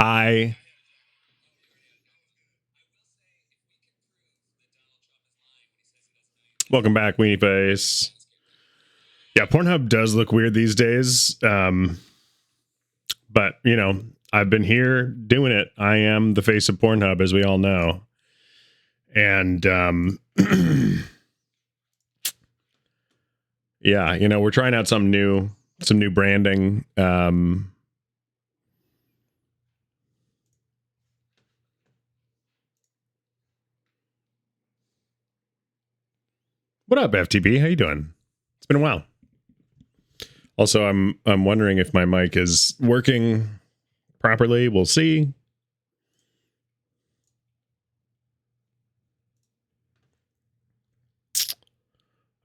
Hi. Welcome back, Weenie Face. Yeah, Pornhub does look weird these days. But, you know, I've been here doing it. I am the face of Pornhub, as we all know. And, yeah, you know, we're trying out some new branding. What up, FTB? How you doing? It's been a while. Also, I'm wondering if my mic is working properly. We'll see.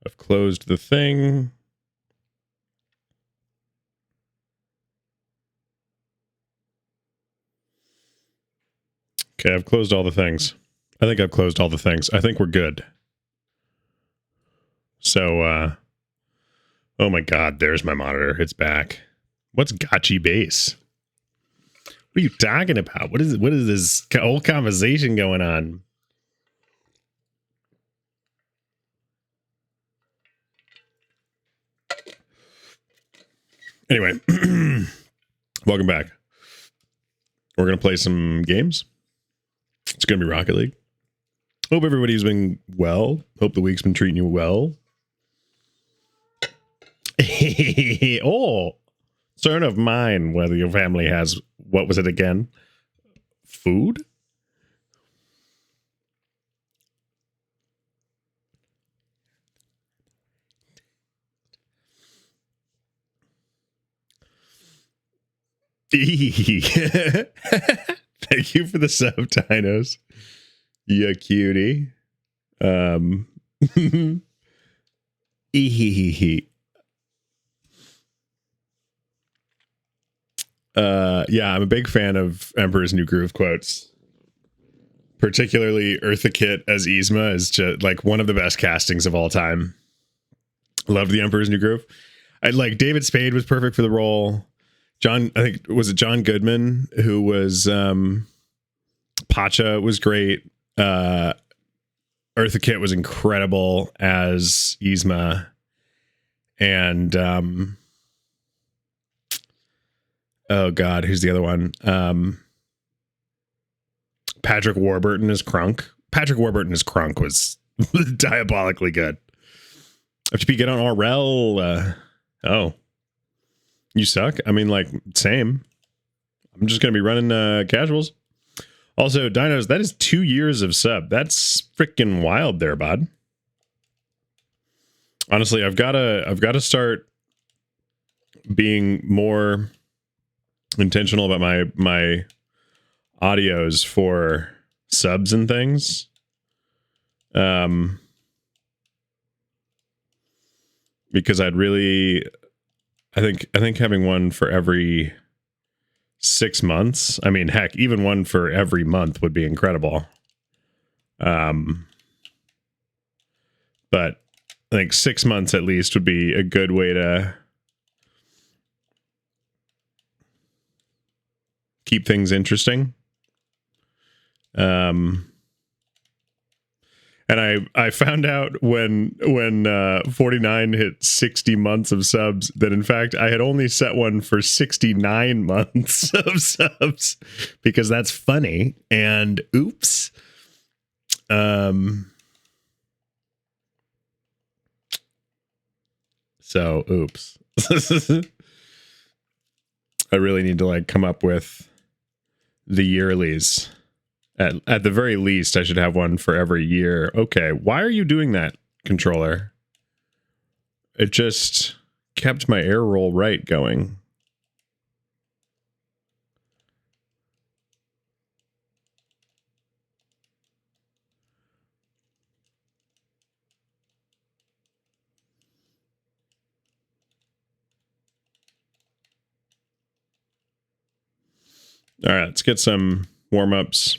I've closed the thing. Okay, I've closed all the things. I think I've closed all the things. I think we're good. So, oh my God, there's my monitor. It's back. What's gotchi base? What are you talking about? What is this whole conversation going on? Anyway, welcome back. We're going to play some games. It's going to be Rocket League. Hope everybody's been well. Hope the week's been treating you well. Oh, concern of mine whether your family has, what was it again? Food? Thank you for the sub, Dinos. You cutie. Yeah, I'm a big fan of Emperor's New Groove quotes. Particularly Eartha Kitt as Yzma is just like one of the best castings of all time. Loved the Emperor's New Groove. I like David Spade was perfect for the role. I think was it John Goodman who was Pacha was great. Eartha Kitt was incredible as Yzma. And oh God, who's the other one? Patrick Warburton as Krunk. Patrick Warburton as Krunk was diabolically good. FTP, get on RL. Oh, you suck. I mean, like, same. I'm just gonna be running casuals. Also, Dinos, that is 2 years of sub. That's freaking wild, there, bud. Honestly, I've gotta start being more intentional about my audios for subs and things. Because I think having one for every 6 months. I mean, heck, even one for every month would be incredible. But I think 6 months at least would be a good way to keep things interesting. And I found out when 49 hit 60 months of subs that in fact I had only set one for 69 months of subs because that's funny. And oops. So oops. I really need to like come up with the yearlies. At the very least, I should have one for every year. Okay, why are you doing that, controller? It just kept my air roll right going. All right, let's get some warm-ups.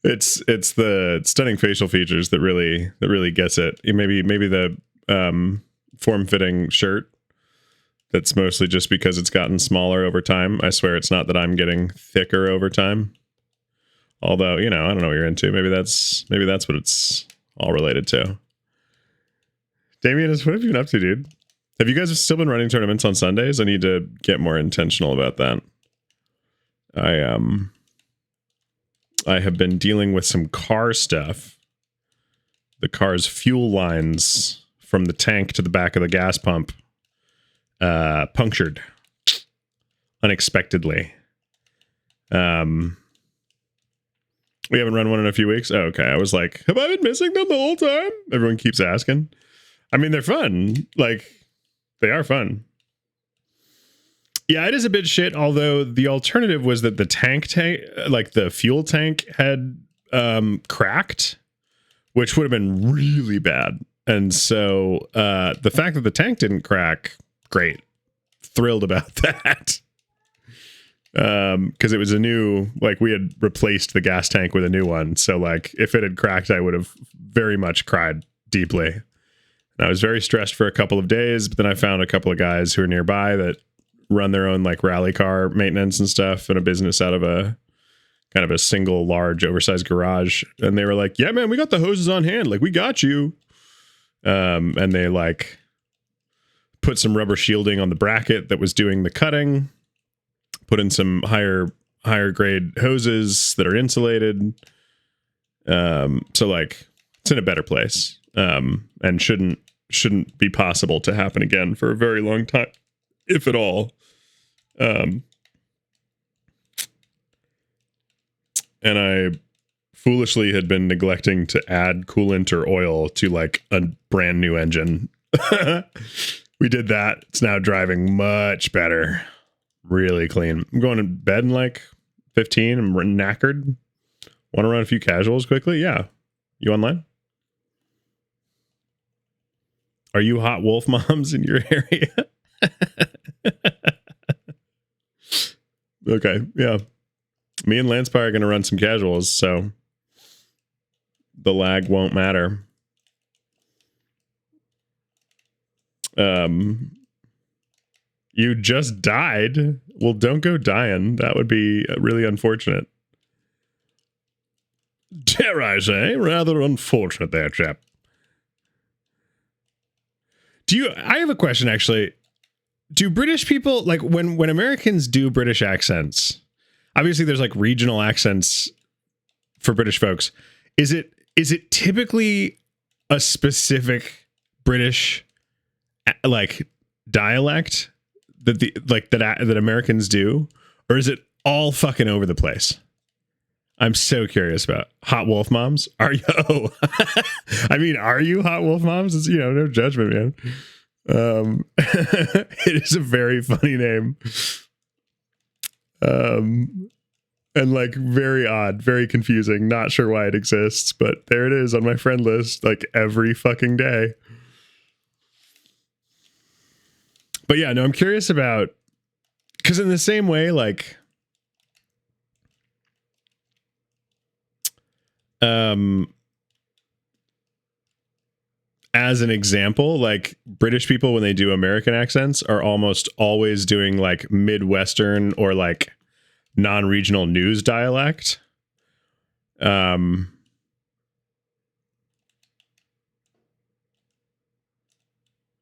It's the stunning facial features that really gets it. Maybe the form-fitting shirt. That's mostly just because it's gotten smaller over time. I swear it's not that I'm getting thicker over time. Although, I don't know what you're into. Maybe that's what it's all related to. Damien, what have you been up to, dude? Have you guys still been running tournaments on Sundays? I need to get more intentional about that. I have been dealing with some car stuff. The car's fuel lines from the tank to the back of the gas pump punctured unexpectedly. We haven't run one in a few weeks. Oh, okay. I was like, have I been missing them the whole time? Everyone keeps asking. I mean, they're fun. Like, they are fun. Yeah, it is a bit shit, although the alternative was that the the fuel tank had cracked, which would have been really bad. And so the fact that the tank didn't crack, great. Thrilled about that. Because it was a new, we had replaced the gas tank with a new one. So, if it had cracked, I would have very much cried deeply. And I was very stressed for a couple of days, but then I found a couple of guys who are nearby that run their own rally car maintenance and stuff, and a business out of a kind of a single large oversized garage. And they were like, yeah, man, we got the hoses on hand. We got you. And they put some rubber shielding on the bracket that was doing the cutting, put in some higher grade hoses that are insulated. So it's in a better place. And shouldn't be possible to happen again for a very long time, if at all. And I foolishly had been neglecting to add coolant or oil to a brand new engine. We did that. It's now driving much better. Really clean. I'm going to bed in 15. I'm knackered. Want to run a few casuals quickly? Yeah. You online? Are you hot wolf moms in your area? Okay, yeah. Me and Lance Pie are going to run some casuals, so the lag won't matter. You just died? Well, don't go dying. That would be really unfortunate. Dare I say, rather unfortunate there, chap. I have a question, actually. Do British people, when Americans do British accents, obviously there's regional accents for British folks. Is it typically a specific British dialect that Americans do, or is it all fucking over the place? I'm so curious about hot wolf moms. Are you? Oh. I mean, are you hot wolf moms? It's no judgment, man. It is a very funny name. And very odd, very confusing. Not sure why it exists, but there it is on my friend list every fucking day. But yeah, no, I'm curious about, because in the same way, as an example, British people, when they do American accents, are almost always doing Midwestern or non-regional news dialect.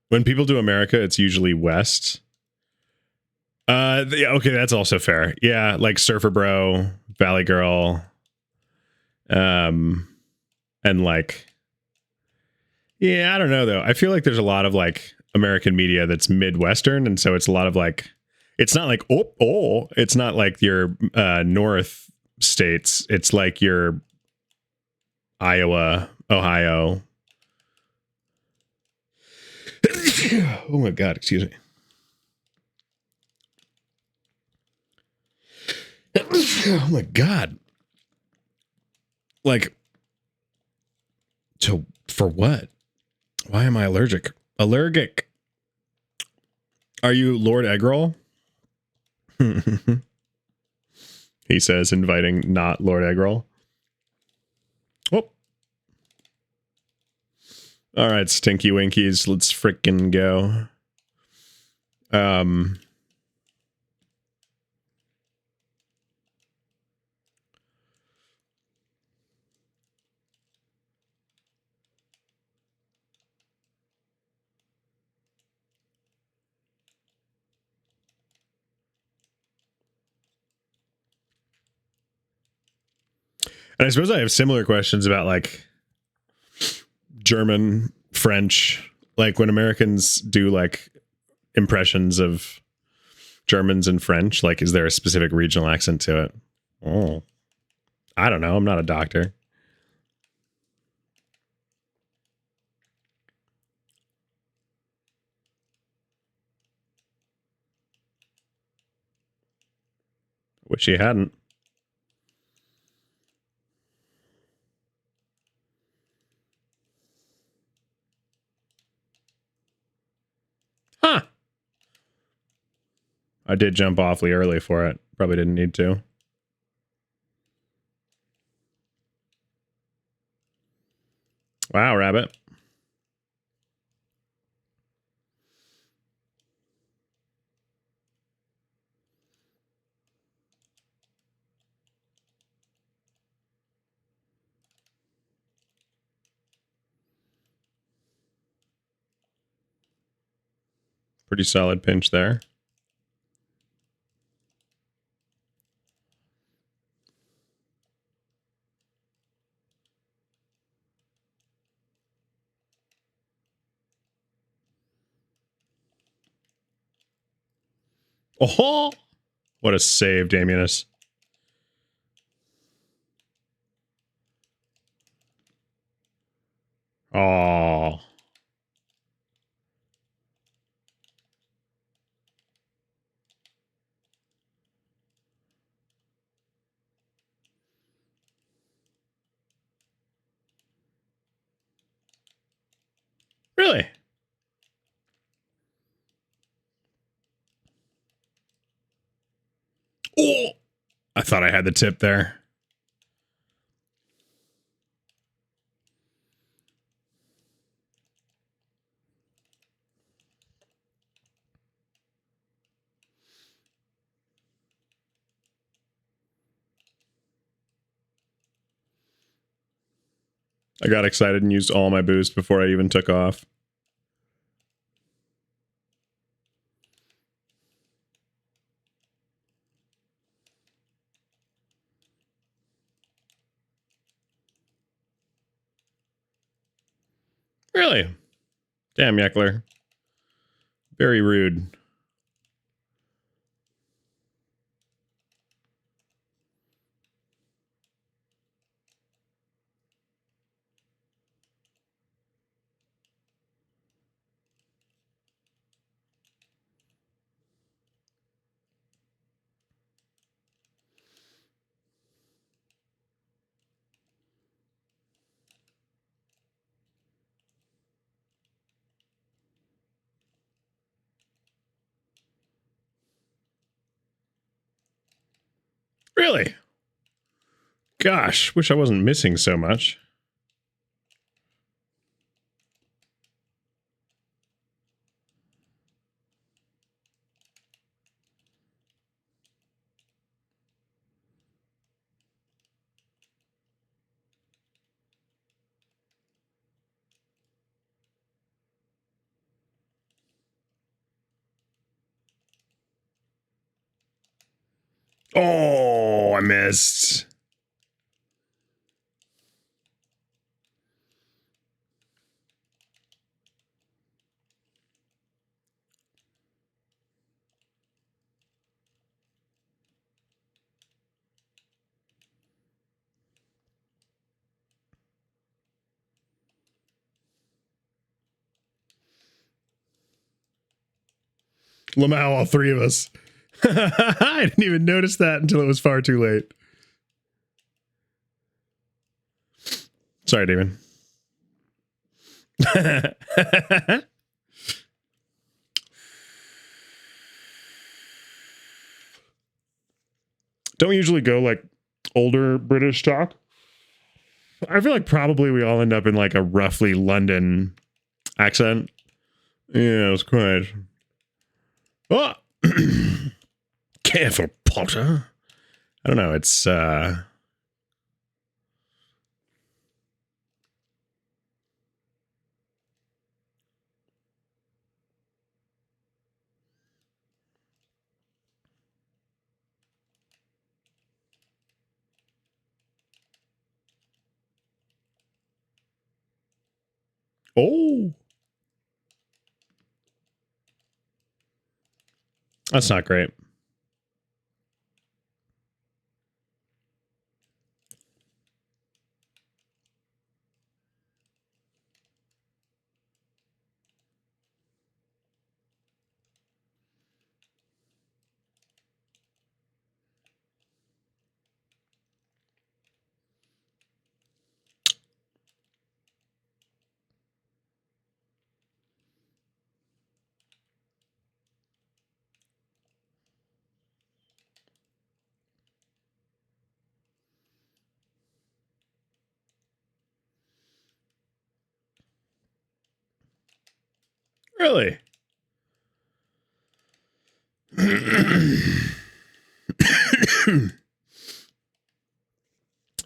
When people do America, it's usually West. Okay, that's also fair. Yeah, Surfer Bro, Valley Girl, and yeah, I don't know though. I feel there's a lot of American media that's Midwestern, and so it's a lot of it's not it's not your North states. It's your Iowa, Ohio. Oh my God, excuse me. Oh my God. For what? Why am I allergic? Allergic. Are you Lord Eggroll? He says, inviting not Lord Eggroll. Oh. All right, Stinky Winkies, let's frickin' go. And I suppose I have similar questions about like German, French, like when Americans do like impressions of Germans and French, like is there a specific regional accent to it? Oh, I don't know. I'm not a doctor. Wish you hadn't. Huh. I did jump awfully early for it. Probably didn't need to. Wow, rabbit. Pretty solid pinch there. Oh, what a save, Damianus. Oh, really? Oh, I thought I had the tip there. I got excited and used all my boost before I even took off. Really? Damn, Yeckler. Very rude. Really? Gosh, wish I wasn't missing so much. Oh, I missed. Lamau, all three of us. I didn't even notice that until it was far too late. Sorry, Damon. Don't we usually go like older British talk? I feel like probably we all end up in like a roughly London accent. Yeah, it's quite. Oh, careful, Potter. I don't know. It's oh, that's not great. Really?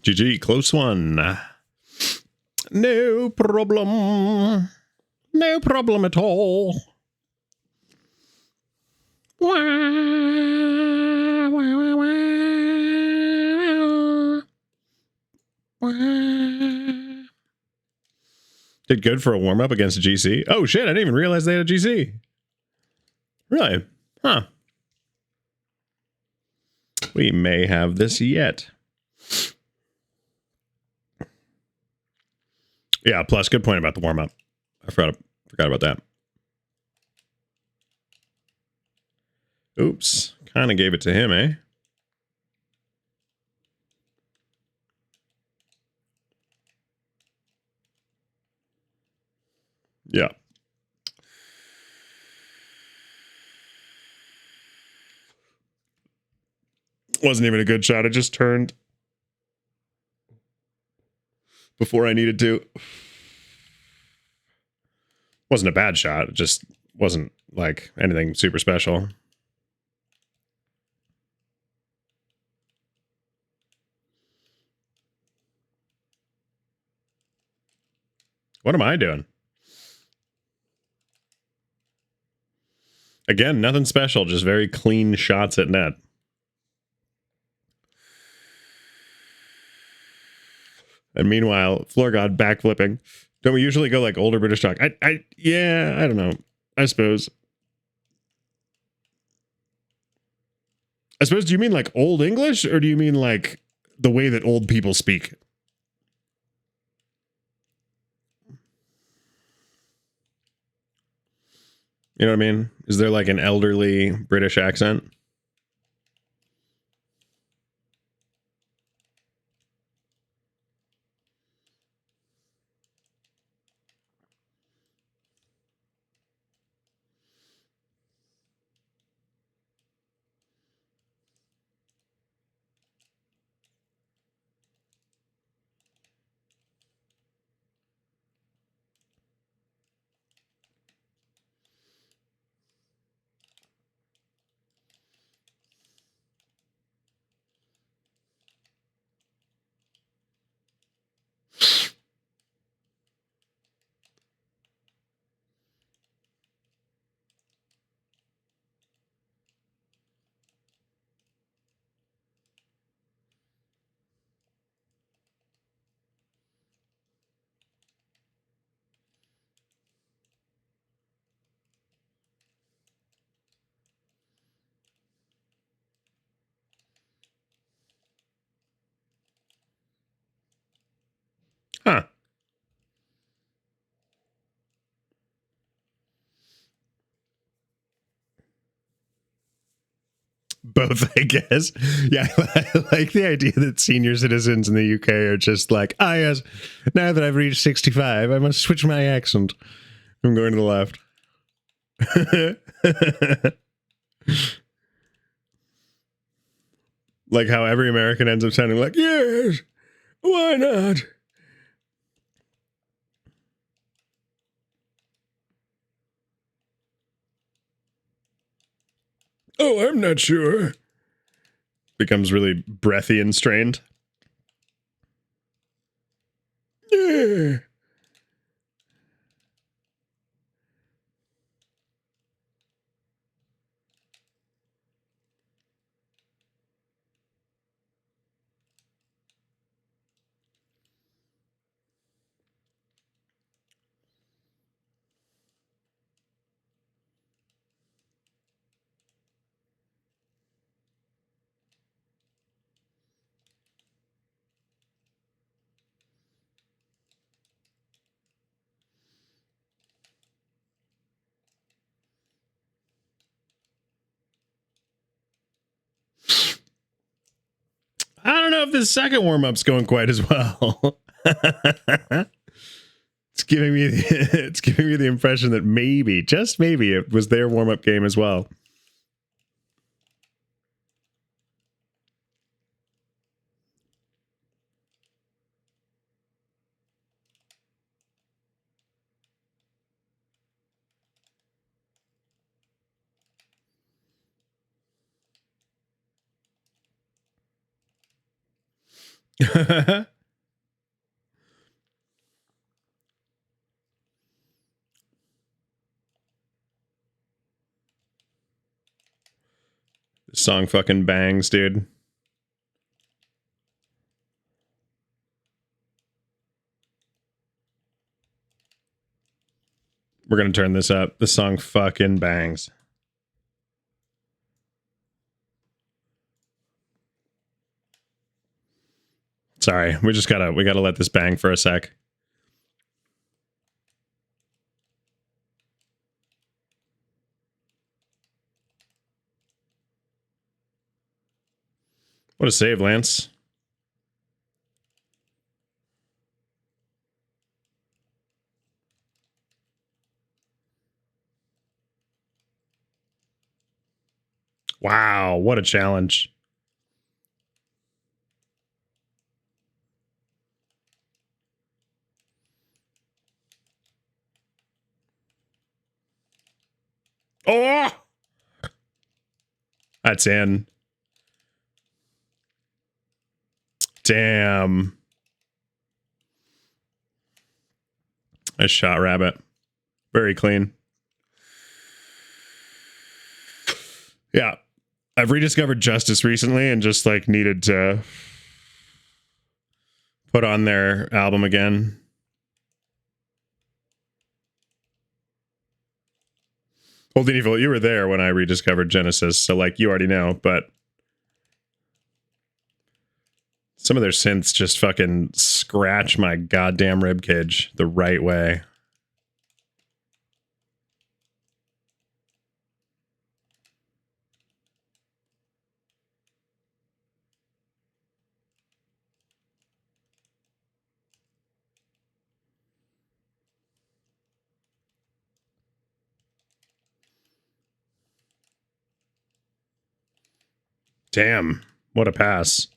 GG, close one. No problem. No problem at all. Did good for a warm-up against a GC. Oh shit, I didn't even realize they had a GC. Really? Huh. We may have this yet. Yeah, plus, good point about the warm-up. I forgot about that. Oops. Kind of gave it to him, eh? Yeah. Wasn't even a good shot. It just turned before I needed to. Wasn't a bad shot. It just wasn't like anything super special. What am I doing? Again, nothing special, just very clean shots at net. And meanwhile, FloorGod backflipping. Don't we usually go like older British talk? Yeah, I don't know. I suppose. Do you mean like old English, or do you mean like the way that old people speak? You know what I mean? Is there like an elderly British accent? Huh. Both, I guess. Yeah, I like the idea that senior citizens in the UK are just like, ah, yes, now that I've reached 65, I must switch my accent. I'm going to the left. Like how every American ends up sounding like, yes, why not? Oh, I'm not sure. Becomes really breathy and strained. Yeah. I don't know if this second warm-up's going quite as well. It's giving me the impression that maybe, just maybe, it was their warm-up game as well. The song fucking bangs, dude. We're gonna turn this up. The song fucking bangs. Sorry, we gotta let this bang for a sec. What a save, Lance. Wow, what a challenge. Oh! That's in. Damn. Nice shot, Rabbit. Very clean. Yeah. I've rediscovered Justice recently and just like needed to put on their album again. Holding Evil, you were there when I rediscovered Genesis, so like you already know, but some of their synths just fucking scratch my goddamn ribcage the right way. Damn, what a pass.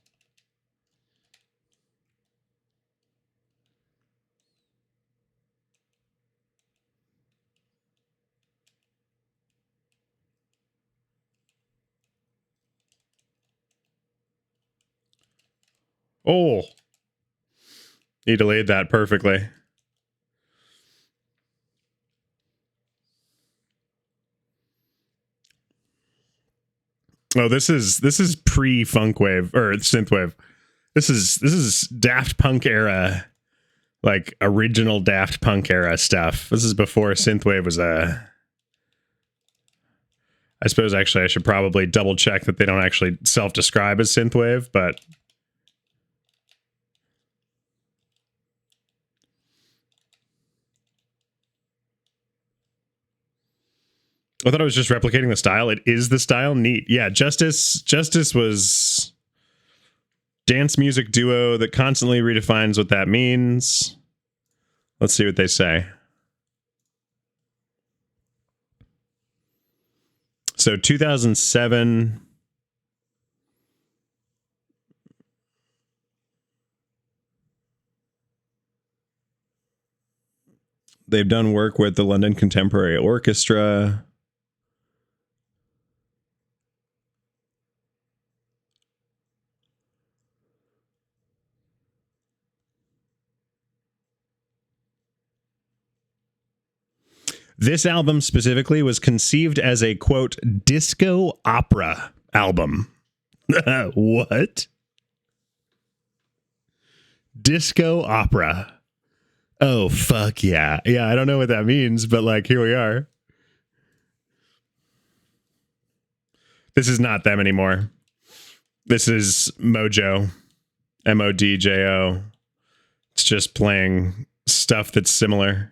Oh, he delayed that perfectly. Oh, this is pre-funk wave or synth wave. This is Daft Punk era, like original Daft Punk era stuff. This is before synthwave was a. I suppose actually I should probably double check that they don't actually self-describe as synthwave, but I thought I was just replicating the style. It is the style. Neat. Yeah, Justice was dance music duo that constantly redefines what that means. Let's see what they say. So 2007, They've done work with the London Contemporary Orchestra. This album specifically was conceived as a, quote, disco opera album. What? Disco opera. Oh, fuck yeah. Yeah, I don't know what that means, but like, here we are. This is not them anymore. This is Mojo. MODJO. It's just playing stuff that's similar.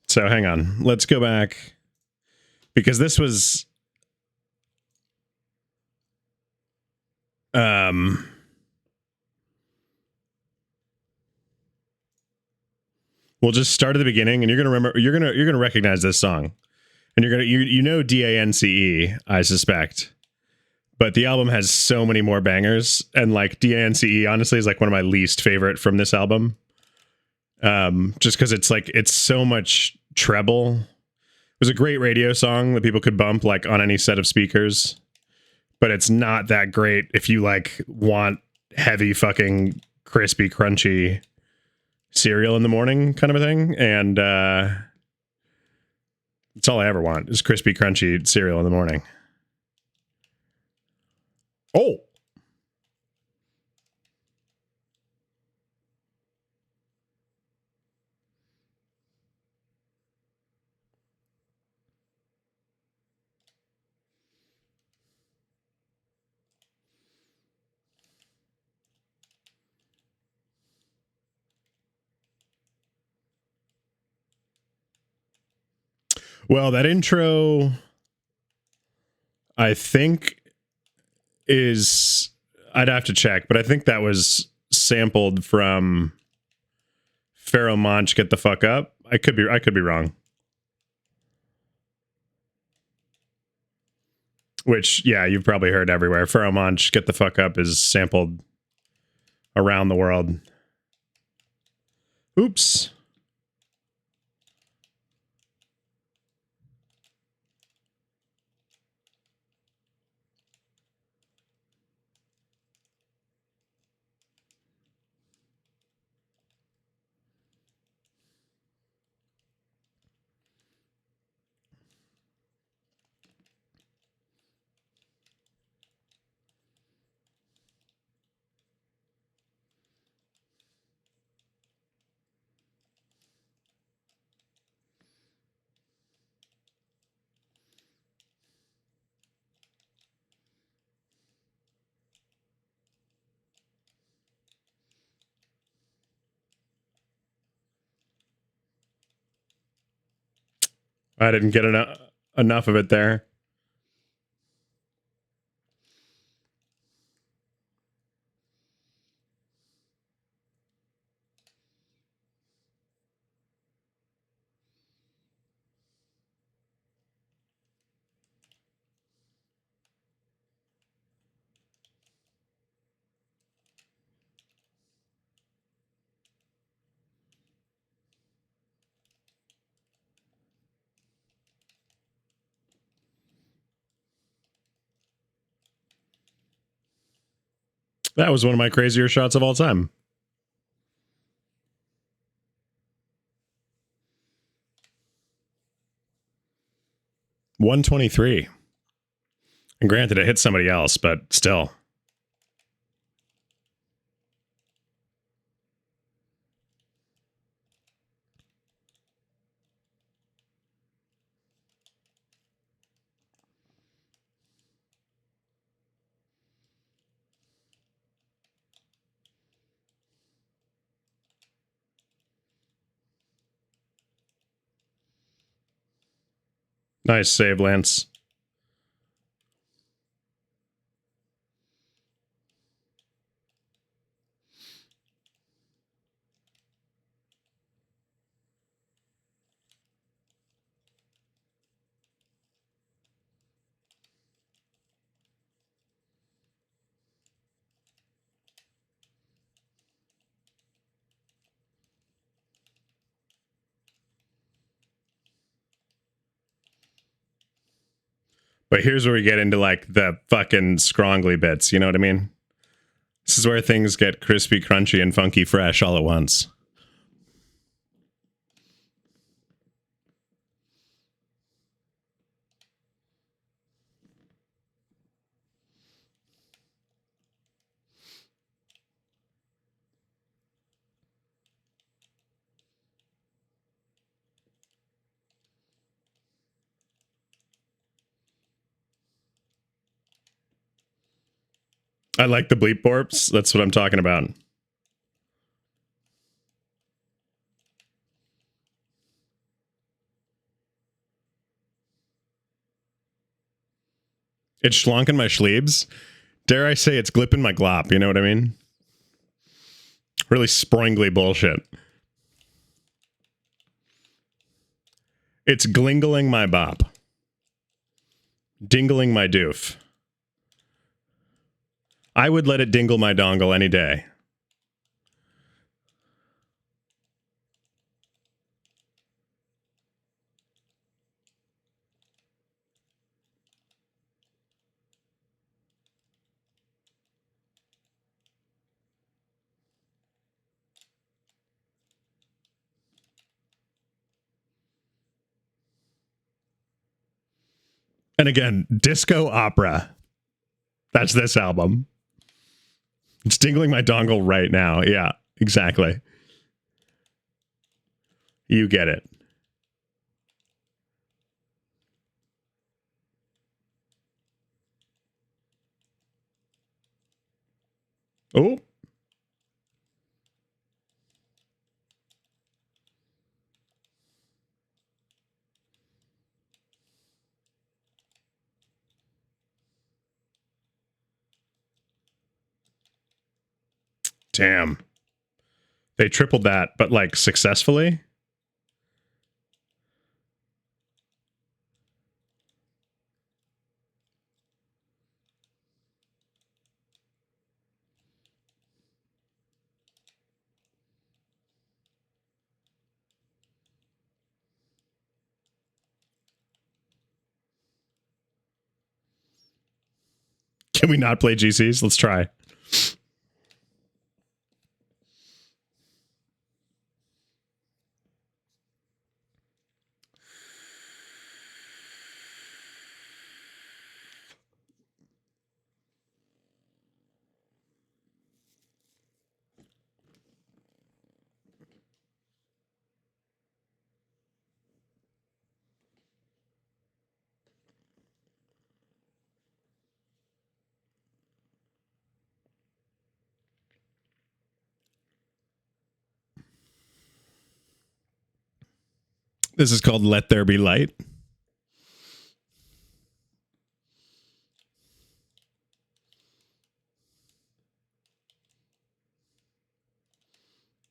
So hang on. Let's go back. Because this was... we'll just start at the beginning, and you're gonna remember. You're gonna recognize this song, and you know DANCE, I suspect. But the album has so many more bangers, and like DANCE, honestly, is like one of my least favorite from this album. Just because it's so much treble. It was a great radio song that people could bump like on any set of speakers, but it's not that great if you like want heavy fucking crispy crunchy cereal in the morning kind of a thing. And it's all I ever want is crispy crunchy cereal in the morning. Oh, well, that intro, I think, is, I'd have to check, but I think that was sampled from Pharaoh Monch, Get the Fuck Up. I could be wrong. Which, yeah, you've probably heard everywhere. Pharaoh Monch, Get the Fuck Up is sampled around the world. Oops. I didn't get enough of it there. That was one of my crazier shots of all time. $123. And granted, it hit somebody else, but still. Nice save, Lance. But here's where we get into like the fucking scrongly bits. You know what I mean? This is where things get crispy, crunchy, and funky fresh all at once. I like the bleep borps. That's what I'm talking about. It's schlonking my schleebs. Dare I say it's glipping my glop, you know what I mean? Really springly bullshit. It's glingling my bop. Dingling my doof. I would let it dingle my dongle any day. And again, disco opera. That's this album. It's dingling my dongle right now. Yeah, exactly. You get it. Oh. Damn. They tripled that, but like successfully? Can we not play GCs? Let's try. This is called Let There Be Light.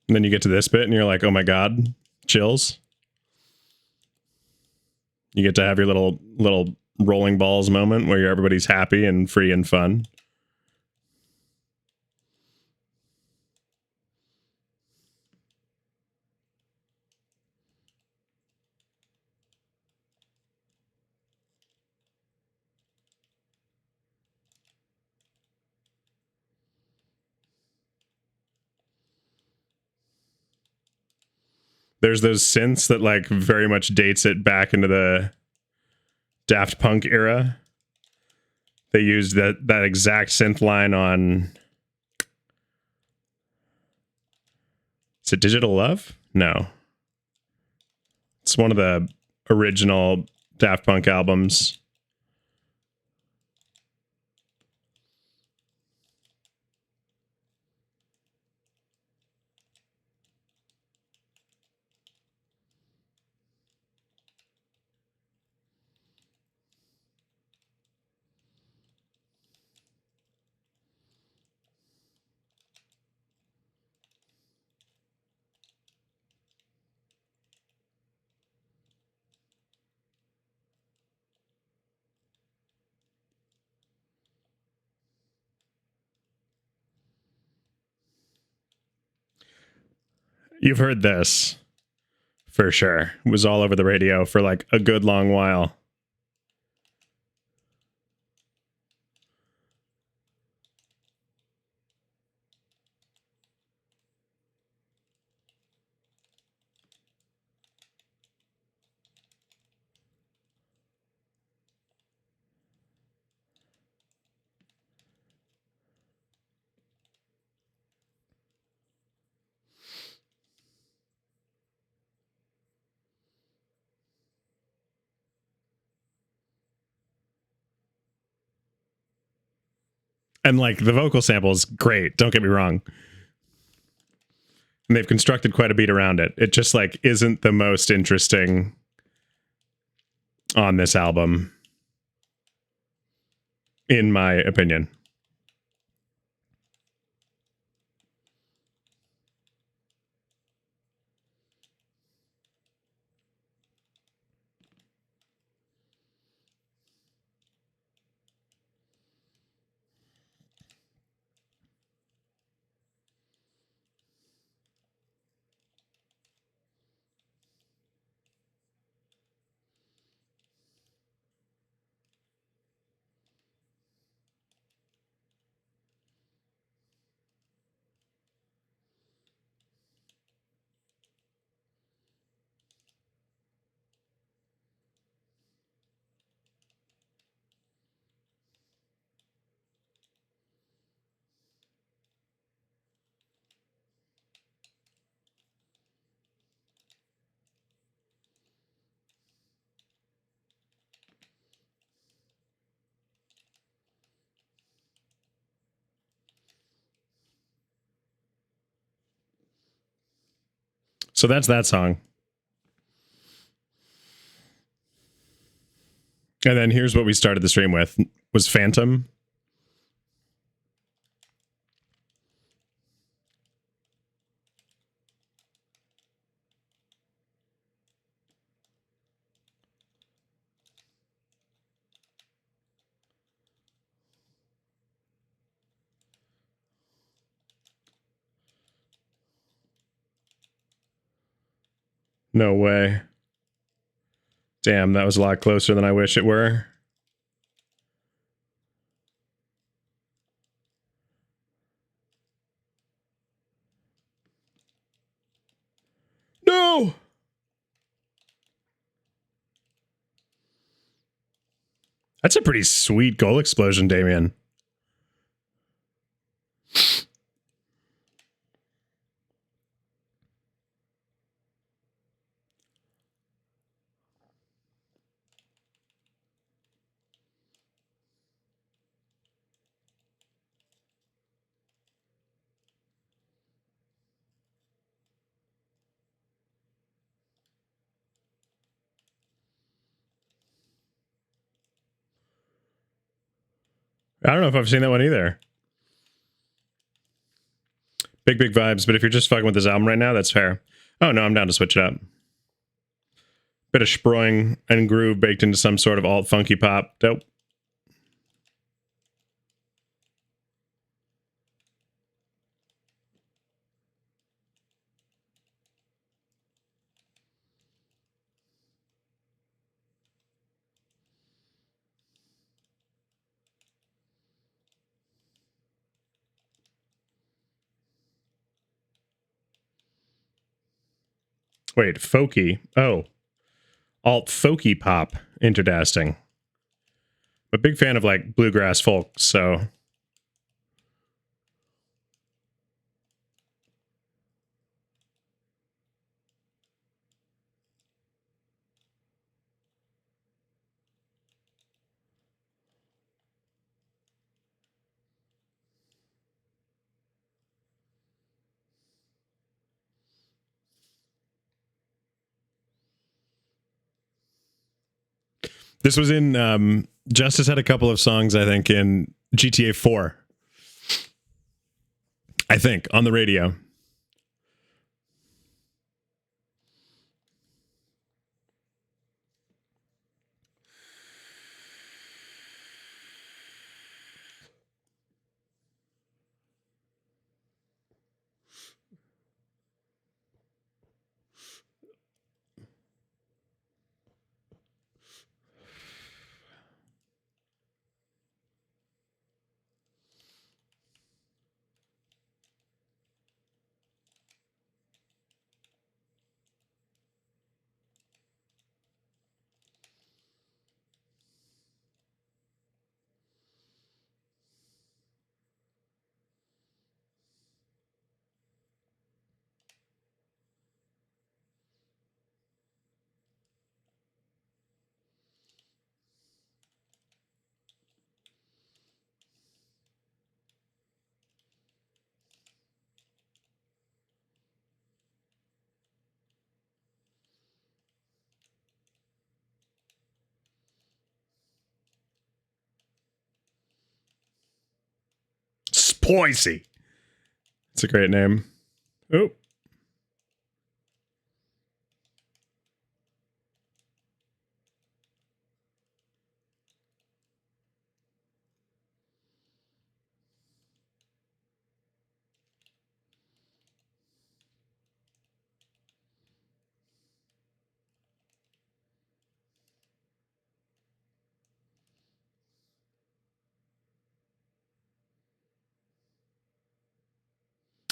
And then you get to this bit and you're like, oh my God, chills. You get to have your little rolling balls moment where everybody's happy and free and fun. There's those synths that like very much dates it back into the Daft Punk era. They used that exact synth line on. Is it Digital Love? No. It's one of the original Daft Punk albums. You've heard this for sure. It was all over the radio for like a good long while. And like the vocal sample is great, don't get me wrong. And they've constructed quite a beat around it. It just like isn't the most interesting on this album, in my opinion. So that's that song. And then here's what we started the stream with, was Phantom. No way. Damn, that was a lot closer than I wish it were. No! That's a pretty sweet goal explosion, Damien. I don't know if I've seen that one either. Big vibes, but if you're just fucking with this album right now, that's fair. Oh no, I'm down to switch it up. Bit of sproing and groove baked into some sort of alt funky pop. Dope. Wait, folky. Oh. Alt folky pop. Interesting. I'm a big fan of like bluegrass folk, so. This was in Justice had a couple of songs, I think, in GTA 4. I think, on the radio. Poisey. It's a great name. Oh.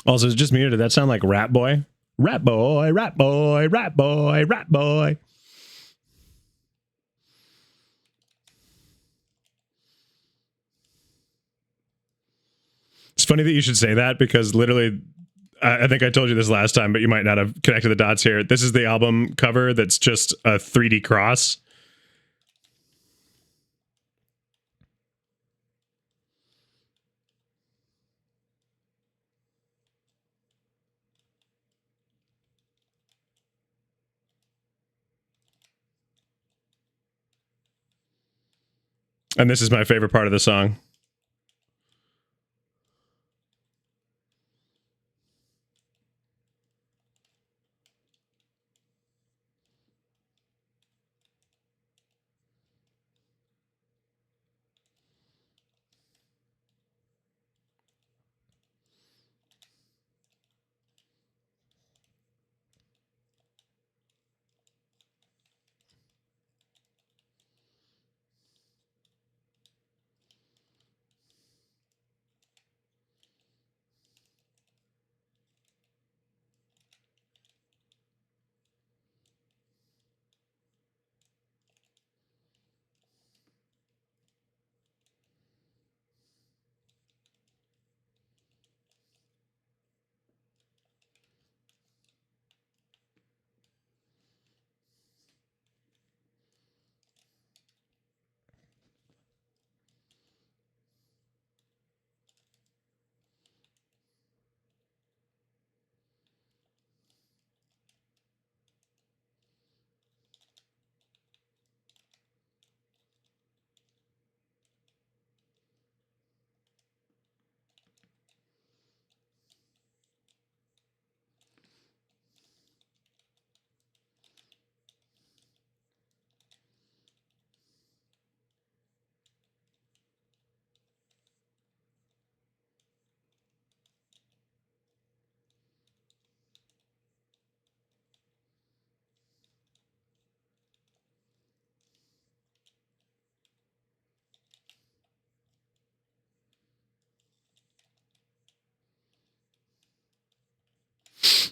Also, it's just muted. Did that sound like Rat Boy? Rat Boy, Rat Boy, Rat Boy, Rat Boy. It's funny that you should say that because literally, I think I told you this last time, but you might not have connected the dots here. This is the album cover that's just a 3D cross. And this is my favorite part of the song.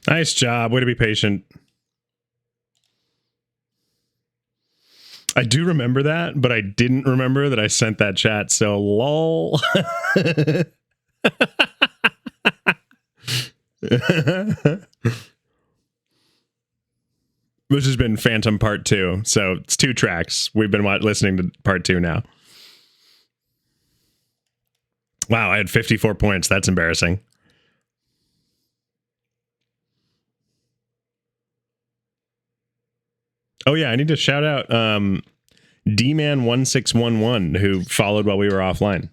Nice job. Way to be patient. I do remember that, but I didn't remember that I sent that chat. So lol. Which has been Phantom Part 2. So it's 2 tracks. We've been listening to Part 2 now. Wow, I had 54 points. That's embarrassing. Oh, yeah, I need to shout out D-Man1611, who followed while we were offline.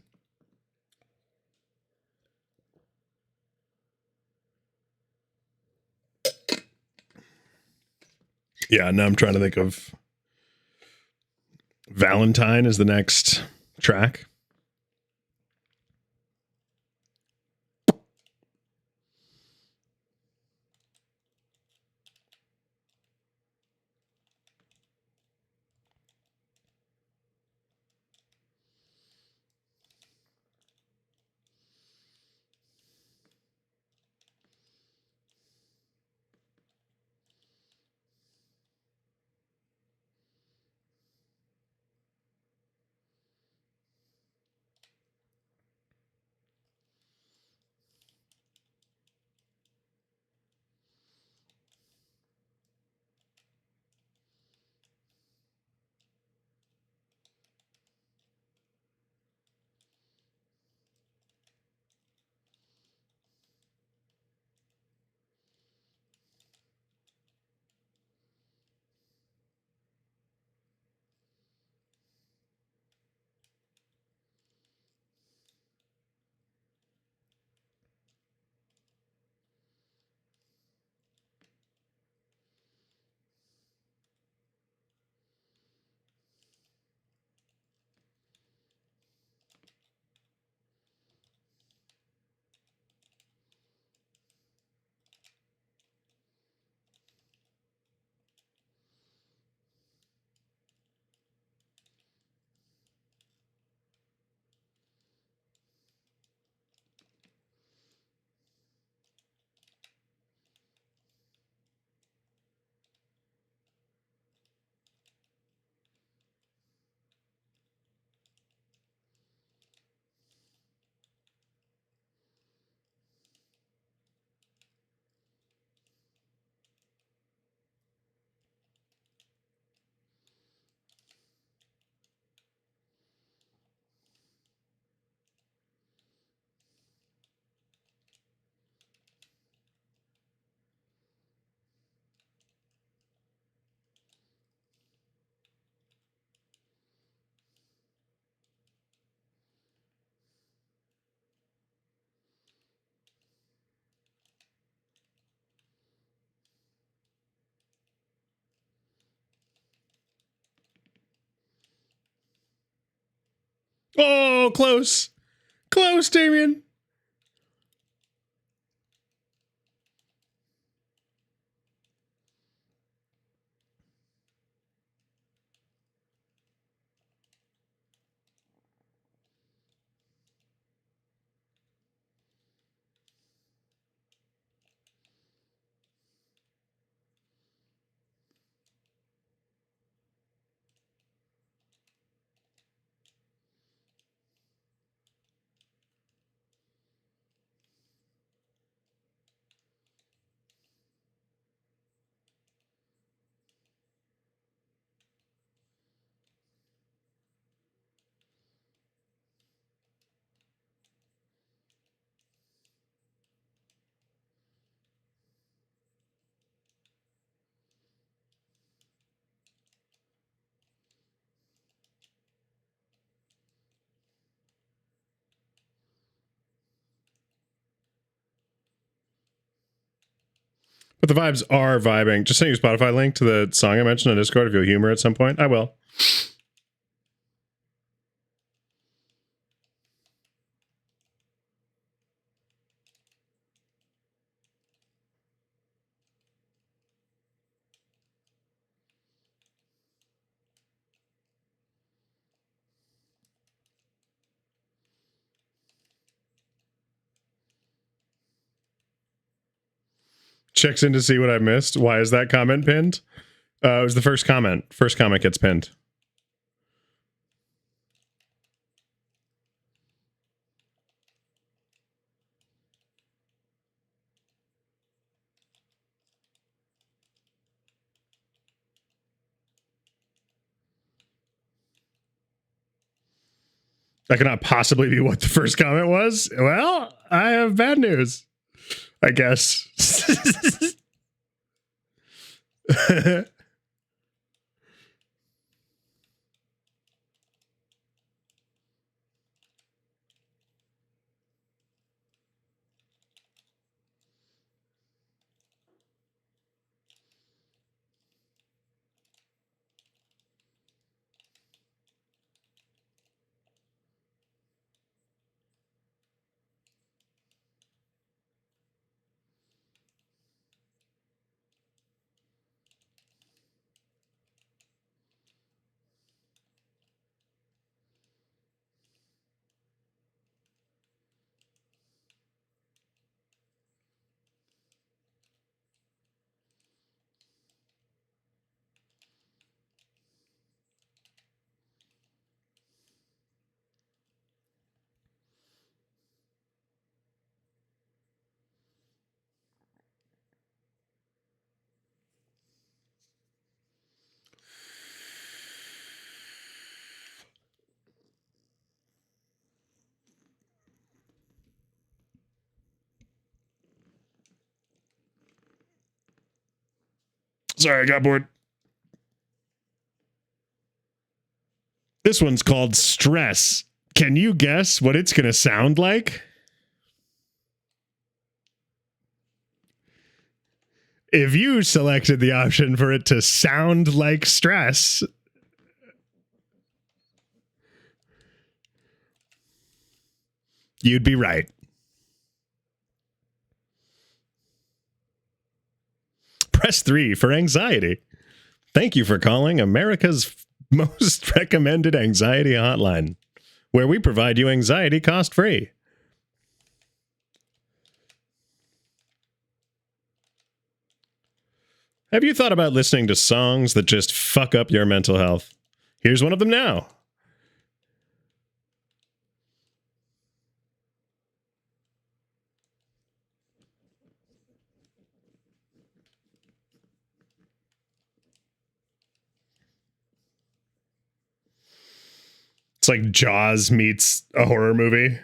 Yeah, now I'm trying to think of Valentine is the next track. Oh, close. Close, Damien. But the vibes are vibing. Just send you a Spotify link to the song I mentioned on Discord if you'll humor at some point. I will. Checks in to see what I missed. Why is that comment pinned? It was the first comment. First comment gets pinned. That cannot possibly be what the first comment was. Well, I have bad news, I guess. Sorry, I got bored. This one's called Stress. Can you guess what it's going to sound like? If you selected the option for it to sound like stress, you'd be right. Press 3 for anxiety. Thank you for calling America's most recommended anxiety hotline, where we provide you anxiety cost-free. Have you thought about listening to songs that just fuck up your mental health? Here's one of them now. It's like Jaws meets a horror movie.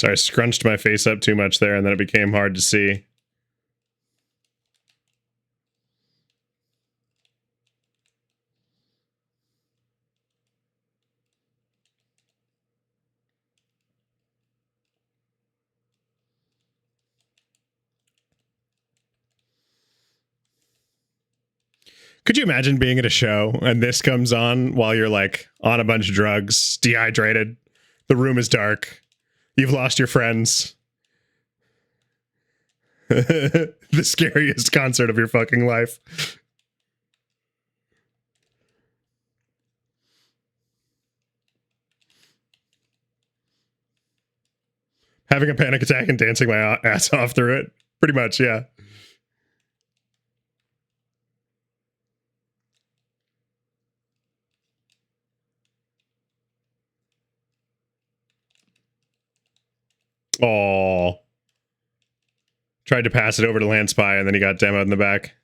Sorry, I scrunched my face up too much there, and then it became hard to see. Could you imagine being at a show and this comes on while you're like on a bunch of drugs, dehydrated, the room is dark, you've lost your friends? The scariest concert of your fucking life. Having a panic attack and dancing my ass off through it. Pretty much, yeah. Oh. Tried to pass it over to Lance Spy and then he got demoed in the back.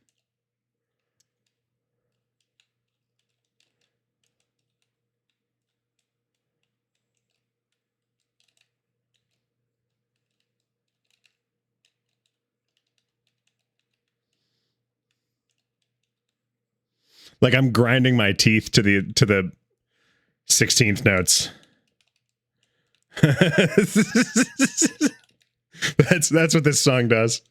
Like I'm grinding my teeth to the 16th notes. That's what this song does.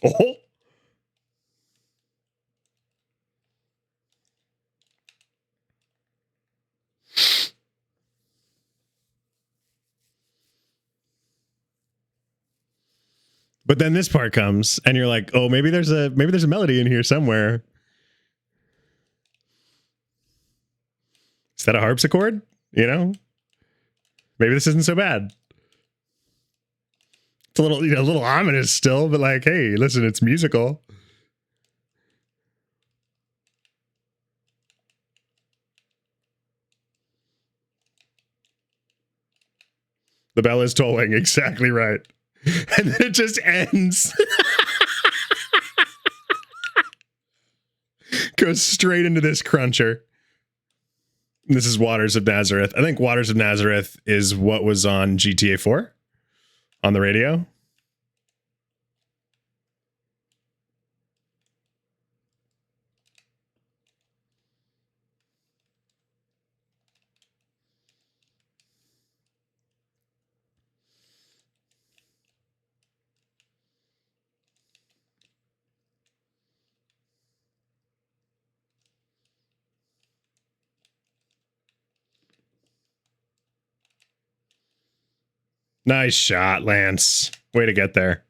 Oh. But then this part comes and you're like, "Oh, maybe there's a melody in here somewhere." Is that a harpsichord? You know? Maybe this isn't so bad. It's a little, a little ominous still, but like, hey, listen, it's musical. The bell is tolling, exactly right. And then it just ends. Goes straight into this cruncher. This is Waters of Nazareth. I think Waters of Nazareth is what was on GTA 4 on the radio. Nice shot, Lance. Way to get there.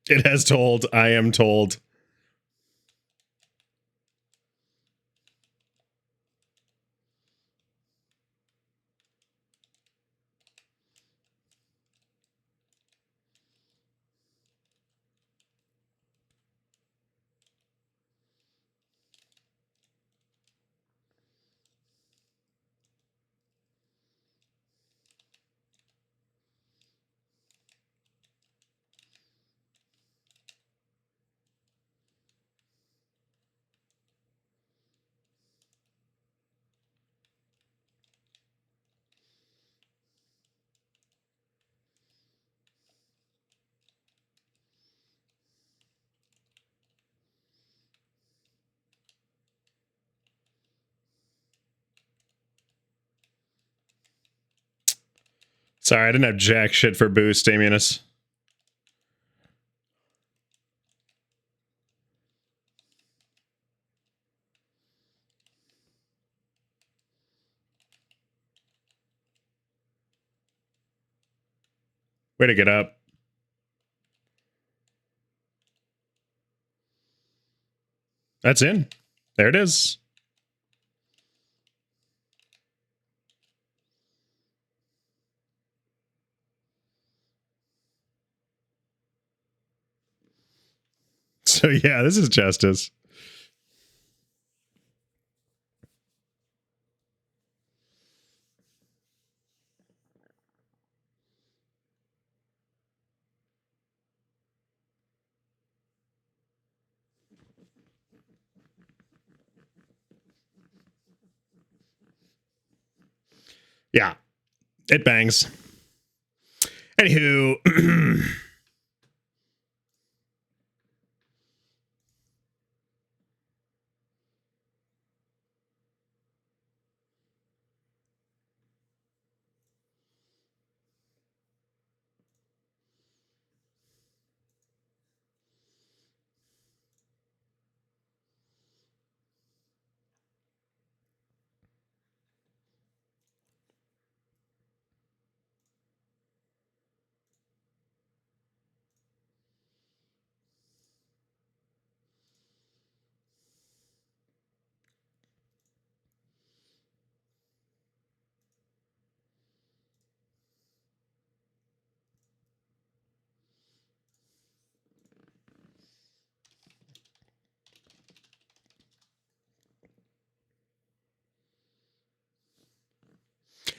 It has told. I am told. Sorry, I didn't have jack shit for boost, Damianus. Way to get up. That's in. There it is. So yeah, this is justice. Yeah, it bangs. Anywho.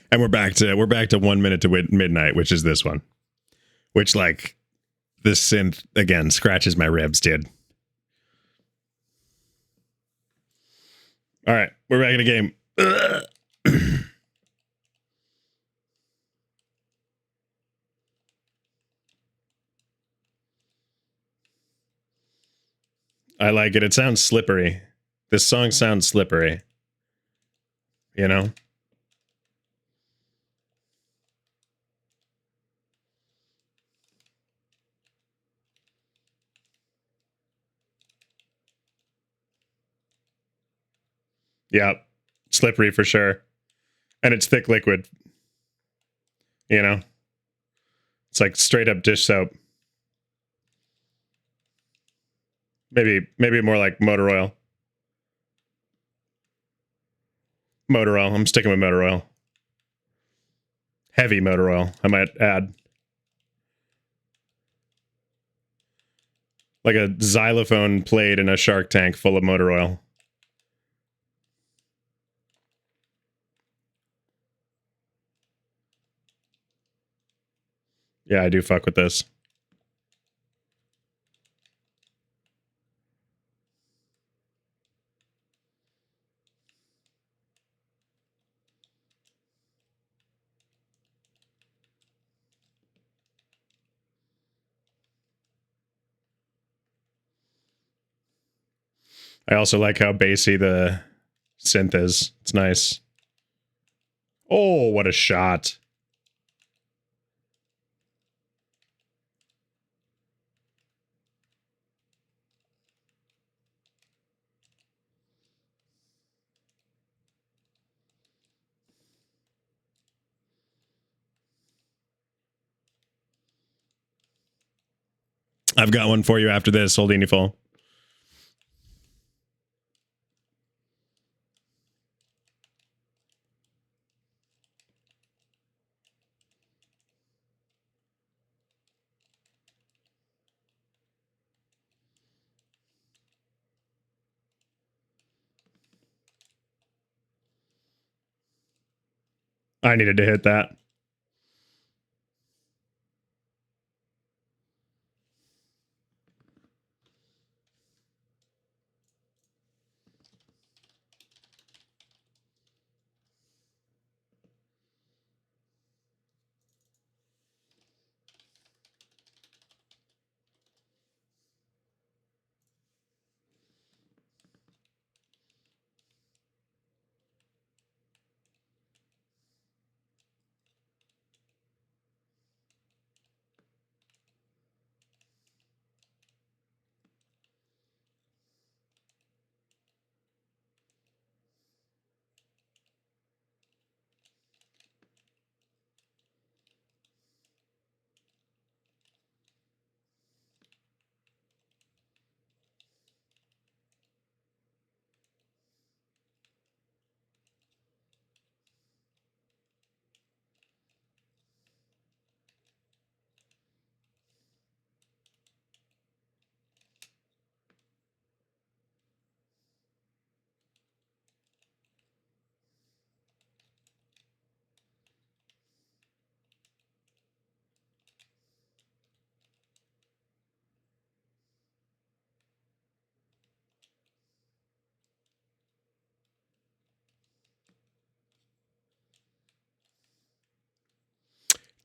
And we're back to 1 minute to midnight, which is this one. Which, like, this synth again scratches my ribs, dude. All right, we're back in the game. I like it. It sounds slippery. This song sounds slippery. You know? Yeah. Slippery for sure. And it's thick liquid. You know? It's like straight up dish soap. Maybe more like motor oil. Motor oil. I'm sticking with motor oil. Heavy motor oil, I might add. Like a xylophone played in a shark tank full of motor oil. Yeah, I do fuck with this. I also like how bassy the synth is. It's nice. Oh, what a shot. I've got one for you after this, Holdini full. I needed to hit that.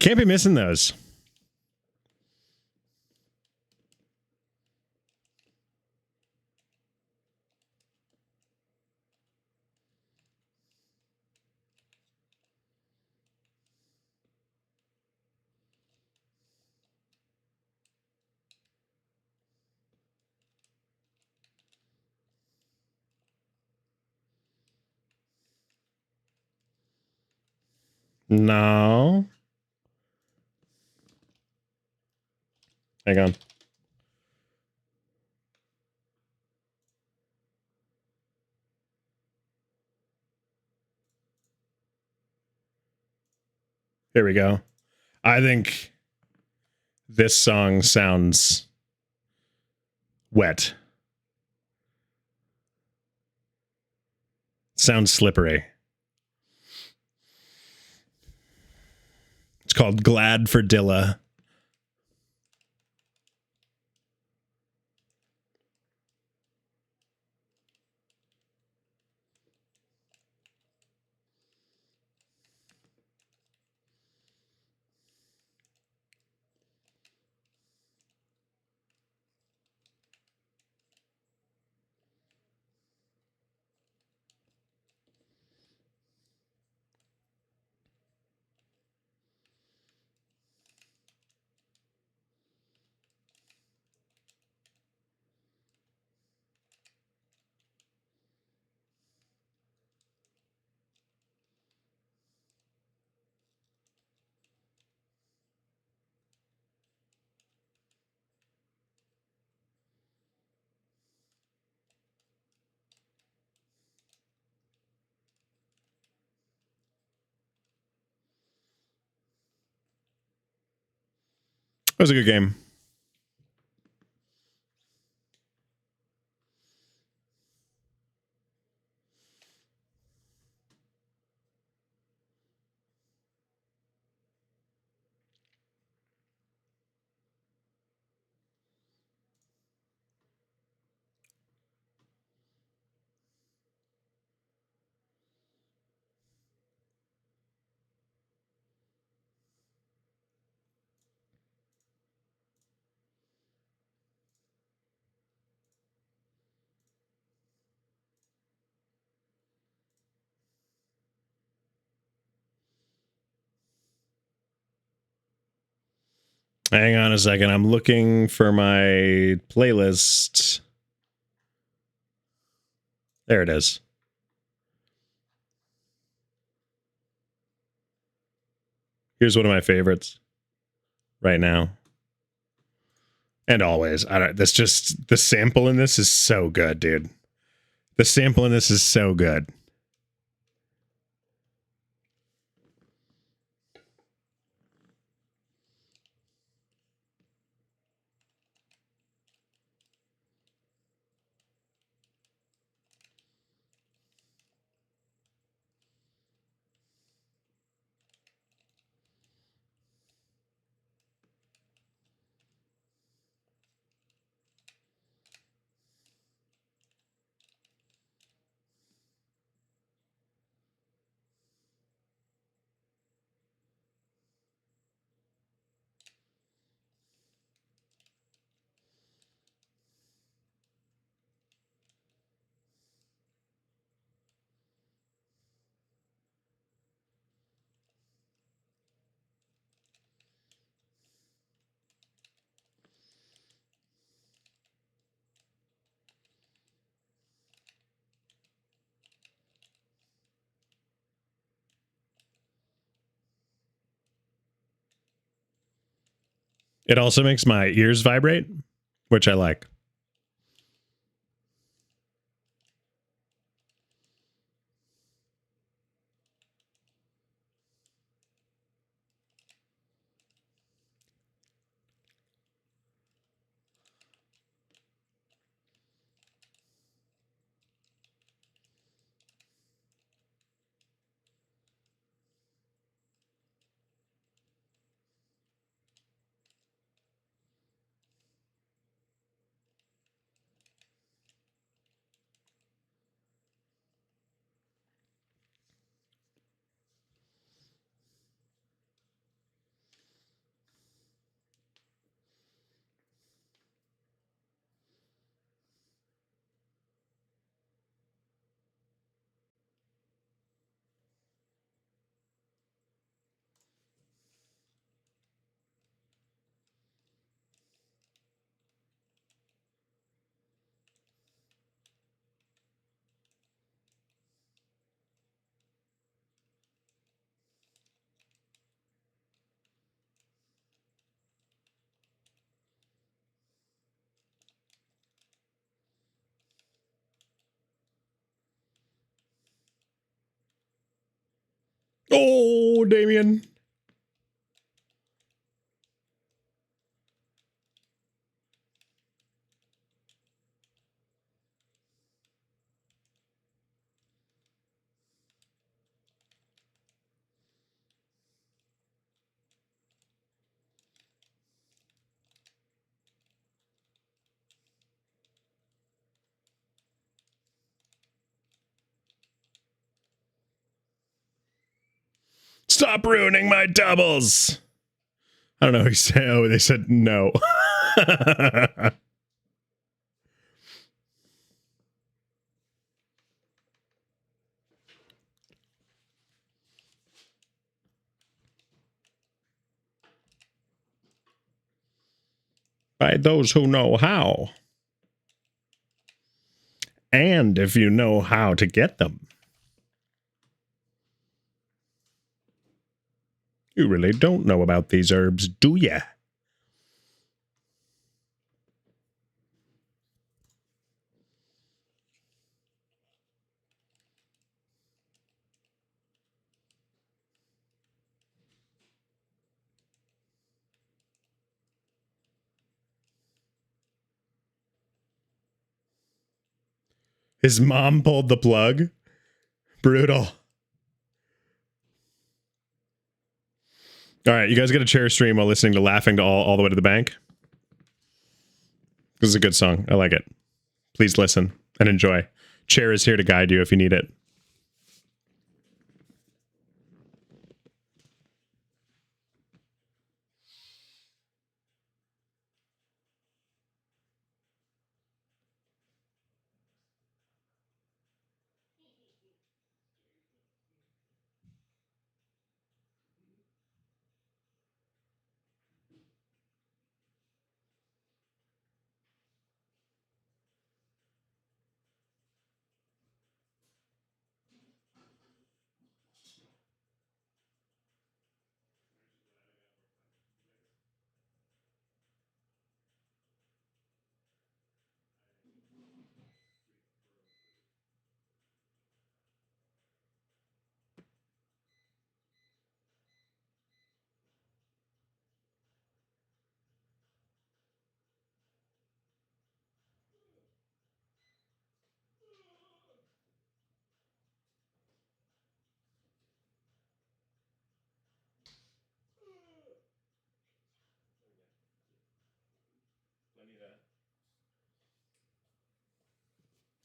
Can't be missing those. No. Hang on. Here we go. I think this song sounds wet. Sounds slippery. It's called Glad for Dilla. It was a good game. Hang on a second. I'm looking for my playlist. There it is. Here's one of my favorites right now. And always. That's just the sample in this is so good, dude. The sample in this is so good. It also makes my ears vibrate, which I like. Oh, Damien. Stop ruining my doubles. I don't know. He said, oh, they said no. By those who know how. And if you know how to get them. You really don't know about these herbs, do ya? His mom pulled the plug. Brutal. All right, you guys get a chair stream while listening to Laughing to All the Way to the Bank. This is a good song. I like it. Please listen and enjoy. Chair is here to guide you if you need it.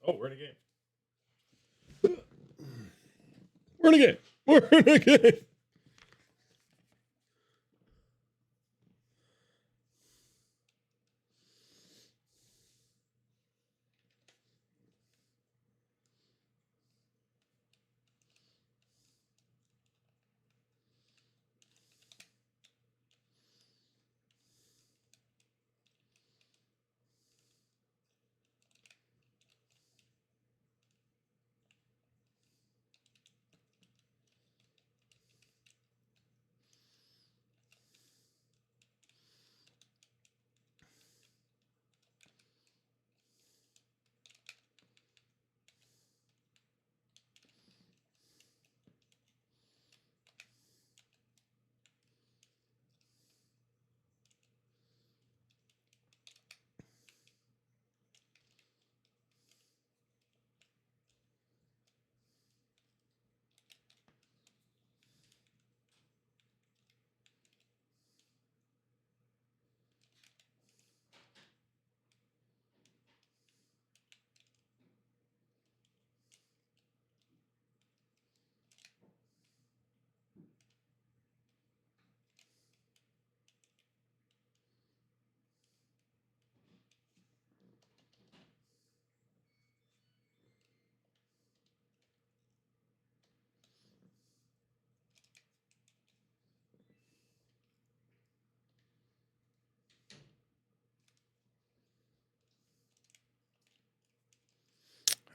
Oh, we're in a game. We're in a game. We're in a game.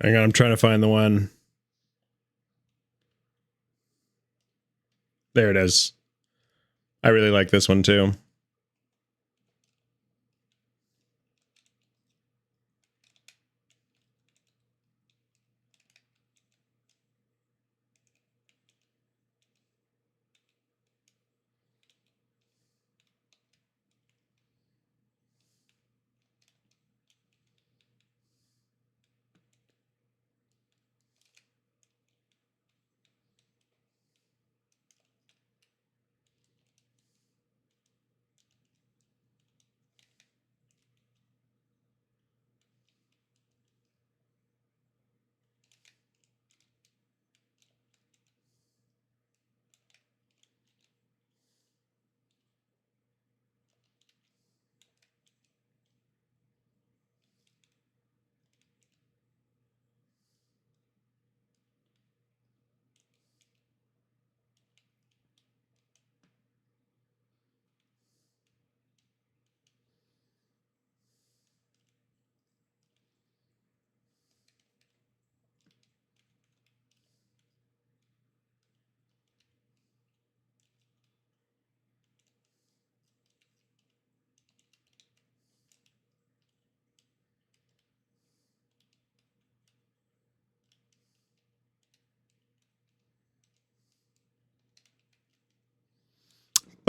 Hang on, I'm trying to find the one. There it is. I really like this one too.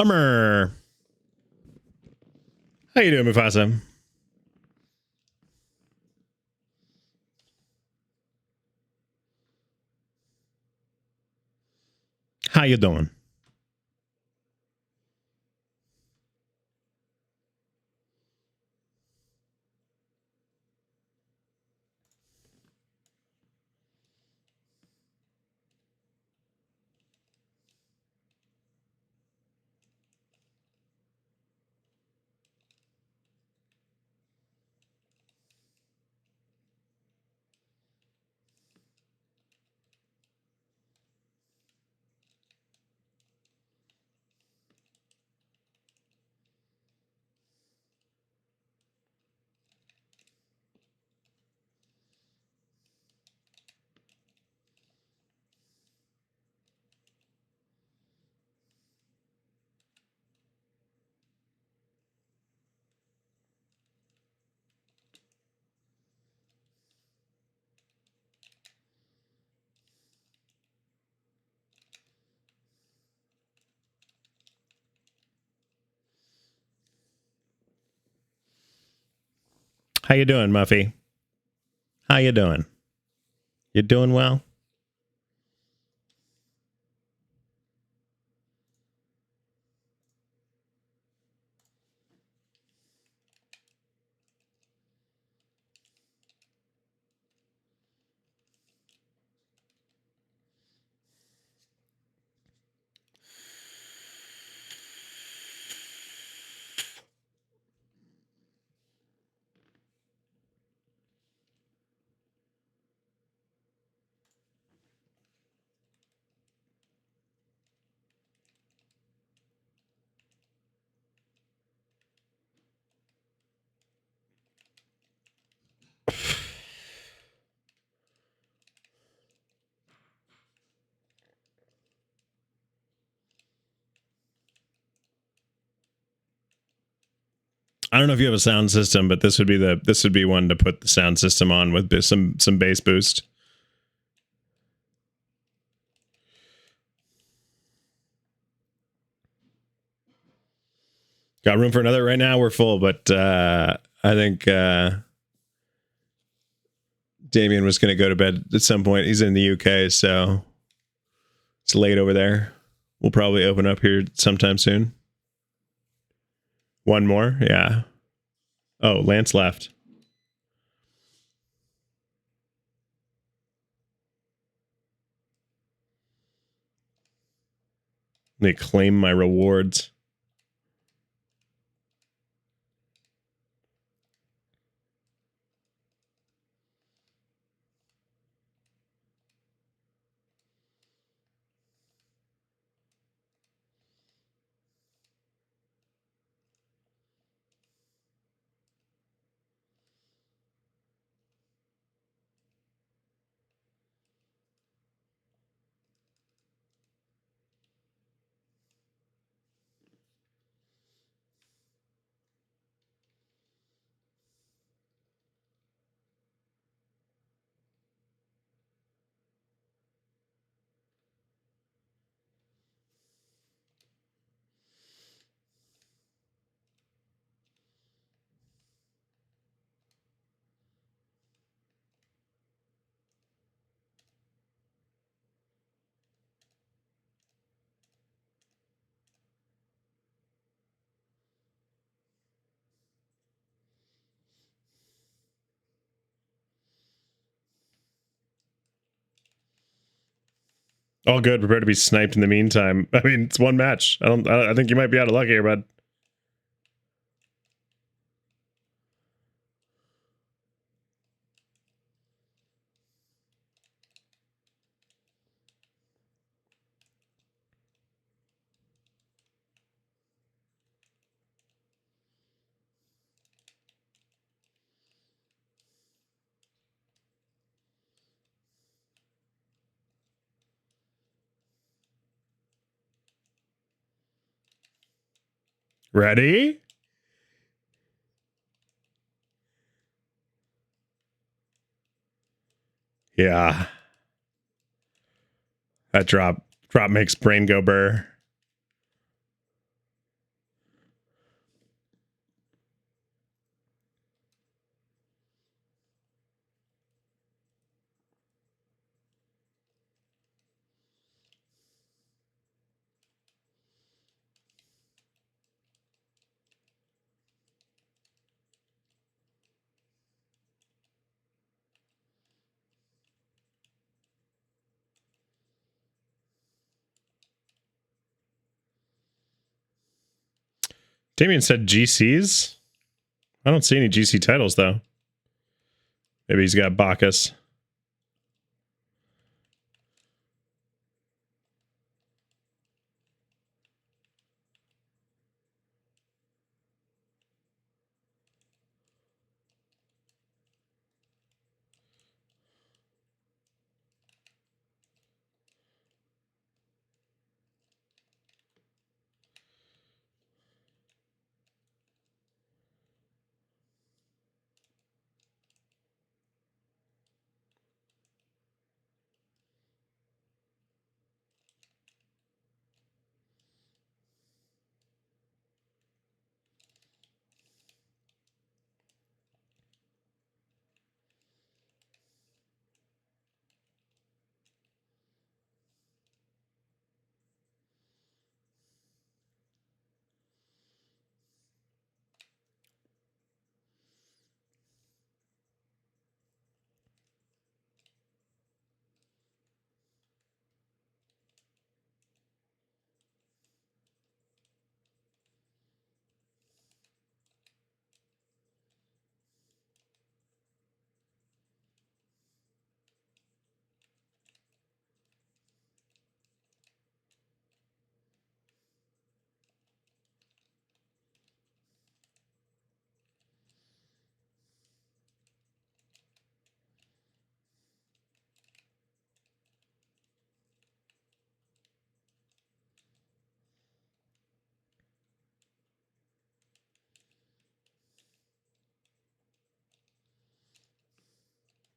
Hummer. How you doing, Mufasa? How you doing? How you doing, Muffy? How you doing? You doing well? I don't know if you have a sound system, but this would be one to put the sound system on with some bass boost. Got room for another right now? We're full, but I think Damien was going to go to bed at some point. He's in the UK, so it's late over there. We'll probably open up here sometime soon. One more? Yeah. Oh, Lance left. Let me claim my rewards. All good. Prepare to be sniped in the meantime. I mean, it's one match. I think you might be out of luck here, bud. Ready? Yeah. That drop makes brain go burr. Damien said GCs. I don't see any GC titles though. Maybe he's got Bacchus.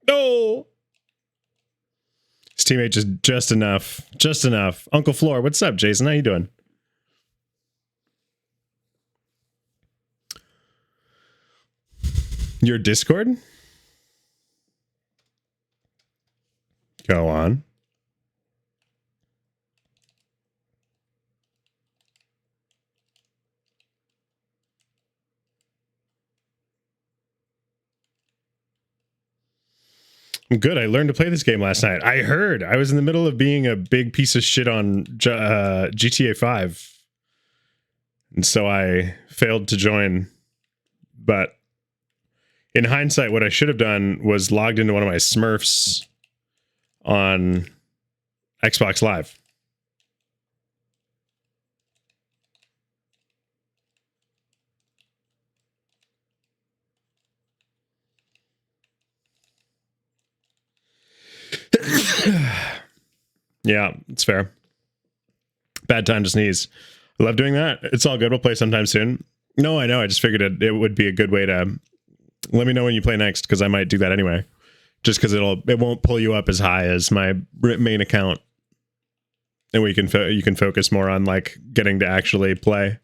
No. His teammate just enough. Just enough. Uncle Floor, what's up, Jason? How you doing? Your Discord? Go on. Good. I learned to play this game last night. I heard. I was in the middle of being a big piece of shit on GTA 5. And so I failed to join. But in hindsight, what I should have done was logged into one of my Smurfs on Xbox Live. Yeah, it's fair. Bad time to sneeze. I love doing that. It's all good. We'll play sometime soon. No, I know. I just figured it would be a good way to let me know when you play next, because I might do that anyway. Just because it won't pull you up as high as my main account, and you can focus more on like getting to actually play.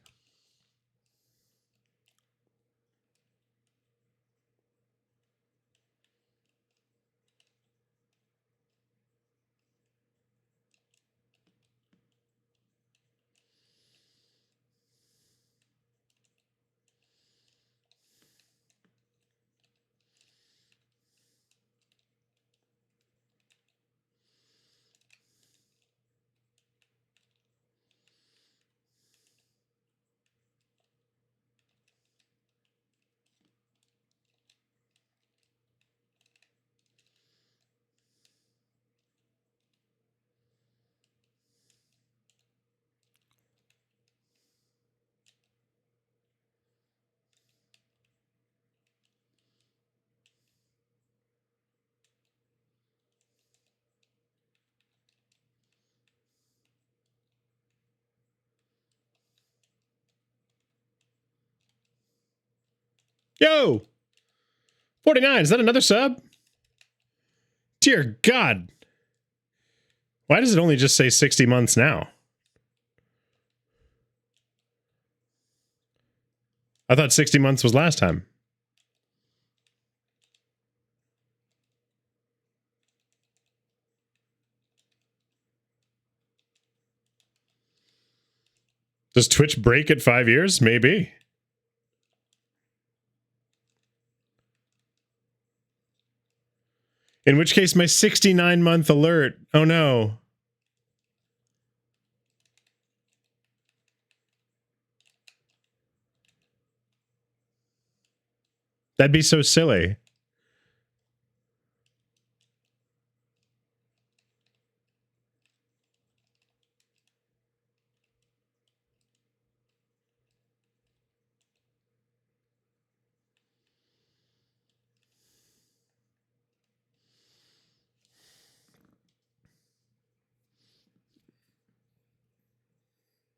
Yo, 49. Is that another sub? Dear God. Why does it only just say 60 months now? I thought 60 months was last time. Does Twitch break at 5 years? Maybe. In which case, my 69-month alert. Oh no. That'd be so silly.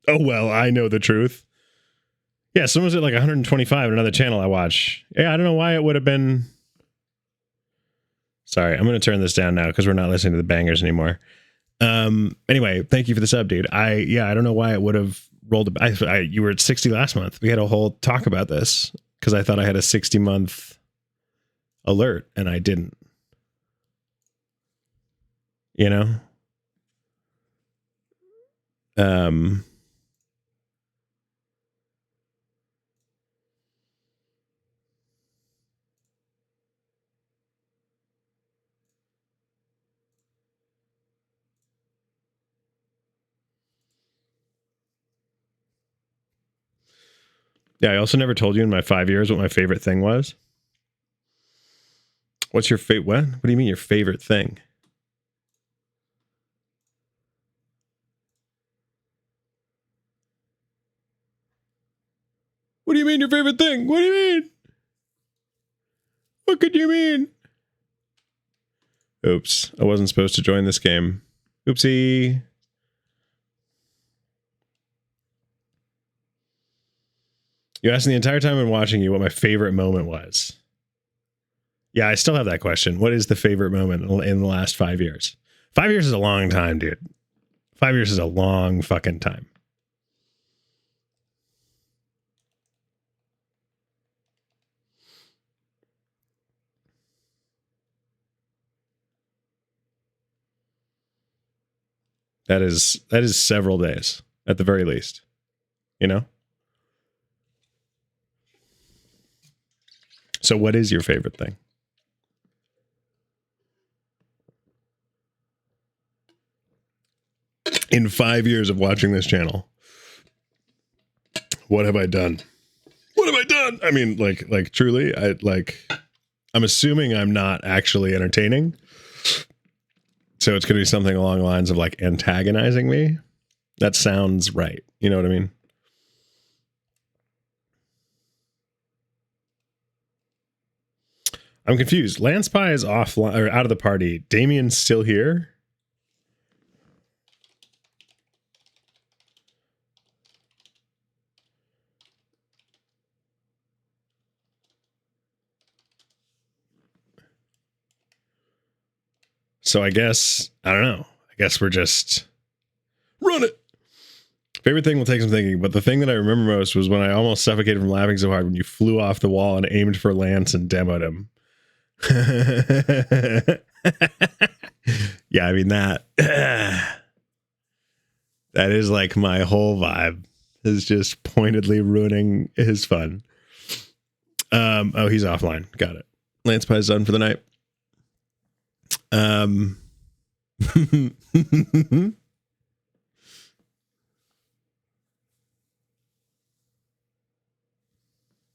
Oh, well, I know the truth. Yeah, someone's at like 125 on another channel I watch. Yeah, I don't know why it would have been. Sorry, I'm going to turn this down now because we're not listening to the bangers anymore. Anyway, thank you for the sub, dude. I don't know why it would have rolled. You were at 60 last month. We had a whole talk about this because I thought I had a 60-month alert and I didn't. You know? Yeah, I also never told you in my 5 years what my favorite thing was. What's your favorite? What do you mean your favorite thing? What do you mean your favorite thing? What do you mean? What could you mean? Oops, I wasn't supposed to join this game. Oopsie. You asked me the entire time I've been watching you what my favorite moment was. Yeah, I still have that question. What is the favorite moment in the last 5 years? 5 years is a long time, dude. 5 years is a long fucking time. That is several days at the very least. You know? So what is your favorite thing? In 5 years of watching this channel, what have I done? What have I done? I mean, like truly, I'm assuming I'm not actually entertaining. So it's going to be something along the lines of like antagonizing me. That sounds right. You know what I mean? I'm confused. Lance Pie is offline or out of the party. Damien's still here. So I guess, I don't know. I guess we're just run it. Favorite thing will take some thinking, but the thing that I remember most was when I almost suffocated from laughing so hard when you flew off the wall and aimed for Lance and demoed him. Yeah, I mean that is like my whole vibe is just pointedly ruining his fun. Oh, he's offline. Got it. Lance Pie's done for the night.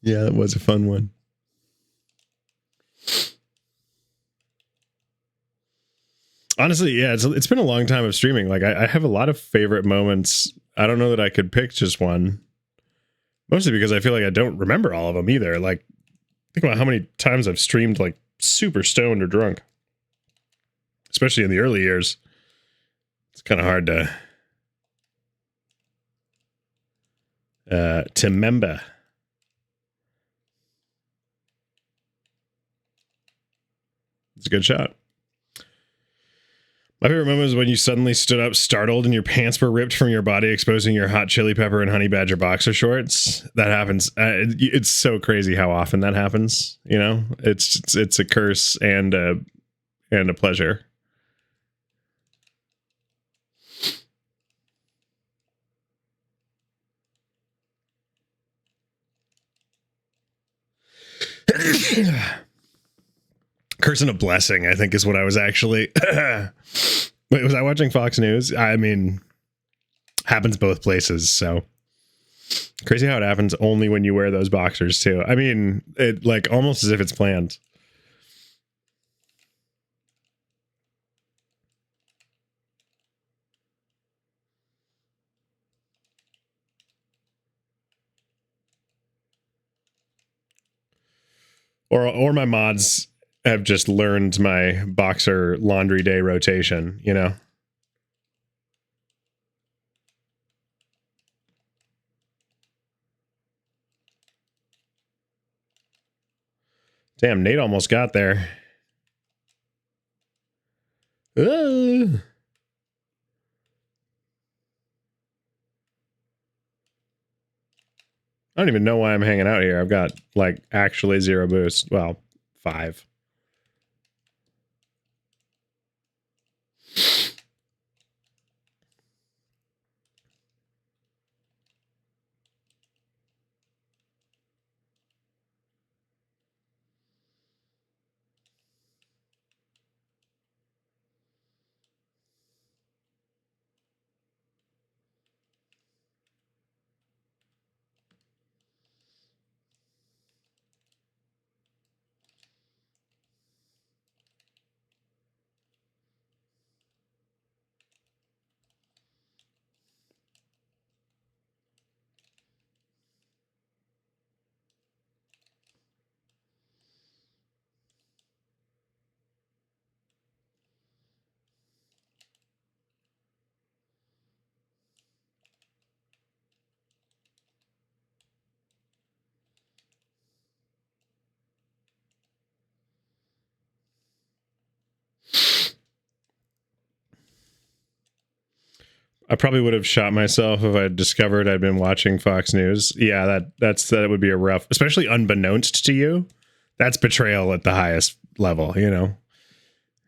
Yeah, that was a fun one. Honestly, yeah, it's been a long time of streaming. Like I have a lot of favorite moments. I don't know that I could pick just one. Mostly because I feel like I don't remember all of them either. Like think about how many times I've streamed like super stoned or drunk. Especially in the early years. It's kind of hard to remember. It's a good shot. My favorite moment was when you suddenly stood up startled and your pants were ripped from your body, exposing your hot chili pepper and honey badger boxer shorts. That happens. It's so crazy how often that happens. You know, it's a curse and a pleasure. Curse and a blessing, I think, is what I was actually. Wait, was I watching Fox News? I mean, happens both places. So Crazy how it happens only when you wear those boxers too. I mean, it like almost as if it's planned. Or my mods have just learned my boxer laundry day rotation, you know? Damn, Nate almost got there. I don't even know why I'm hanging out here. I've got like actually 0 boost. Well, 5. I probably would have shot myself if I discovered I'd been watching Fox News. Yeah, that would be a rough, especially unbeknownst to you. That's betrayal at the highest level, you know.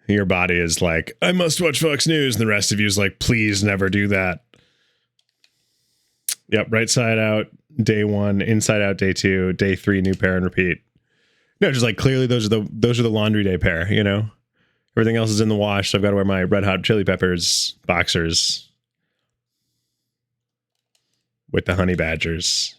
Your body is like, I must watch Fox News, and the rest of you is like, please never do that. Yep, right side out, day 1, inside out, day 2, day 3, new pair and repeat. No, just like clearly those are the laundry day pair, you know. Everything else is in the wash, so I've got to wear my Red Hot Chili Peppers boxers with the honey badgers.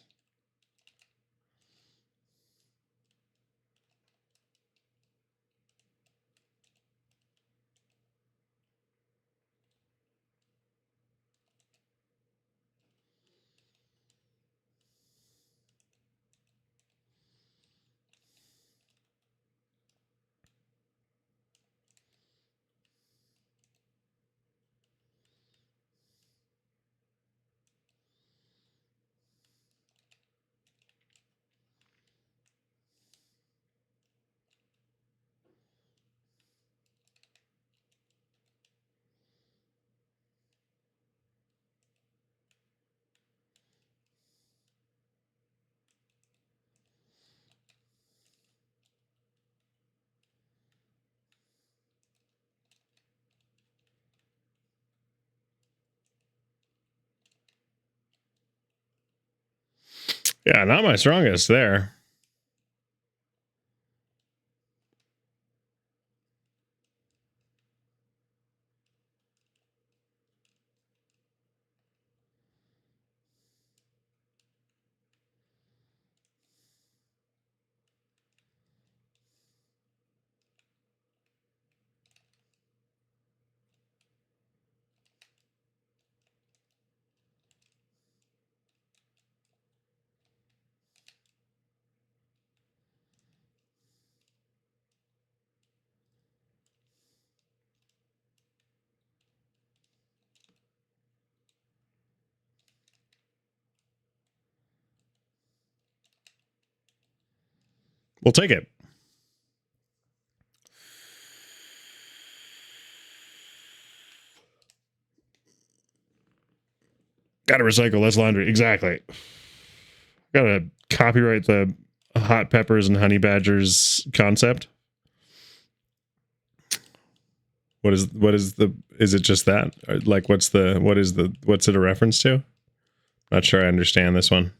Yeah, not my strongest there. We'll take it. Gotta recycle less laundry. Exactly. Gotta copyright the hot peppers and honey badgers concept. Is it just that? Like what's it a reference to? Not sure I understand this one.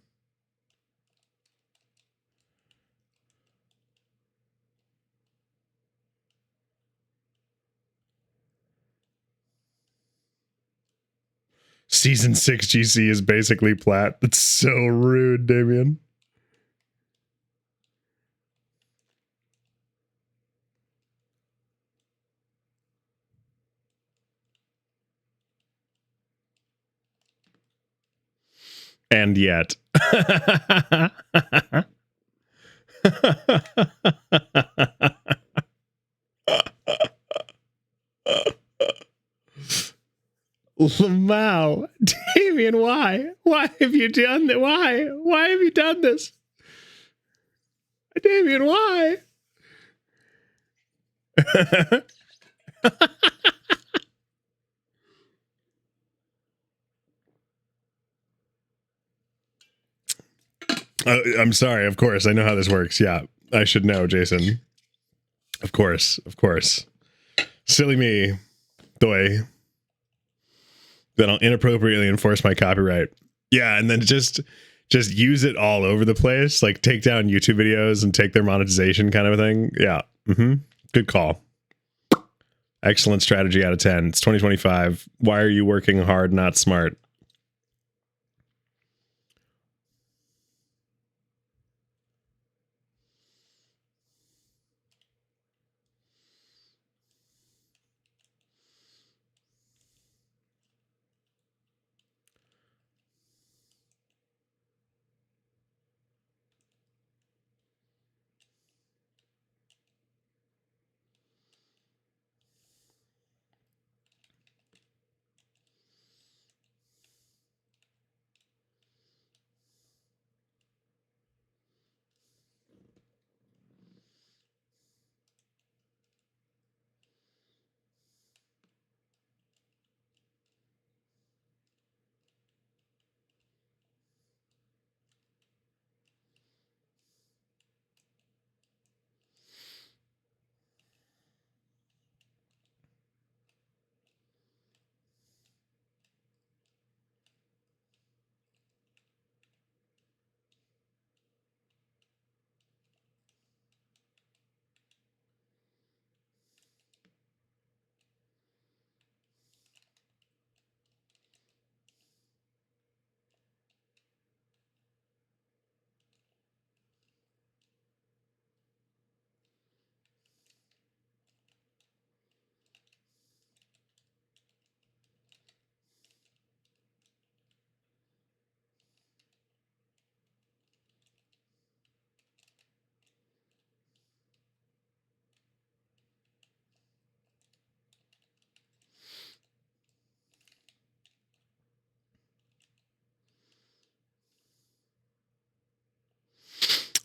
season 6 GC is basically plat. That's so rude, Damien. And yet. Meow. Damien, why? Why have you done that? Why? Why have you done this? Damien, why? I'm sorry. Of course. I know how this works. Yeah. I should know, Jason. Of course. Of course. Silly me. The way that I'll inappropriately enforce my copyright. Yeah. And then just use it all over the place. Like take down YouTube videos and take their monetization kind of a thing. Yeah. Good call. Excellent strategy out of 10. It's 2025. Why are you working hard, not smart?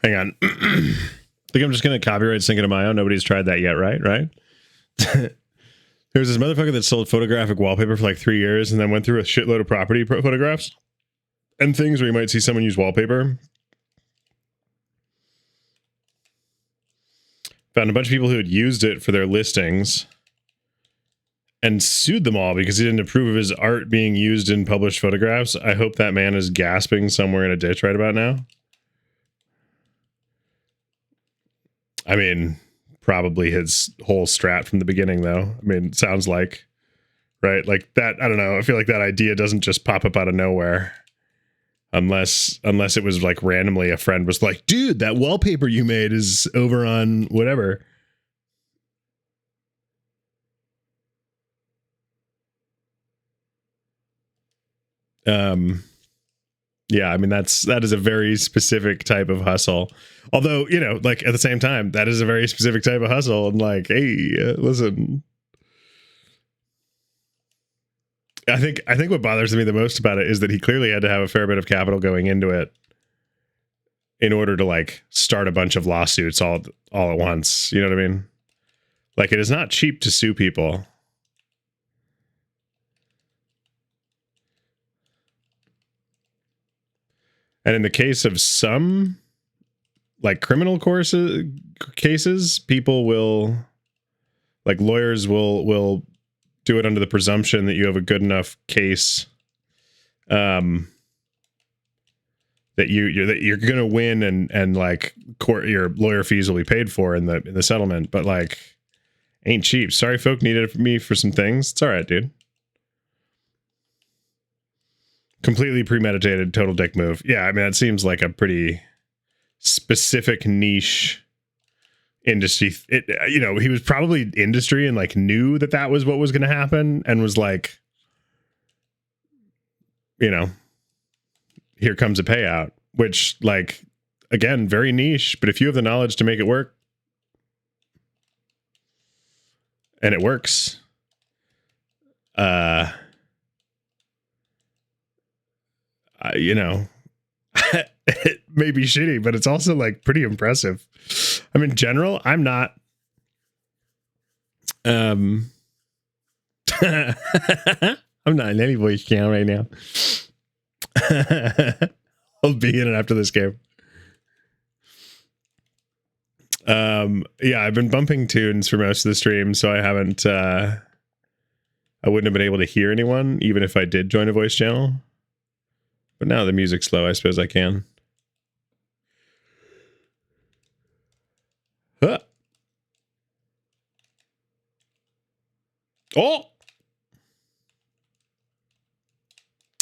Hang on. I think I'm just going to copyright Cinco de Mayo. Nobody's tried that yet, right? Right? There's this motherfucker that sold photographic wallpaper for like 3 years and then went through a shitload of property photographs and things where you might see someone use wallpaper. Found a bunch of people who had used it for their listings and sued them all because he didn't approve of his art being used in published photographs. I hope that man is gasping somewhere in a ditch right about now. I mean, probably his whole strat from the beginning, though. I mean, it sounds like, right? Like that, I don't know. I feel like that idea doesn't just pop up out of nowhere. Unless it was like randomly a friend was like, dude, that wallpaper you made is over on whatever. Yeah, I mean, that is a very specific type of hustle. Although, you know, like at the same time, that is a very specific type of hustle. And like, hey, listen, I think what bothers me the most about it is that he clearly had to have a fair bit of capital going into it in order to like start a bunch of lawsuits all at once. You know what I mean? Like, it is not cheap to sue people. And in the case of some like criminal cases, people will, like, lawyers will do it under the presumption that you have a good enough case that you're going to win and like your lawyer fees will be paid for in the settlement, but like ain't cheap. Sorry, folk needed me for some things. It's all right, dude. Completely premeditated, total dick move. Yeah, I mean, that seems like a pretty specific niche industry. He was probably industry and like knew that that was what was going to happen and was like, here comes a payout, which, like, again, very niche, but if you have the knowledge to make it work and it works, it may be shitty, but it's also like pretty impressive. I mean, in general, I'm not I'm not in any voice channel right now. I'll be in it after this game. Yeah, I've been bumping tunes for most of the stream, so I haven't I wouldn't have been able to hear anyone even if I did join a voice channel. But now the music's slow, I suppose I can. Huh. Oh!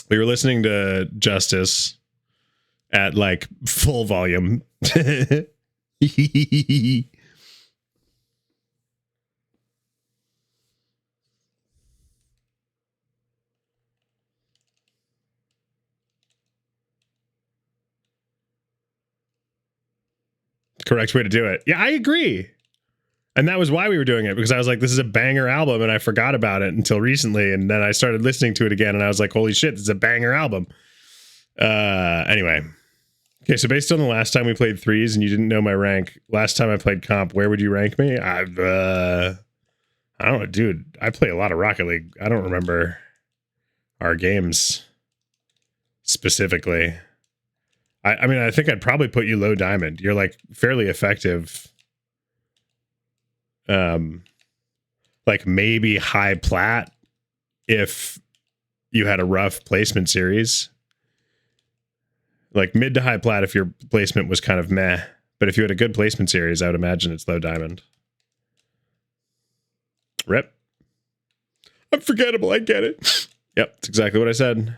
We were listening to Justice at like full volume. Correct way to do it. Yeah, I agree. And that was why we were doing it, because I was like, this is a banger album, and I forgot about it until recently, and then I started listening to it again, and I was like, holy shit, this is a banger album. Anyway. Okay, so based on the last time we played threes and you didn't know my rank, last time I played comp, where would you rank me? I don't know, dude. I play a lot of Rocket League. I don't remember our games specifically. I mean, I think I'd probably put you low diamond. You're like fairly effective. Like maybe high plat if you had a rough placement series. Like mid to high plat if your placement was kind of meh. But if you had a good placement series, I would imagine it's low diamond. Rip. I'm forgettable. I get it. Yep, that's exactly what I said.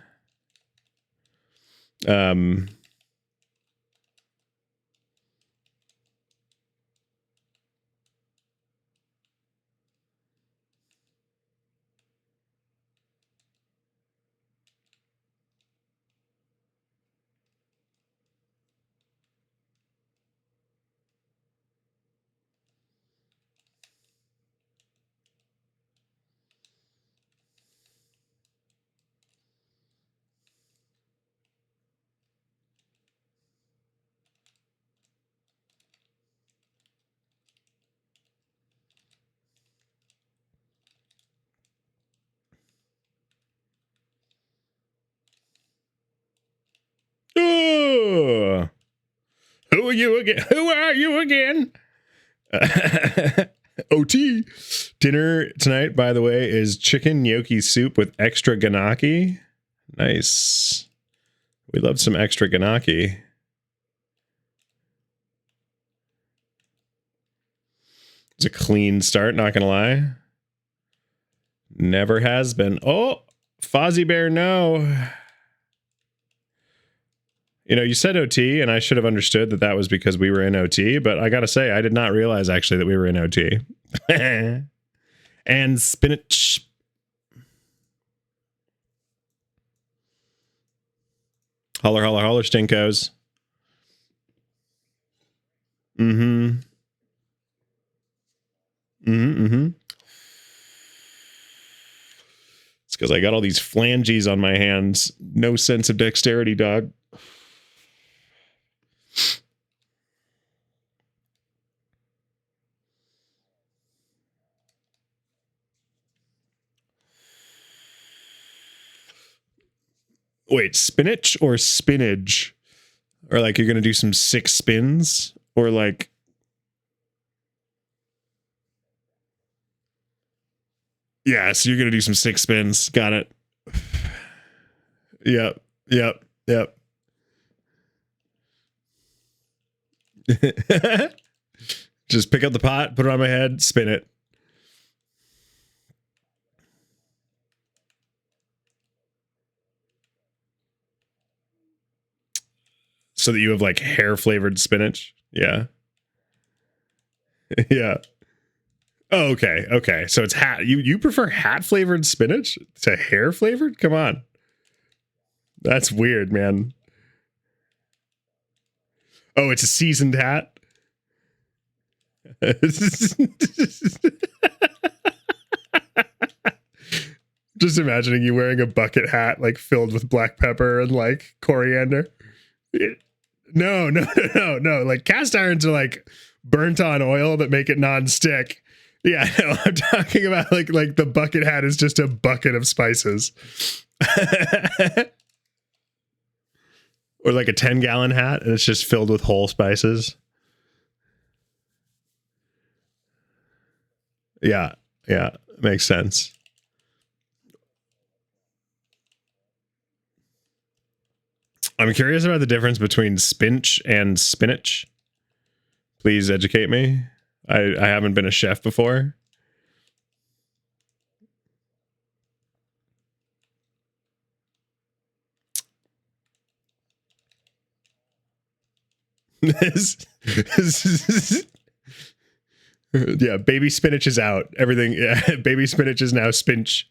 Oh, who are you again? Who are you again? OT. Dinner tonight, by the way, is chicken gnocchi soup with extra ganaki. Nice. We love some extra ganaki. It's a clean start, not gonna lie. Never has been. Oh, Fozzie Bear, no. You know, you said OT, and I should have understood that that was because we were in OT, but I gotta say, I did not realize actually that we were in OT. And spinach. Holler, holler, holler, stinkos. Mm-hmm. Mm-hmm, mm-hmm. It's because I got all these phalanges on my hands. No sense of dexterity, dog. Wait, spinach or spinach? Or like you're going to do some 6 spins? Or like... Yeah, so you're going to do some 6 spins. Got it. Yep, yep, yep. Just pick up the pot, put it on my head, spin it. so that you have like hair flavored spinach. Yeah. Yeah. Oh, okay. So it's hat. You prefer hat flavored spinach to hair flavored? Come on. That's weird, man. Oh, it's a seasoned hat. Just imagining you wearing a bucket hat like filled with black pepper and like coriander. No. Like cast irons are like burnt on oil that make it non-stick. Yeah, no, I'm talking about like the bucket hat is just a bucket of spices. Or like a 10-gallon hat and it's just filled with whole spices. Yeah, makes sense. I'm curious about the difference between spinach and spinach. Please educate me. I haven't been a chef before. Yeah, baby spinach is out. Everything, yeah, baby spinach is now spinach.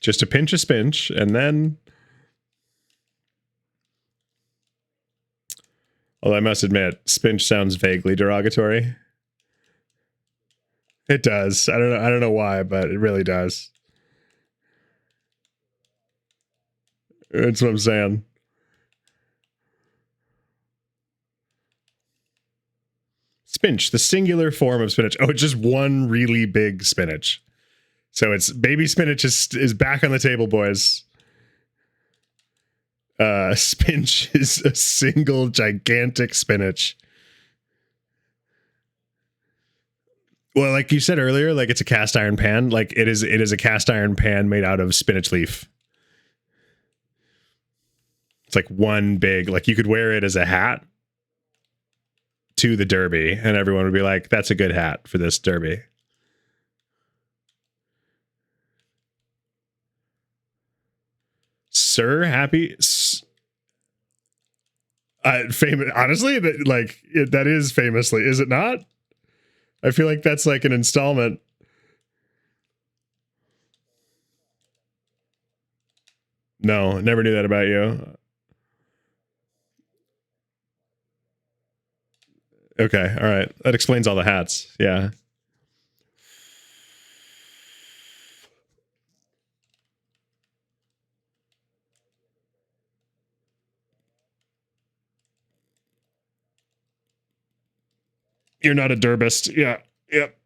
Just a pinch of spinach, and then... Although I must admit, spinach sounds vaguely derogatory. It does. I don't know why, but it really does. That's what I'm saying. Spinach, the singular form of spinach. Oh, it's just one really big spinach. So it's baby spinach is back on the table, boys. Spinach is a single gigantic spinach. Well, like you said earlier, like it's a cast iron pan. Like it is a cast iron pan made out of spinach leaf. It's like one big, like you could wear it as a hat to the derby and everyone would be like, that's a good hat for this derby. Sir Happy, famous. Honestly, that is famously, is it not? I feel like that's like an installment. No, never knew that about you. Okay, all right, that explains all the hats. Yeah. You're not a derbist. Yeah. Yep.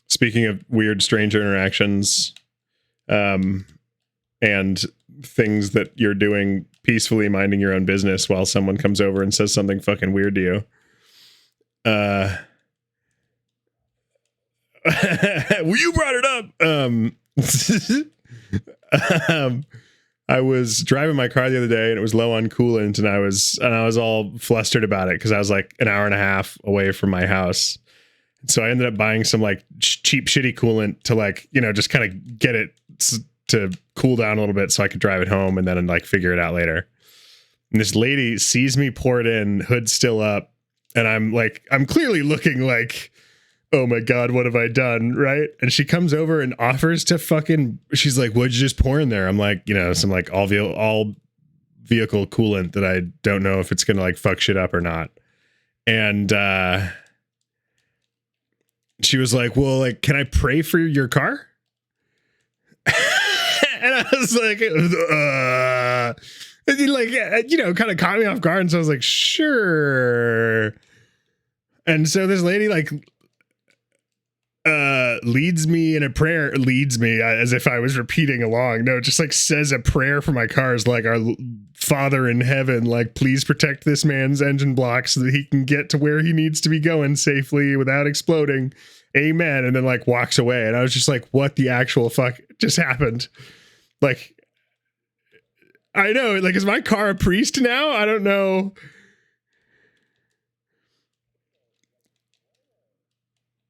Speaking of weird stranger interactions, and things that you're doing peacefully minding your own business while someone comes over and says something fucking weird to you. Well, you brought it up. I was driving my car the other day and it was low on coolant and I was all flustered about it because I was like an hour and a half away from my house. So I ended up buying some like cheap shitty coolant to like, you know, just kind of get it to cool down a little bit so I could drive it home and then like figure it out later. And this lady sees me pour it in, hood still up, and I'm clearly looking like, oh my God, what have I done? Right. And she comes over and offers to she's like, what'd you just pour in there? I'm like, you know, some like all vehicle coolant that I don't know if it's going to like fuck shit up or not. And, she was like, well, like, can I pray for your car? And I was like, and he like, you know, kind of caught me off guard. And so I was like, sure. And so this lady like, leads me in a prayer, as if I was repeating along. No, just like says a prayer for my cars, like, our Father in heaven, like, please protect this man's engine block so that he can get to where he needs to be going safely without exploding. Amen. And then like walks away. And I was just like, what the actual fuck? just happened? Like, I know, like, is my car a priest now? I don't know.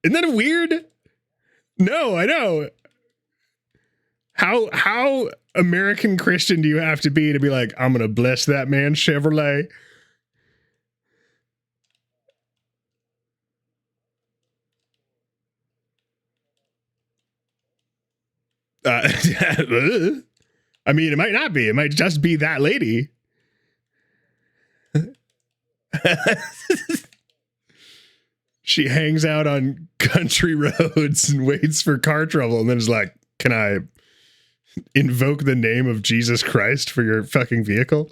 Isn't that weird? No, I know. How American Christian do you have to be like, I'm gonna bless that man Chevrolet? I mean, it might not be. It might just be that lady. She hangs out on country roads and waits for car trouble, and then is like, "Can I invoke the name of Jesus Christ for your fucking vehicle?"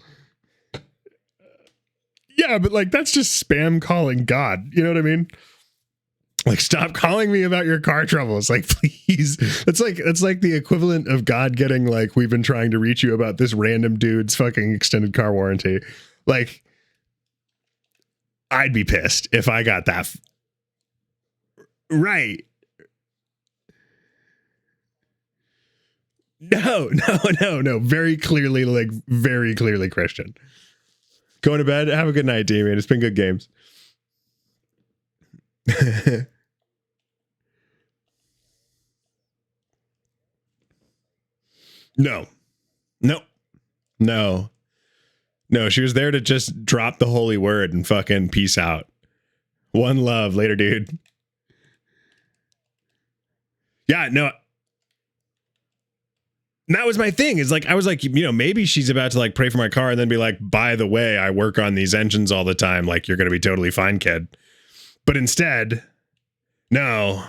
Yeah, but like that's just spam calling God. You know what I mean? Like, stop calling me about your car troubles. Like, please. That's like the equivalent of God getting like, we've been trying to reach you about this random dude's fucking extended car warranty. Like, I'd be pissed if I got that. Right. No. Very clearly Christian. Going to bed. Have a good night, Damien. It's been good games. No. She was there to just drop the holy word and fucking peace out. One love. Later, dude. Yeah, no. And that was my thing. Is like, I was like, you know, maybe she's about to like pray for my car and then be like, by the way, I work on these engines all the time. Like, you're going to be totally fine, kid. But instead, no,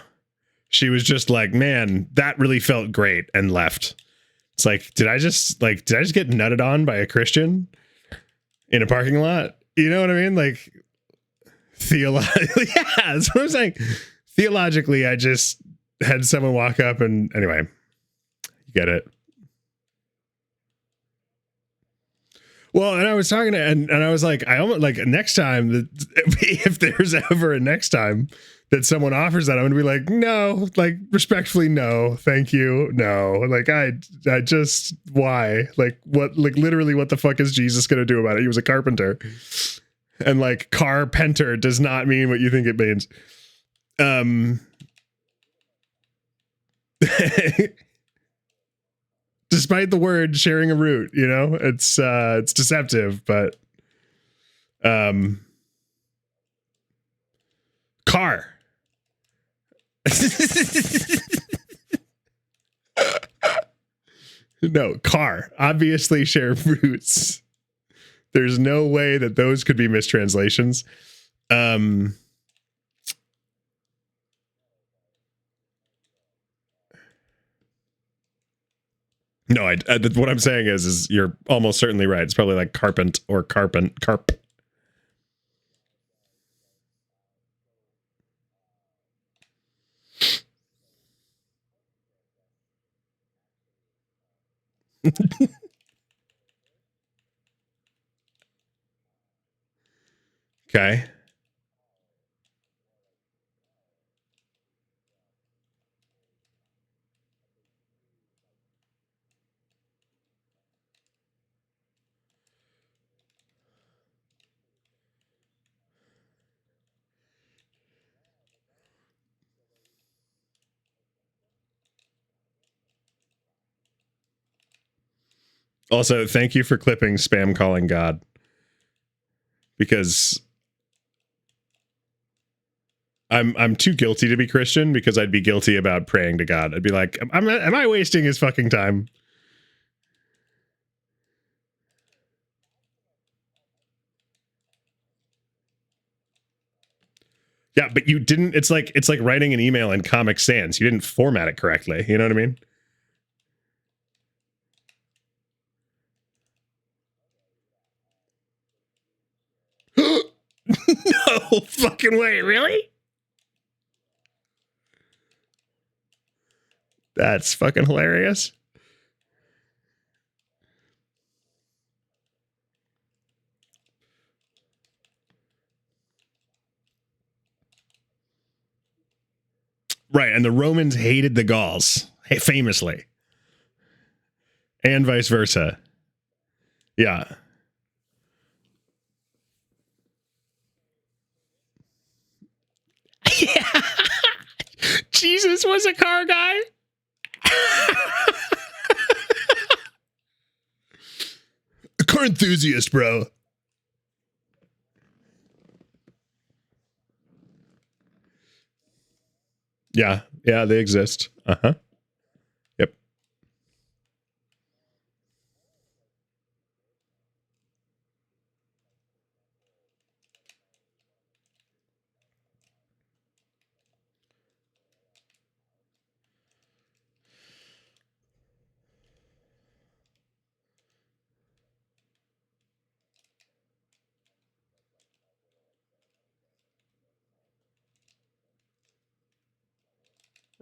she was just like, man, that really felt great, and left. It's like, did I just get nutted on by a Christian in a parking lot? You know what I mean? Like, theologically, yeah, that's what I'm saying. Theologically, I just had someone walk up and anyway, you get it. Well, and I was talking to, and I was like, I almost like next time that if there's ever a next time that someone offers that, I'm gonna be like, no, like respectfully, no, thank you, no. Like I just, why? Like what? Like literally, what the fuck is Jesus gonna do about it? He was a carpenter, and like carpenter does not mean what you think it means. Despite the word sharing a root, you know, it's deceptive, but car. No, car. Obviously share roots. There's no way that those could be mistranslations. No, what I'm saying is you're almost certainly right. It's probably like carpent or carp. Okay. Also, thank you for clipping spam calling God, because I'm too guilty to be Christian, because I'd be guilty about praying to God. I'd be like, am I wasting his fucking time? Yeah, but you didn't. It's like writing an email in Comic Sans. You didn't format it correctly. You know what I mean? No fucking way, really? That's fucking hilarious. Right, and the Romans hated the Gauls, famously. And vice versa. Yeah. Yeah. Jesus was a car guy. A car enthusiast, bro. Yeah. Yeah, they exist. Uh-huh. Yep.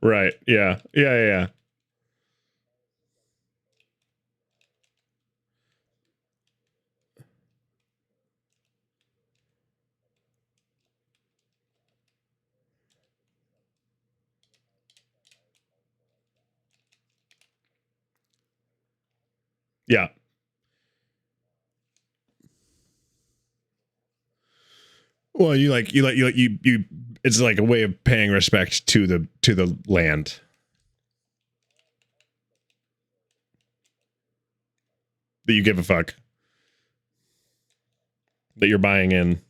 Right. Yeah. Yeah, yeah, yeah. Yeah. Well, you it's like a way of paying respect to the land. That you give a fuck. That you're buying in.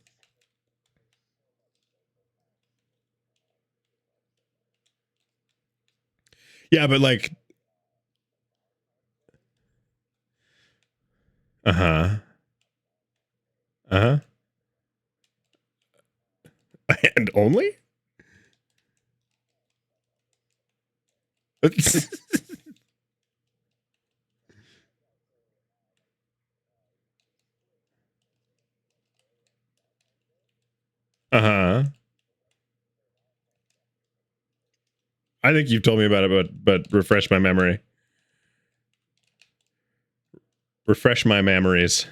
Yeah, but like uh-huh. Uh-huh. And only? Uh-huh. I think you've told me about it, but refresh my memory. Refresh my memories.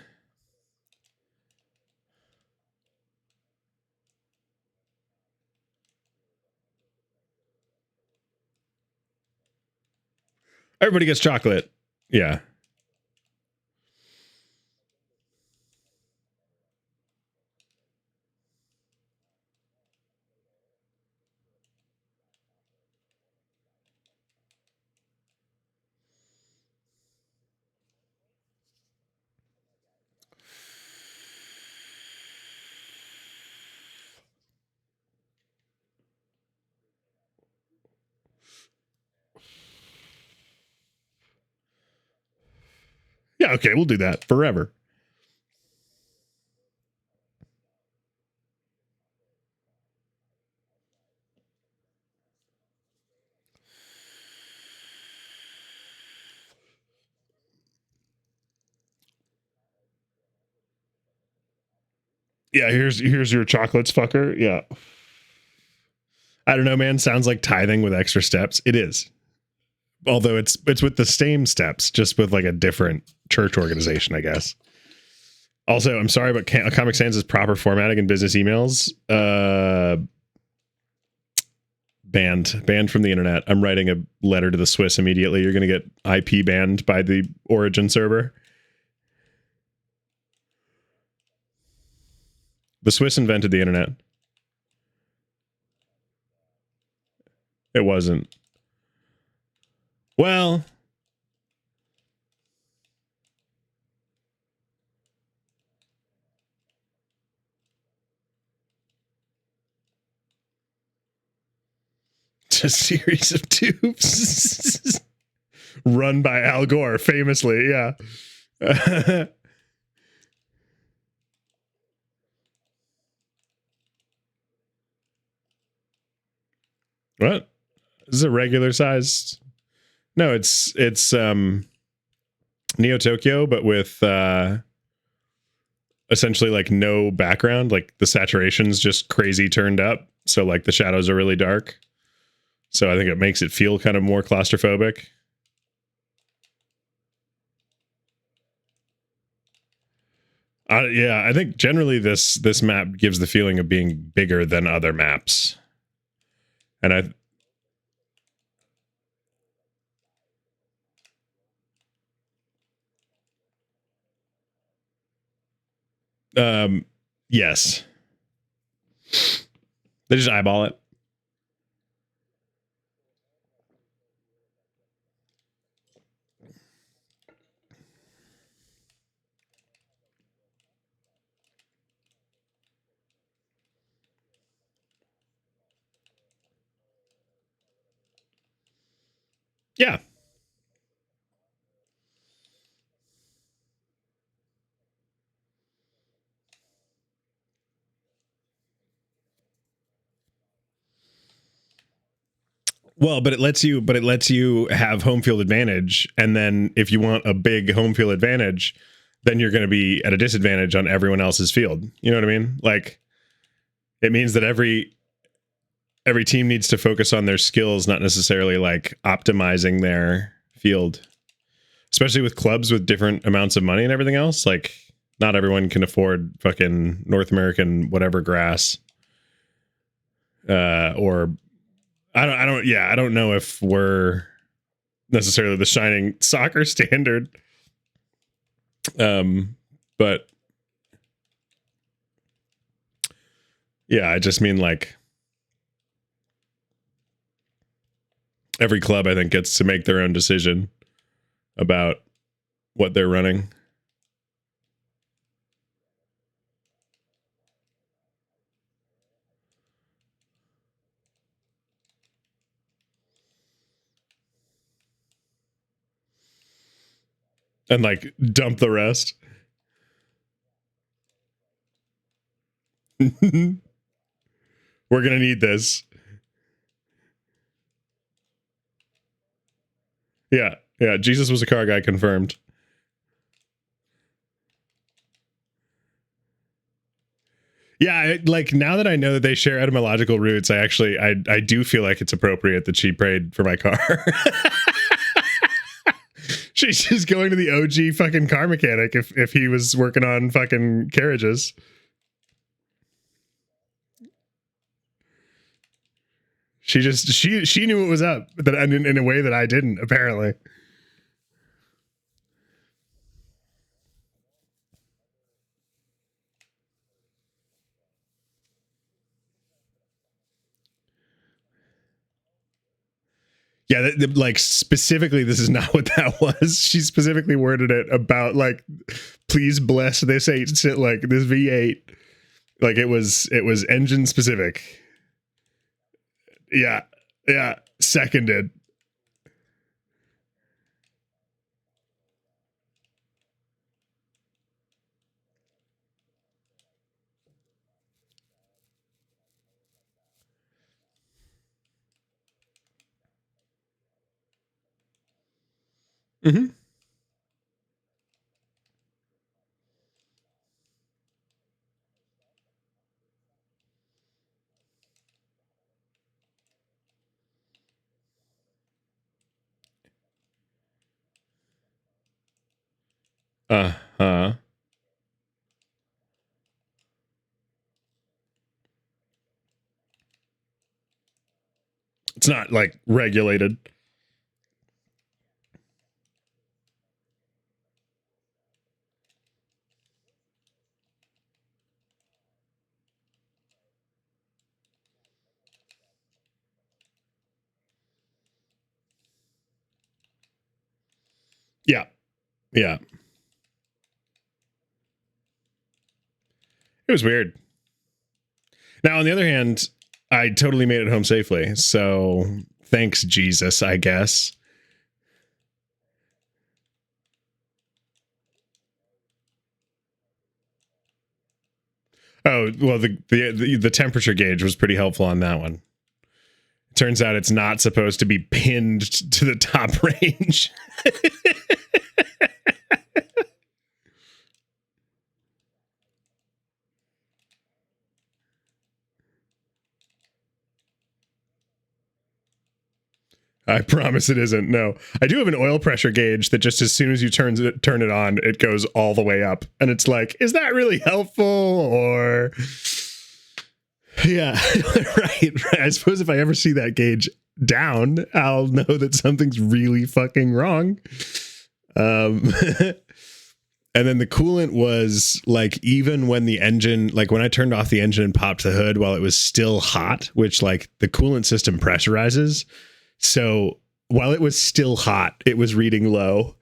Everybody gets chocolate. Yeah. Yeah, okay, we'll do that forever. Yeah, here's your chocolates, fucker. Yeah. I don't know, man. Sounds like tithing with extra steps. It is. Although it's with the same steps, just with like a different church organization, I guess. Also, I'm sorry, but Comic Sans' proper formatting in business emails banned from the internet. I'm writing a letter to the Swiss immediately. You're going to get IP banned by the origin server. The Swiss invented the internet. It wasn't. Well, it's a series of tubes run by Al Gore, famously. Yeah. What? This is a regular size. No, it's Neo Tokyo, but with essentially like no background. Like the saturation's just crazy turned up, so like the shadows are really dark. So I think it makes it feel kind of more claustrophobic. Yeah, I think generally this map gives the feeling of being bigger than other maps, and I Yes. They just eyeball it. Yeah. Well, but it lets you have home field advantage, and then if you want a big home field advantage, then you're going to be at a disadvantage on everyone else's field. You know what I mean? Like, it means that every team needs to focus on their skills, not necessarily like optimizing their field. Especially with clubs with different amounts of money and everything else, like not everyone can afford fucking North American whatever grass. Or I don't know if we're necessarily the shining soccer standard. But yeah, I just mean like every club I think gets to make their own decision about what they're running. And like dump the rest. We're gonna need this. Yeah, Jesus was a car guy confirmed. Yeah, like now that I know that they share etymological roots, I do feel like it's appropriate that she prayed for my car. She's just going to the OG fucking car mechanic if he was working on fucking carriages. She knew what was up, that in a way that I didn't, apparently. Yeah, like specifically, this is not what that was. She specifically worded it about like, please bless this like this V8. Like it was engine specific. Yeah, seconded. Mm-hmm. Uh-huh. It's not like regulated. Yeah. Yeah. It was weird. Now, on the other hand, I totally made it home safely. So thanks, Jesus, I guess. Oh, well, the temperature gauge was pretty helpful on that one. Turns out it's not supposed to be pinned to the top range. I promise it isn't. No, I do have an oil pressure gauge that just as soon as you turn it on, it goes all the way up, and it's like, is that really helpful? Or yeah, right. I suppose if I ever see that gauge down, I'll know that something's really fucking wrong. And then the coolant was like, even when the engine, like when I turned off the engine and popped the hood while it was still hot, which like the coolant system pressurizes. So while it was still hot, it was reading low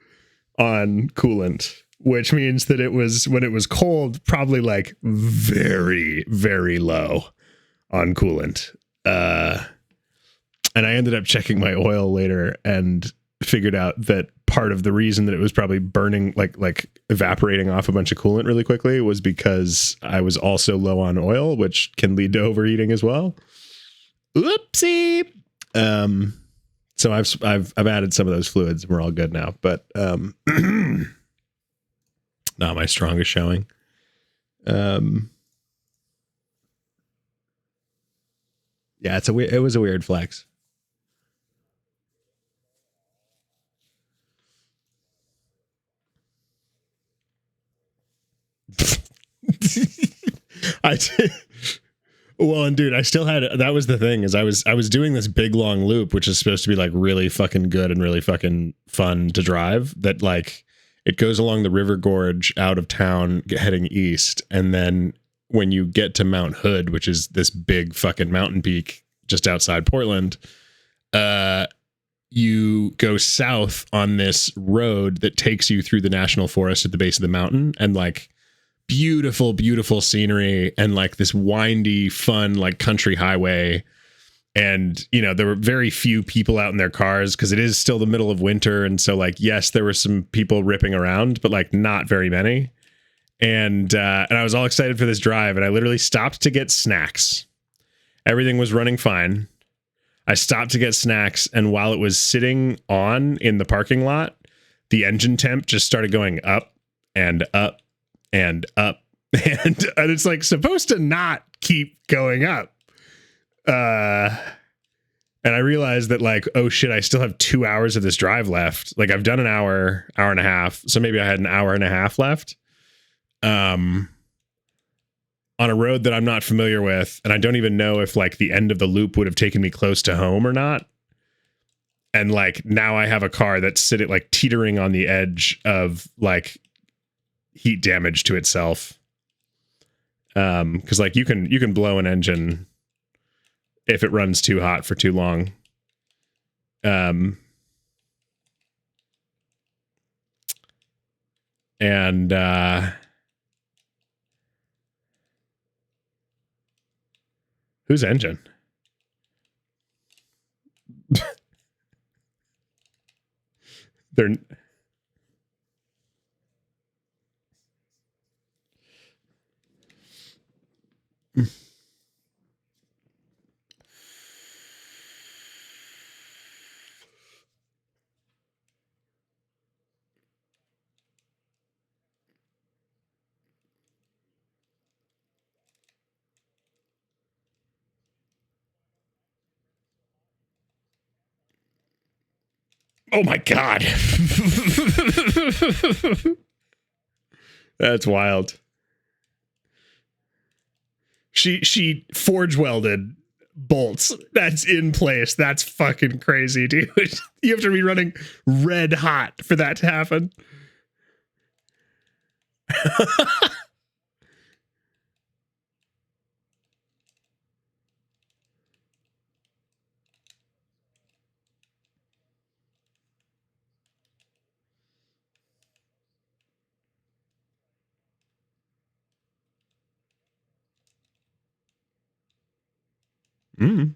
on coolant, which means that it was, when it was cold, probably like very, very low on coolant. And I ended up checking my oil later and figured out that part of the reason that it was probably burning, like evaporating off a bunch of coolant really quickly, was because I was also low on oil, which can lead to overheating as well. Oopsie. So I've added some of those fluids and we're all good now, but not my strongest showing. Yeah, it was a weird flex. I did. Well, and dude, I still had, that was the thing, is I was doing this big long loop, which is supposed to be like really fucking good and really fucking fun to drive, that like it goes along the river gorge out of town heading east, and then when you get to Mount Hood, which is this big fucking mountain peak just outside Portland, you go south on this road that takes you through the national forest at the base of the mountain, and like beautiful, beautiful scenery, and like this windy, fun, like country highway. And, you know, there were very few people out in their cars because it is still the middle of winter. And so like, yes, there were some people ripping around, but like not very many. And I was all excited for this drive, and I literally stopped to get snacks. Everything was running fine. I stopped to get snacks, and while it was sitting on in the parking lot, the engine temp just started going up and up and up, and it's like supposed to not keep going up. And I realized that like, oh shit, I still have 2 hours of this drive left. Like I've done an hour and a half. So maybe I had an hour and a half left. On a road that I'm not familiar with. And I don't even know if like the end of the loop would have taken me close to home or not. And like, now I have a car that's sitting like teetering on the edge of like heat damage to itself. Cause like you can blow an engine if it runs too hot for too long. And whose engine? They're oh my God. That's wild. She forge welded bolts that's in place. That's fucking crazy, dude. You have to be running red hot for that to happen. Mm.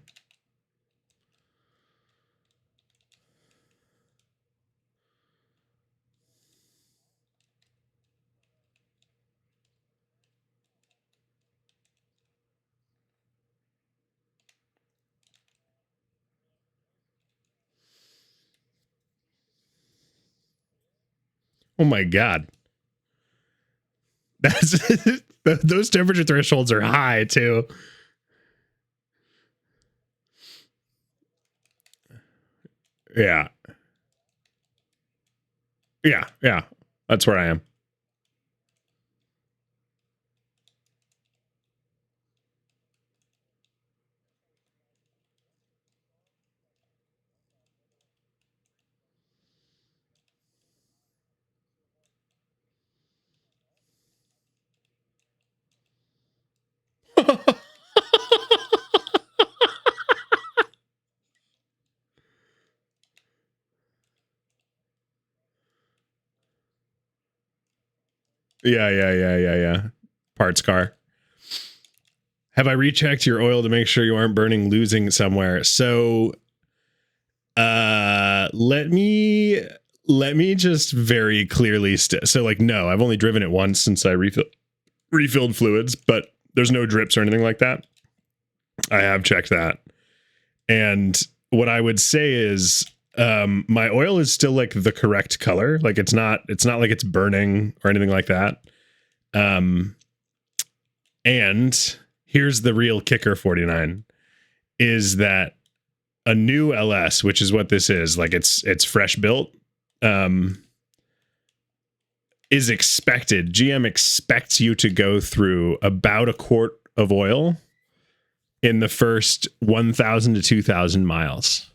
Oh my God. That's those temperature thresholds are high too. Yeah. Yeah. Yeah. That's where I am. Yeah. Parts car. Have I rechecked your oil to make sure you aren't losing somewhere? So let me just very clearly so like, no, I've only driven it once since I refilled fluids, but there's no drips or anything like that. I have checked that. And what I would say is my oil is still like the correct color. Like it's not like it's burning or anything like that. And here's the real kicker, 49, is that a new LS, which is what this is, like it's fresh built, is expected. GM expects you to go through about a quart of oil in the first 1,000 to 2,000 miles.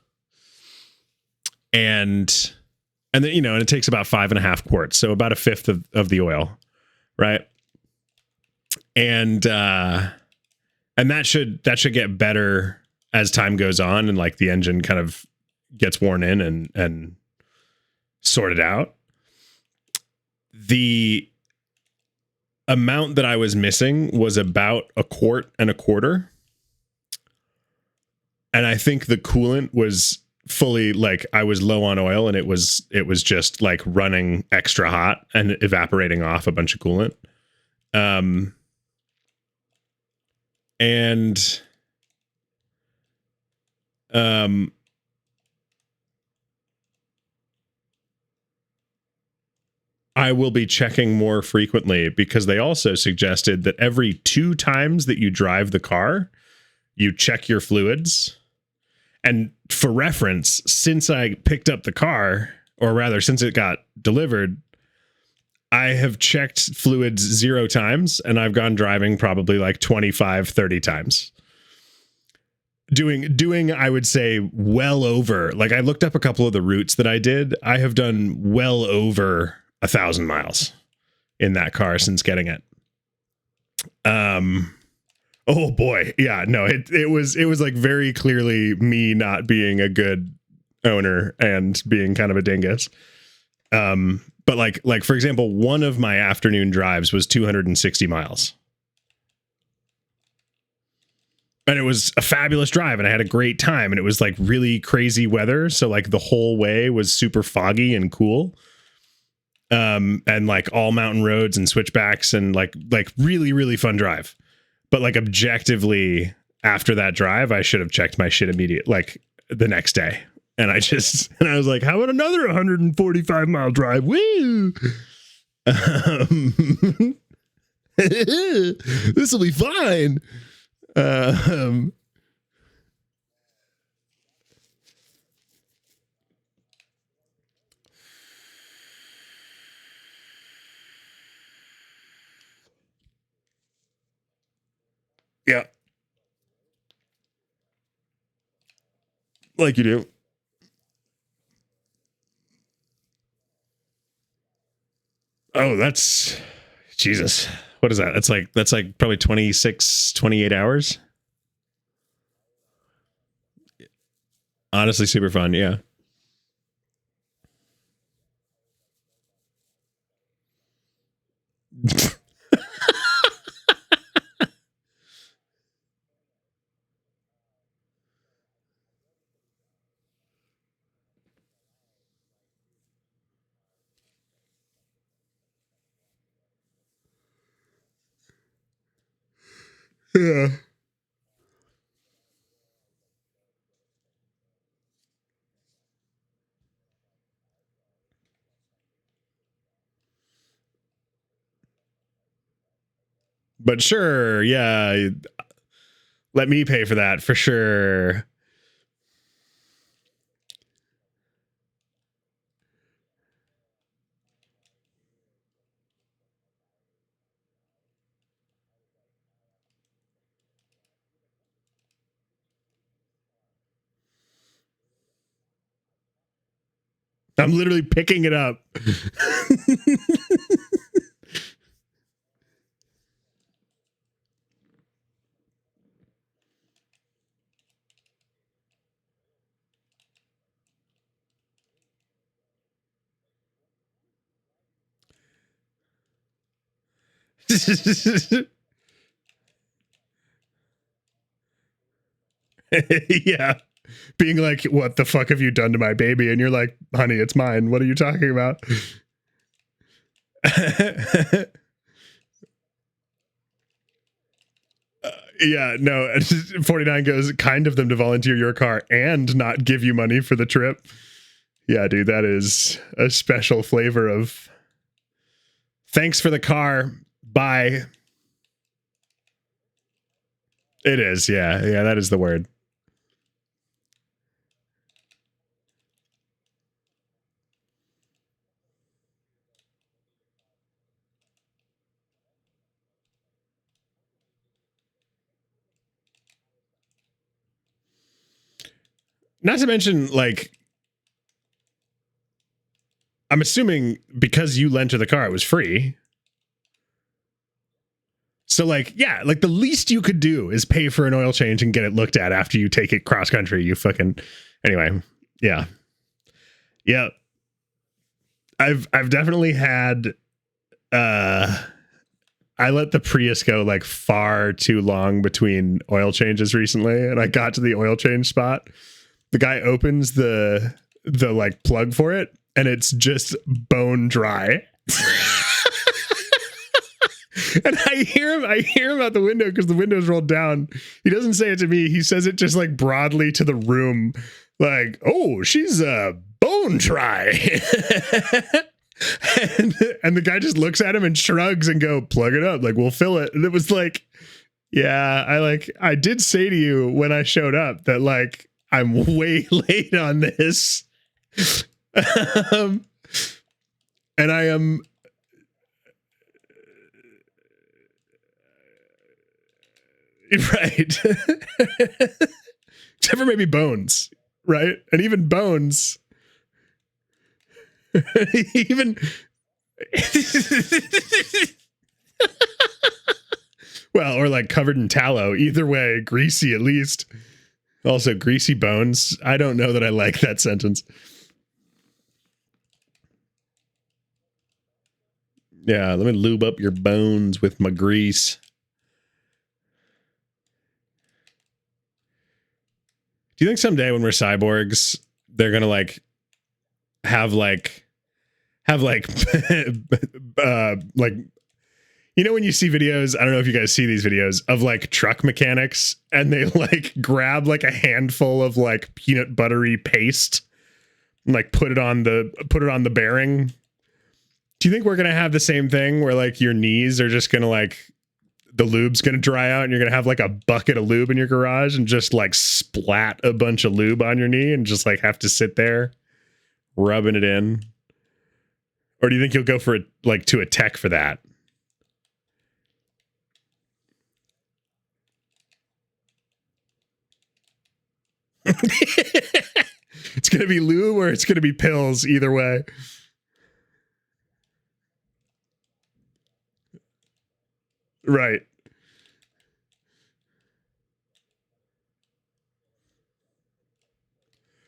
And then, you know, and it takes about 5.5 quarts. So about a fifth of the oil. Right. And that should get better as time goes on and like the engine kind of gets worn in and sorted out. The amount that I was missing was about a quart and a quarter. And I think the coolant was fully, like, I was low on oil and it was just like running extra hot and evaporating off a bunch of coolant. I will be checking more frequently because they also suggested that every 2 times that you drive the car, you check your fluids. And for reference, since I picked up the car, or rather since it got delivered, I have checked fluids 0 times and I've gone driving probably like 25, 30 times. Doing, I would say, well over, like I looked up a couple of the routes that I did. I have done well over 1,000 miles in that car since getting it. Oh boy. Yeah, no, it was like very clearly me not being a good owner and being kind of a dingus. But like for example, one of my afternoon drives was 260 miles. And it was a fabulous drive and I had a great time and it was like really crazy weather. So like the whole way was super foggy and cool. And like all mountain roads and switchbacks and like really, really fun drive. But like objectively after that drive, I should have checked my shit like the next day. And I was like, how about another 145 mile drive? Woo! This will be fine. Yeah. Like you do. Oh, that's Jesus. What is that? That's like probably 26, 28 hours. Honestly, super fun. Yeah. Yeah. But sure, yeah. Let me pay for that for sure. I'm literally picking it up. Yeah. Being like, what the fuck have you done to my baby? And you're like, honey, it's mine. What are you talking about? Yeah, no. 49 goes, kind of them to volunteer your car and not give you money for the trip. Yeah, dude, that is a special flavor of thanks for the car. Bye. It is. Yeah. Yeah, that is the word. Not to mention, like, I'm assuming because you lent her the car, it was free. So, like, yeah, like the least you could do is pay for an oil change and get it looked at after you take it cross country. You fucking, anyway, yeah, yeah. I've definitely had. I let the Prius go like far too long between oil changes recently, and I got to the oil change spot. The guy opens the like plug for it, and it's just bone dry. And I hear him out the window because the window's rolled down. He doesn't say it to me. He says it just like broadly to the room, like, "Oh, she's bone dry." and the guy just looks at him and shrugs and go, "Plug it up, like we'll fill it." And it was like, yeah, I did say to you when I showed up that like I'm way late on this. And I am right. Except for maybe Bones, right? And even Bones, even well, or like covered in tallow. Either way, greasy at least. Also, greasy bones. I don't know that I like that sentence. Yeah, let me lube up your bones with my grease. Do you think someday when we're cyborgs, they're gonna like have like like you know when you see videos, I don't know if you guys see these videos of like truck mechanics and they like grab like a handful of like peanut buttery paste and like put it on the bearing. Do you think we're gonna have the same thing where like your knees are just gonna like the lube's gonna dry out and you're gonna have like a bucket of lube in your garage and just like splat a bunch of lube on your knee and just like have to sit there rubbing it in? Or do you think you'll go for it like to a tech for that? It's gonna be lube or it's gonna be pills, either way. Right.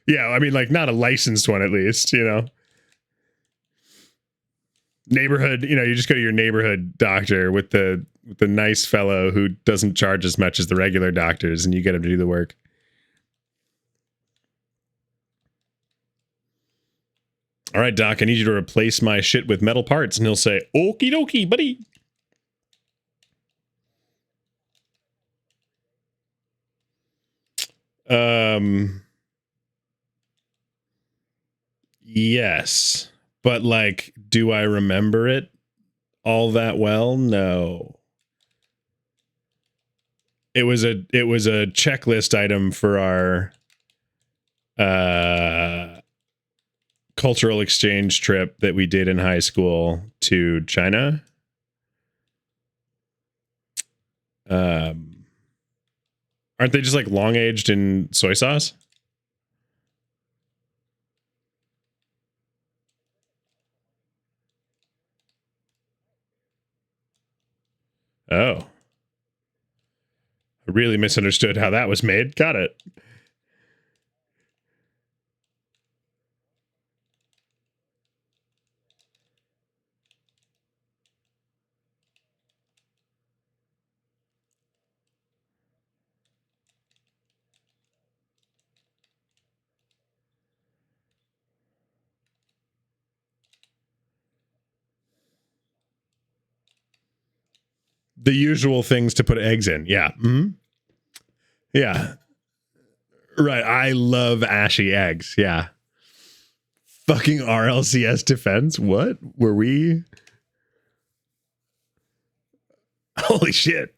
Yeah, I mean, like not a licensed one at least, you know. Neighborhood, you know, you just go to your neighborhood doctor with the nice fellow who doesn't charge as much as the regular doctors, and you get him to do the work. All right, doc, I need you to replace my shit with metal parts. And he'll say, okie dokie, buddy. Yes. But like, do I remember it all that well? No. It was a checklist item for our cultural exchange trip that we did in high school to China. Aren't they just like long aged in soy sauce? Oh, I really misunderstood how that was made. Got it. the usual things to put eggs in. Yeah. Mm-hmm. Yeah. Right. I love ashy eggs. Yeah. Fucking RLCS defense. What were we? Holy shit.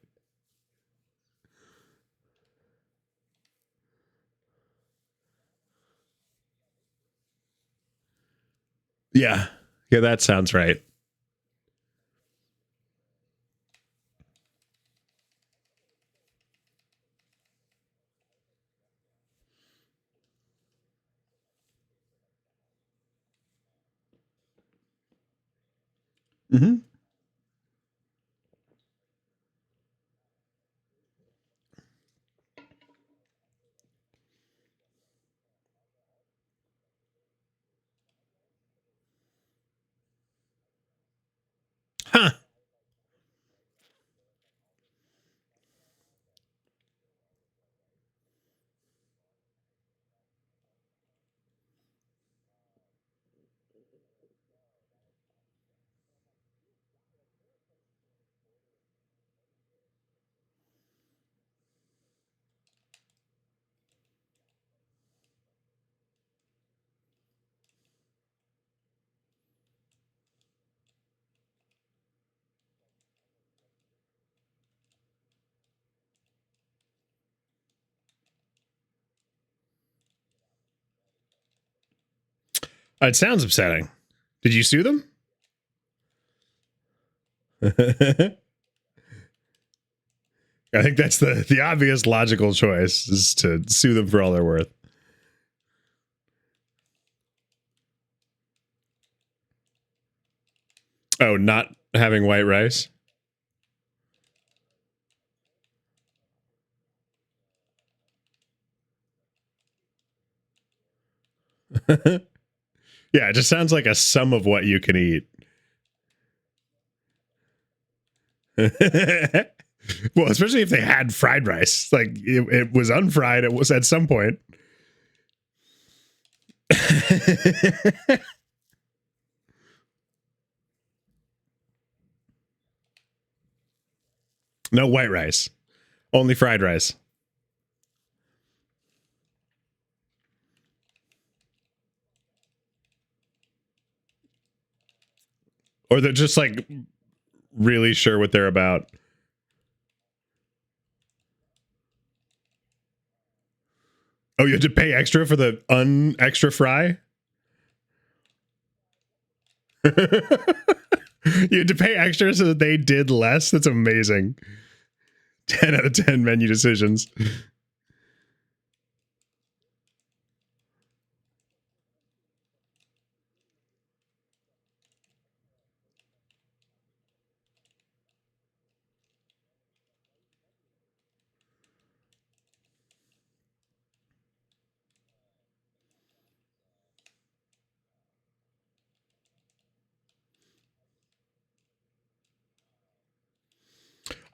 Yeah. Yeah, that sounds right. Mm-hmm. Huh. It sounds upsetting. Did you sue them? I think that's the obvious logical choice is to sue them for all they're worth. Oh, not having white rice? Yeah, it just sounds like a sum of what you can eat. Well, especially if they had fried rice. Like it was unfried. It was at some point. No white rice. Only fried rice. Or they're just like really sure what they're about. Oh, you had to pay extra for the extra fry? You had to pay extra so that they did less? That's amazing. 10 out of 10 menu decisions.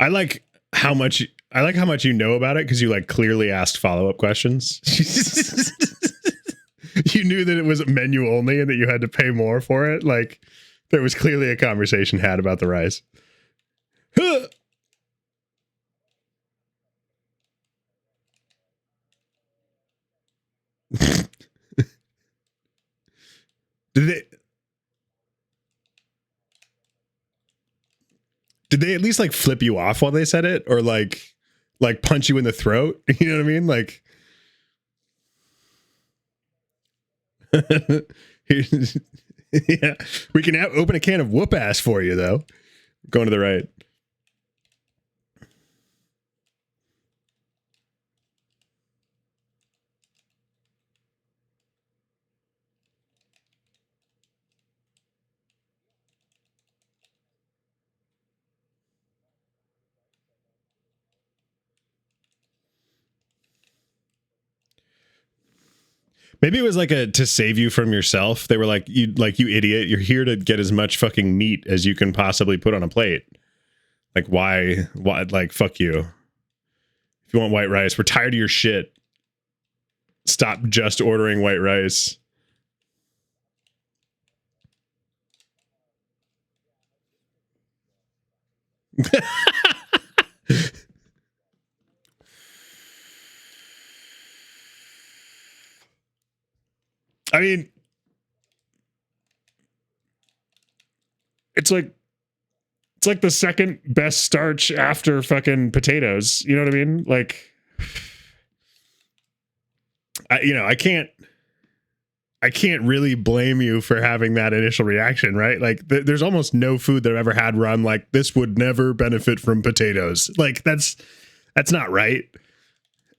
I like how much you know about it because you like clearly asked follow-up questions. You knew that it was menu only and that you had to pay more for it. Like there was clearly a conversation had about the rice. Did they at least like flip you off while they said it, or like punch you in the throat? You know what I mean? Like yeah, we can open a can of whoop ass for you though. Going to the right. Maybe it was like a to save you from yourself. They were like you idiot. You're here to get as much fucking meat as you can possibly put on a plate. Like why like fuck you. If you want white rice, we're tired of your shit. Stop just ordering white rice. I mean, it's like the second best starch after fucking potatoes. You know what I mean? Like, I can't really blame you for having that initial reaction, right? Like, there's almost no food that I've ever had where I'm like, this would never benefit from potatoes. Like, that's not right.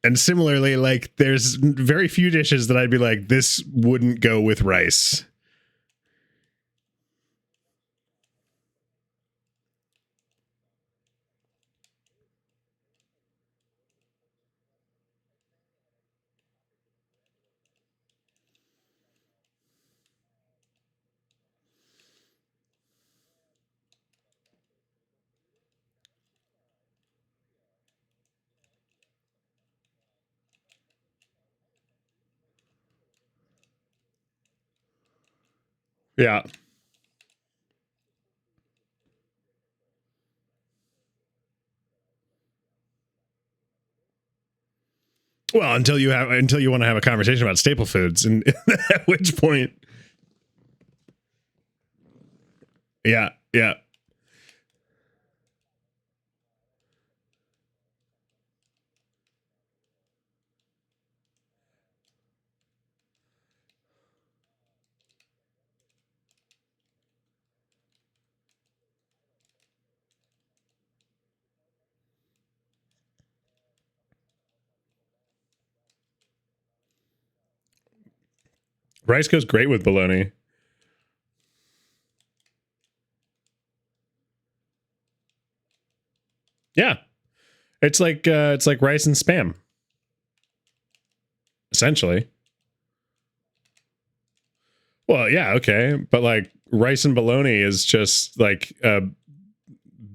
And similarly, like, there's very few dishes that I'd be like, this wouldn't go with rice. Yeah. Well, until you want to have a conversation about staple foods, and at which point, yeah. Rice goes great with bologna. Yeah. It's like rice and Spam. Essentially. Well, yeah, okay. But like rice and bologna is just like a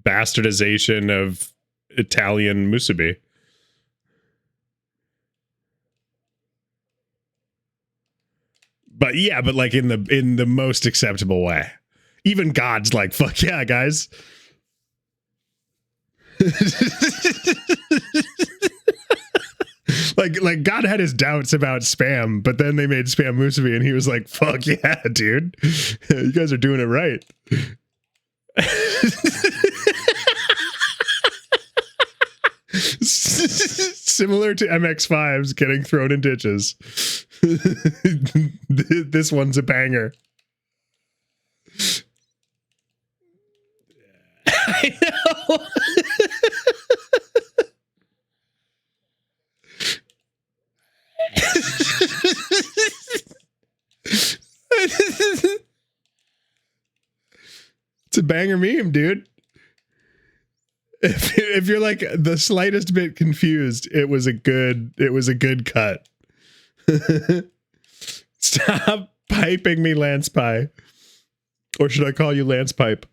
bastardization of Italian musubi. But yeah, but like in the most acceptable way. Even God's like, fuck yeah, guys. like God had his doubts about Spam, but then they made Spam musubi and he was like, fuck yeah, dude. You guys are doing it right. Similar to MX5's getting thrown in ditches. This one's a banger. I know. It's a banger meme, dude. If you're like the slightest bit confused, it was a good cut. Stop piping me, Lance Pie. Or should I call you Lance Pipe?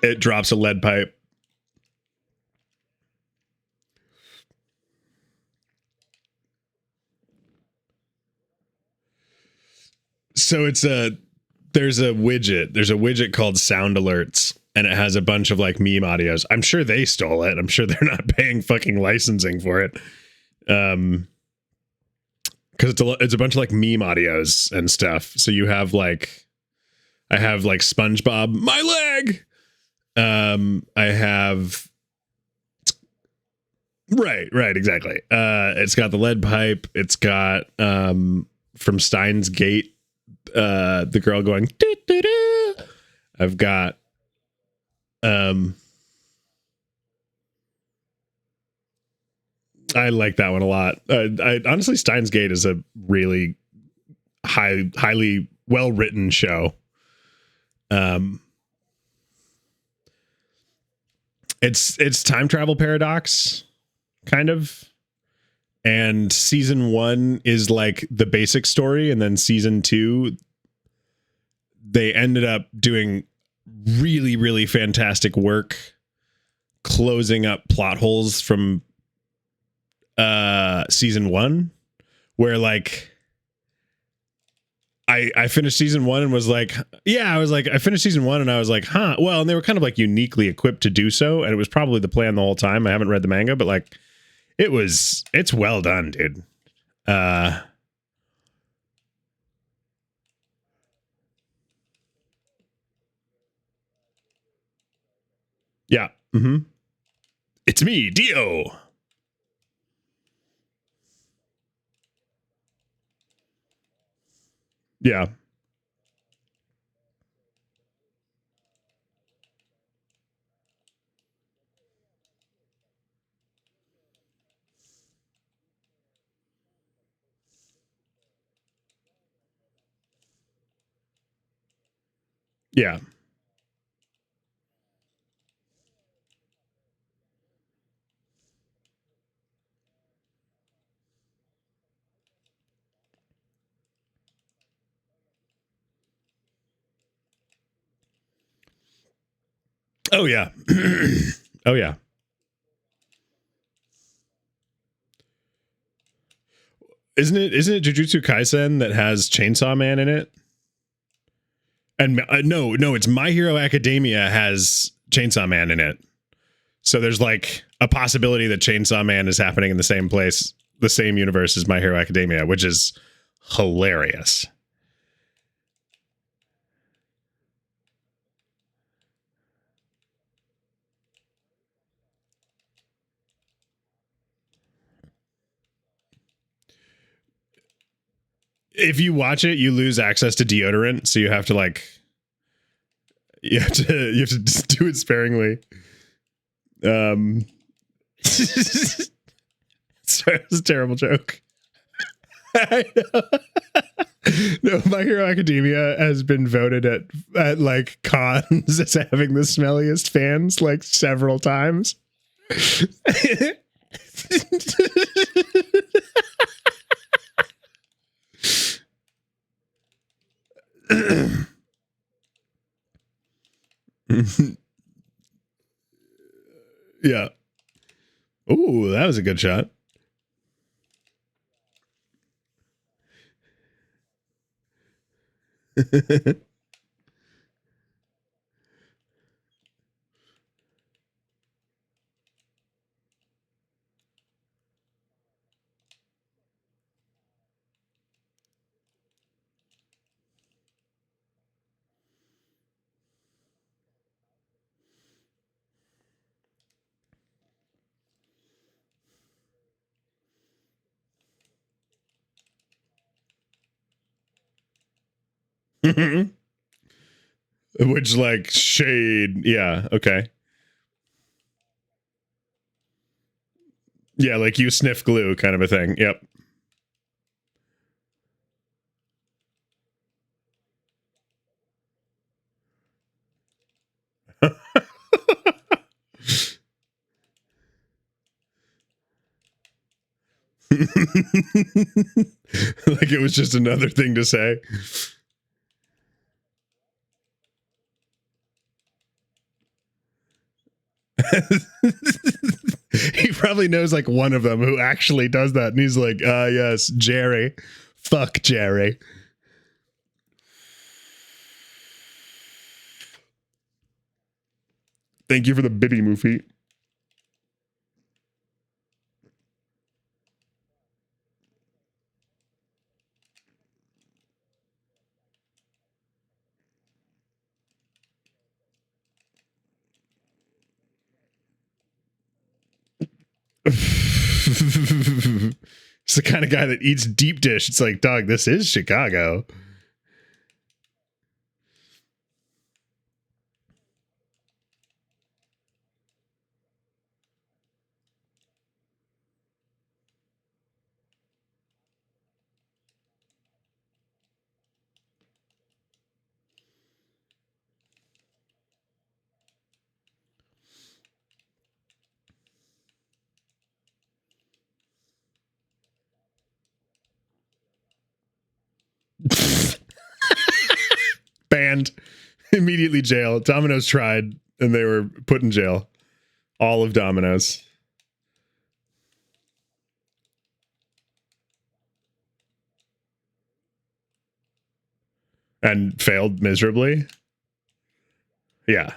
It drops a lead pipe. So there's a widget called Sound Alerts, and it has a bunch of like meme audios. I'm sure they stole it. I'm sure they're not paying fucking licensing for it. Because it's a bunch of like meme audios and stuff. So you have like, I have like SpongeBob, my leg. I have, right, exactly. It's got the lead pipe. It's got from Steins Gate, the girl going doo, doo, doo. I've got I like that one a lot. I honestly, Steins Gate is a really highly well written show. It's time travel paradox, kind of. And season 1 is like the basic story, and then season 2, they ended up doing really, really fantastic work closing up plot holes from season 1, where like I finished season 1 and was like, I finished season 1 and I was like, well, and they were kind of like uniquely equipped to do so, and it was probably the plan the whole time. I haven't read the manga, but like It's well done, dude. Yeah. Mm-hmm. It's me, Dio. Yeah. Yeah. Oh yeah. Oh yeah. Isn't it Jujutsu Kaisen that has Chainsaw Man in it? And no, it's My Hero Academia has Chainsaw Man in it. So there's like a possibility that Chainsaw Man is happening in the same place, the same universe as My Hero Academia, which is hilarious. If you watch it, you lose access to deodorant, so you have to just do it sparingly. Sorry, it was a terrible joke. I know. No, My Hero Academia has been voted at like cons as having the smelliest fans like several times. Yeah. Ooh, that was a good shot. Which like shade, yeah, okay. Yeah, like you sniff glue kind of a thing. Yep. Like it was just another thing to say. He probably knows like one of them who actually does that, and he's like, yes, Jerry. Fuck Jerry. Thank you for the Bibby movie. It's the kind of guy that eats deep dish. It's like, dog, this is Chicago. Banned. Immediately jail. Domino's tried and they were put in jail. All of Domino's. And failed miserably. Yeah.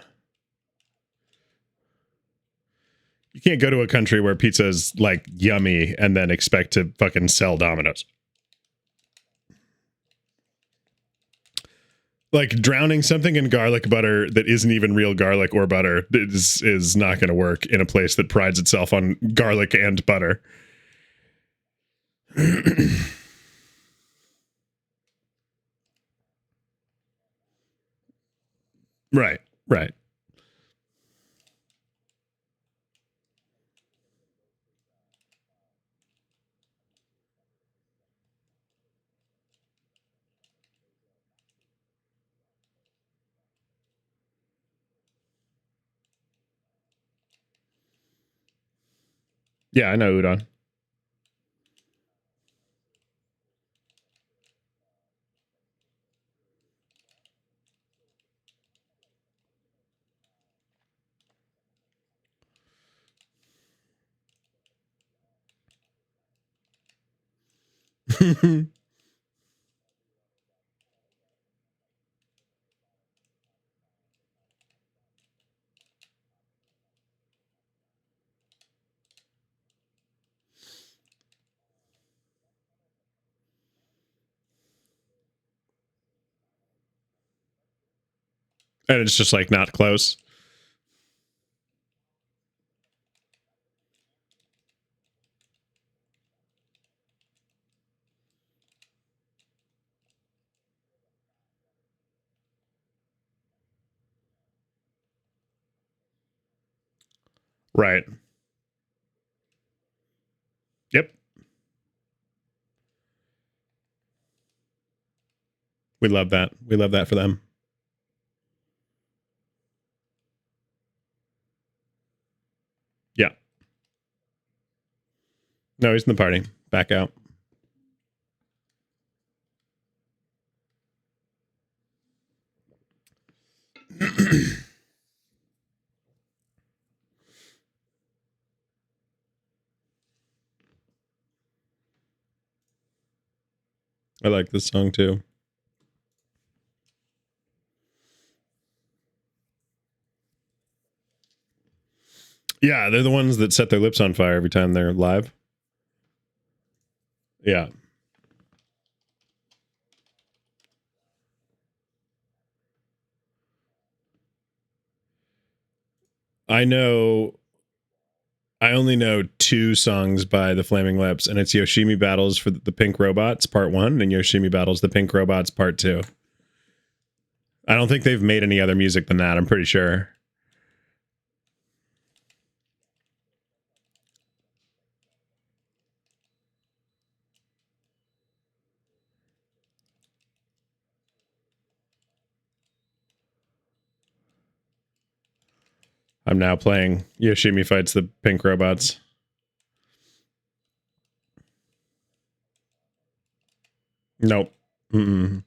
You can't go to a country where pizza is like yummy and then expect to fucking sell Domino's. Like drowning something in garlic butter that isn't even real garlic or butter is not going to work in a place that prides itself on garlic and butter. Right, right. Yeah, I know udon. And it's just like not close. Right. Yep. We love that. We love that for them. Yeah. No, he's in the party. Back out. I like this song too. Yeah, they're the ones that set their lips on fire every time they're live. Yeah. I only know 2 songs by the Flaming Lips, and it's Yoshimi Battles for the Pink Robots Part 1 and Yoshimi Battles the Pink Robots Part 2. I don't think they've made any other music than that, I'm pretty sure. I'm now playing Yoshimi Fights the Pink Robots. Nope. Because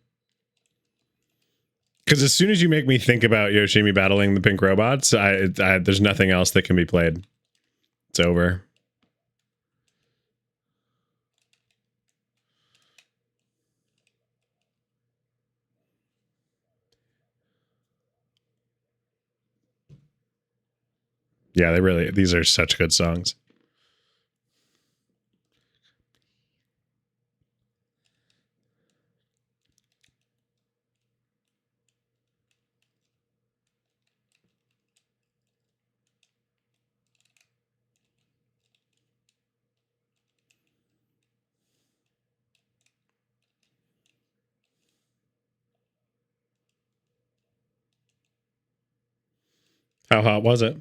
as soon as you make me think about Yoshimi battling the Pink Robots, there's nothing else that can be played. It's over. Yeah, these are such good songs. How hot was it?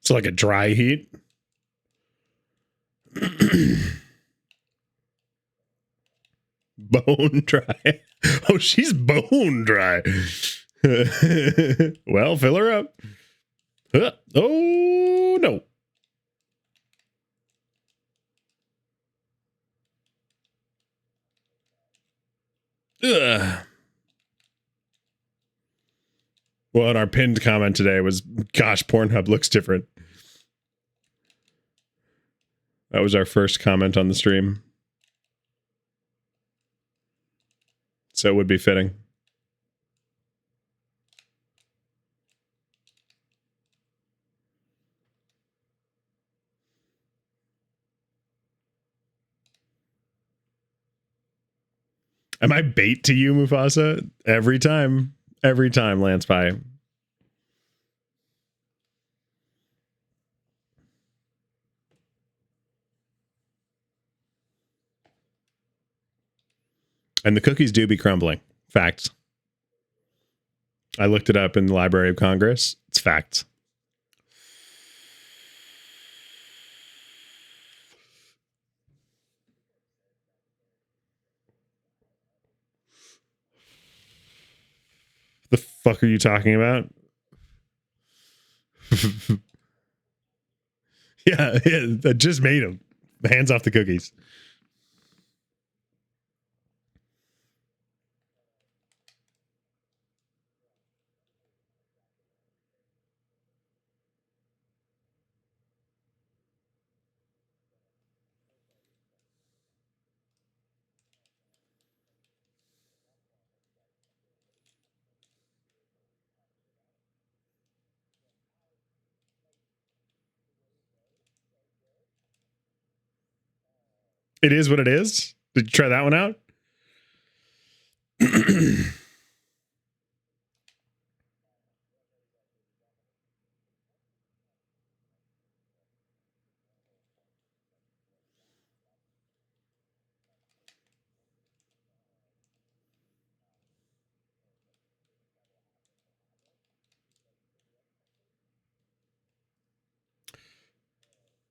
So like a dry heat? Bone dry. Oh, she's bone dry. Well, fill her up. Oh, no. Ugh. Well, and our pinned comment today was, gosh, Pornhub looks different. That was our first comment on the stream. So it would be fitting. Am I bait to you, Mufasa? Every time, Lance Pie. And the cookies do be crumbling. Facts. I looked it up in the Library of Congress. It's facts. The fuck are you talking about? yeah, I just made them. Hands off the cookies. It is what it is. Did you try that one out?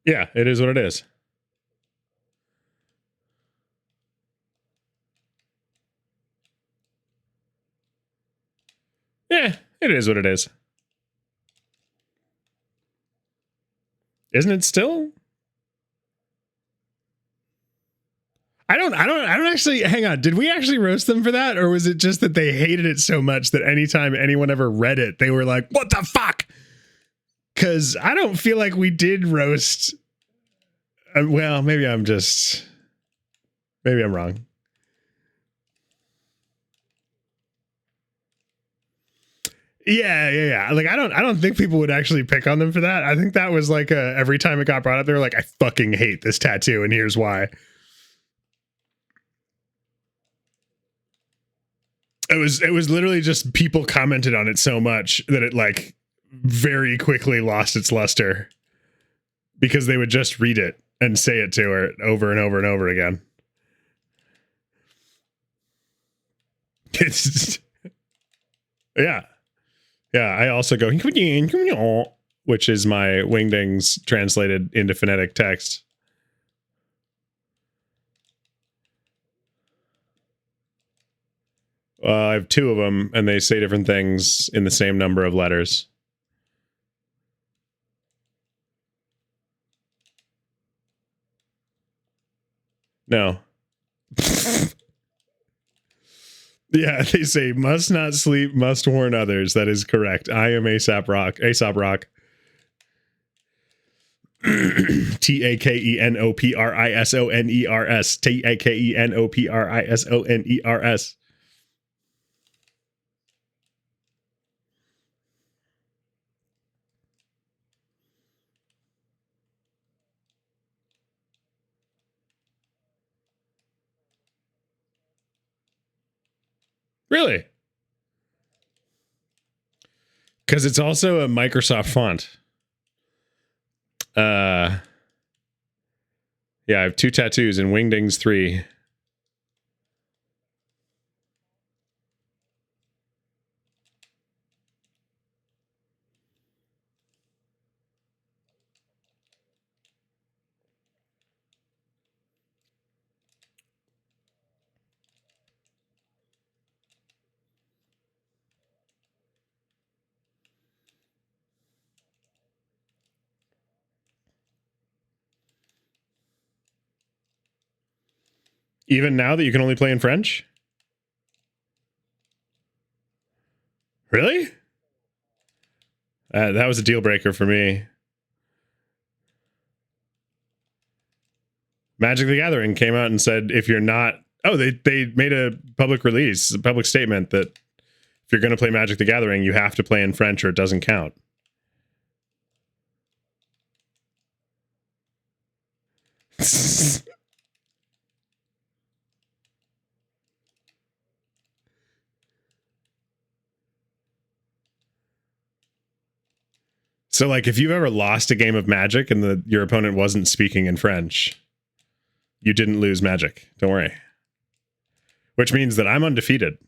Yeah, it is what it is. Yeah, it is what it is. Isn't it still? I don't actually, hang on. Did we actually roast them for that? Or was it just that they hated it so much that anytime anyone ever read it, they were like, what the fuck? Because I don't feel like we did roast. Well, maybe I'm wrong. Yeah. Like I don't think people would actually pick on them for that. I think that was like every time it got brought up, they were like, I fucking hate this tattoo, and here's why. It was literally just people commented on it so much that it like very quickly lost its luster because they would just read it and say it to her over and over and over again. It's yeah. I also go, which is my wingdings translated into phonetic text. I have two of them, and they say different things in the same number of letters. No. Yeah, they say must not sleep, must warn others. That is correct. I am Aesop Rock. TAKENOPRISONERS. TAKENOPRISONERS. Really? Because it's also a Microsoft font. Yeah, I have 2 tattoos and Wingdings 3. Even now that you can only play in French? Really? That was a deal breaker for me. Magic the Gathering came out and said if you're not... Oh, they made a public release, a public statement that if you're going to play Magic the Gathering, you have to play in French or it doesn't count. So, like, if you've ever lost a game of Magic and your opponent wasn't speaking in French, you didn't lose Magic. Don't worry. Which means that I'm undefeated.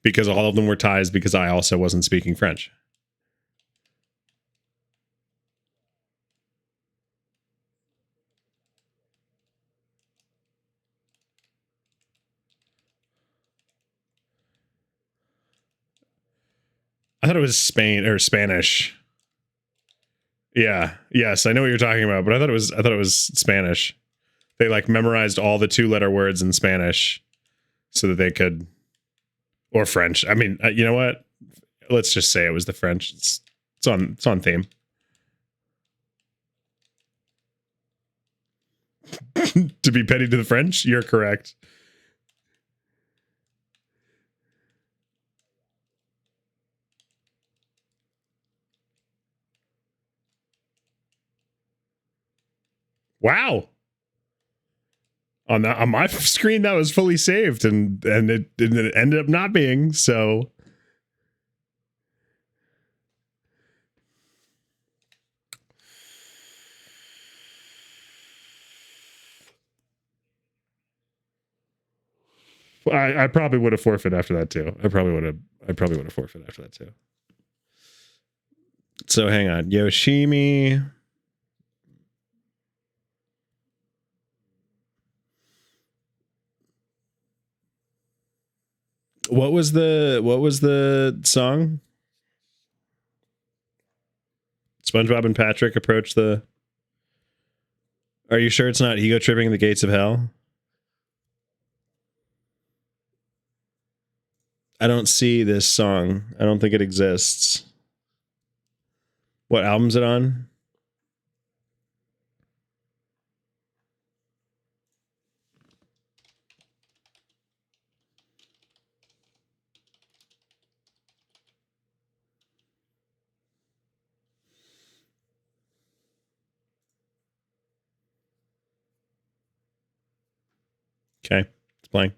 Because all of them were ties because I also wasn't speaking French. I thought it was Spain or Spanish. Yeah. Yes, I know what you're talking about, but I thought it was Spanish. They like memorized all the 2-letter words in Spanish so that they could, or French. I mean, you know what? Let's just say it was the French. It's on theme. To be petty to the French, you're correct. Wow. On my screen, that was fully saved, and it ended up not being. So I probably would have forfeited after that too. I probably would have forfeited after that too. So hang on, Yoshimi. What was the song? SpongeBob and Patrick approach the. Are you sure it's not ego tripping the gates of hell? I don't see this song. I don't think it exists. What album's it on? Okay, it's playing.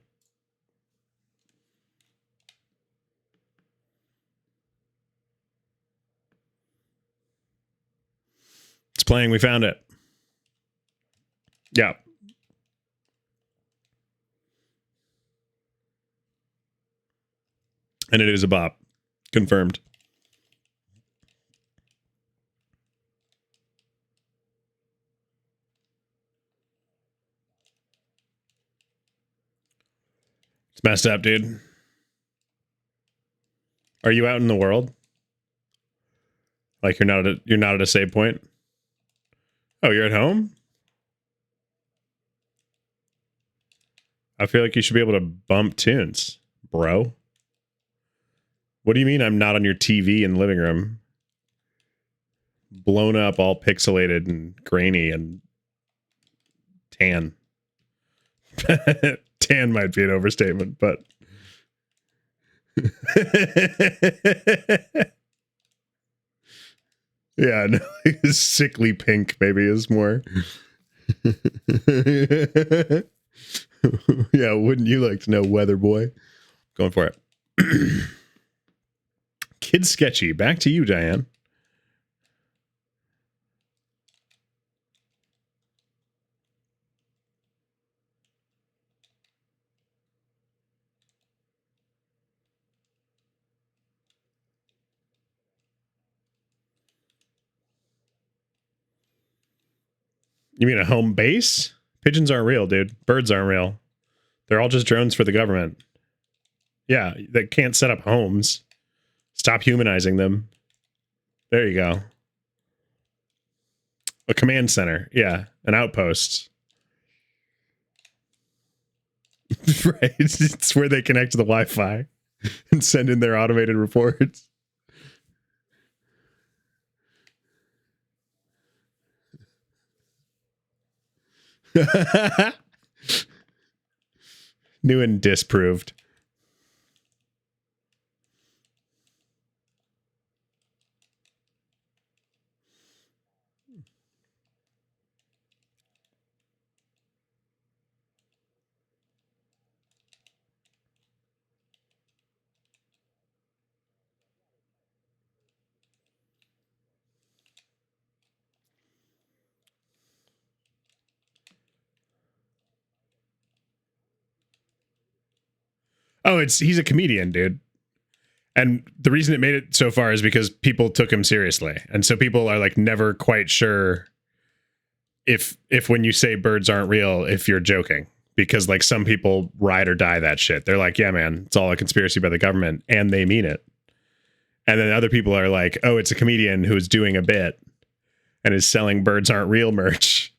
It's playing. We found it. Yeah. And it is a bop. Confirmed. It's messed up, dude. Are you out in the world? Like you're not at a save point? Oh, you're at home? I feel like you should be able to bump tunes, bro. What do you mean I'm not on your TV in the living room? Blown up, all pixelated and grainy and tan. Tan might be an overstatement, but yeah, no, sickly pink maybe is more. Yeah, wouldn't you like to know, weather boy? Going for it. Kid sketchy. Back to you, Diane. You mean a home base? Pigeons aren't real, dude. Birds aren't real. They're all just drones for the government. Yeah, they can't set up homes. Stop humanizing them. There you go. A command center. Yeah, an outpost. Right. It's where they connect to the Wi-Fi and send in their automated reports. New and disproved. Oh, he's a comedian, dude. And the reason it made it so far is because people took him seriously. And so people are like never quite sure if when you say birds aren't real, if you're joking. Because like some people ride or die that shit. They're like, yeah, man, it's all a conspiracy by the government, and they mean it. And then other people are like, oh, it's a comedian who's doing a bit and is selling birds aren't real merch.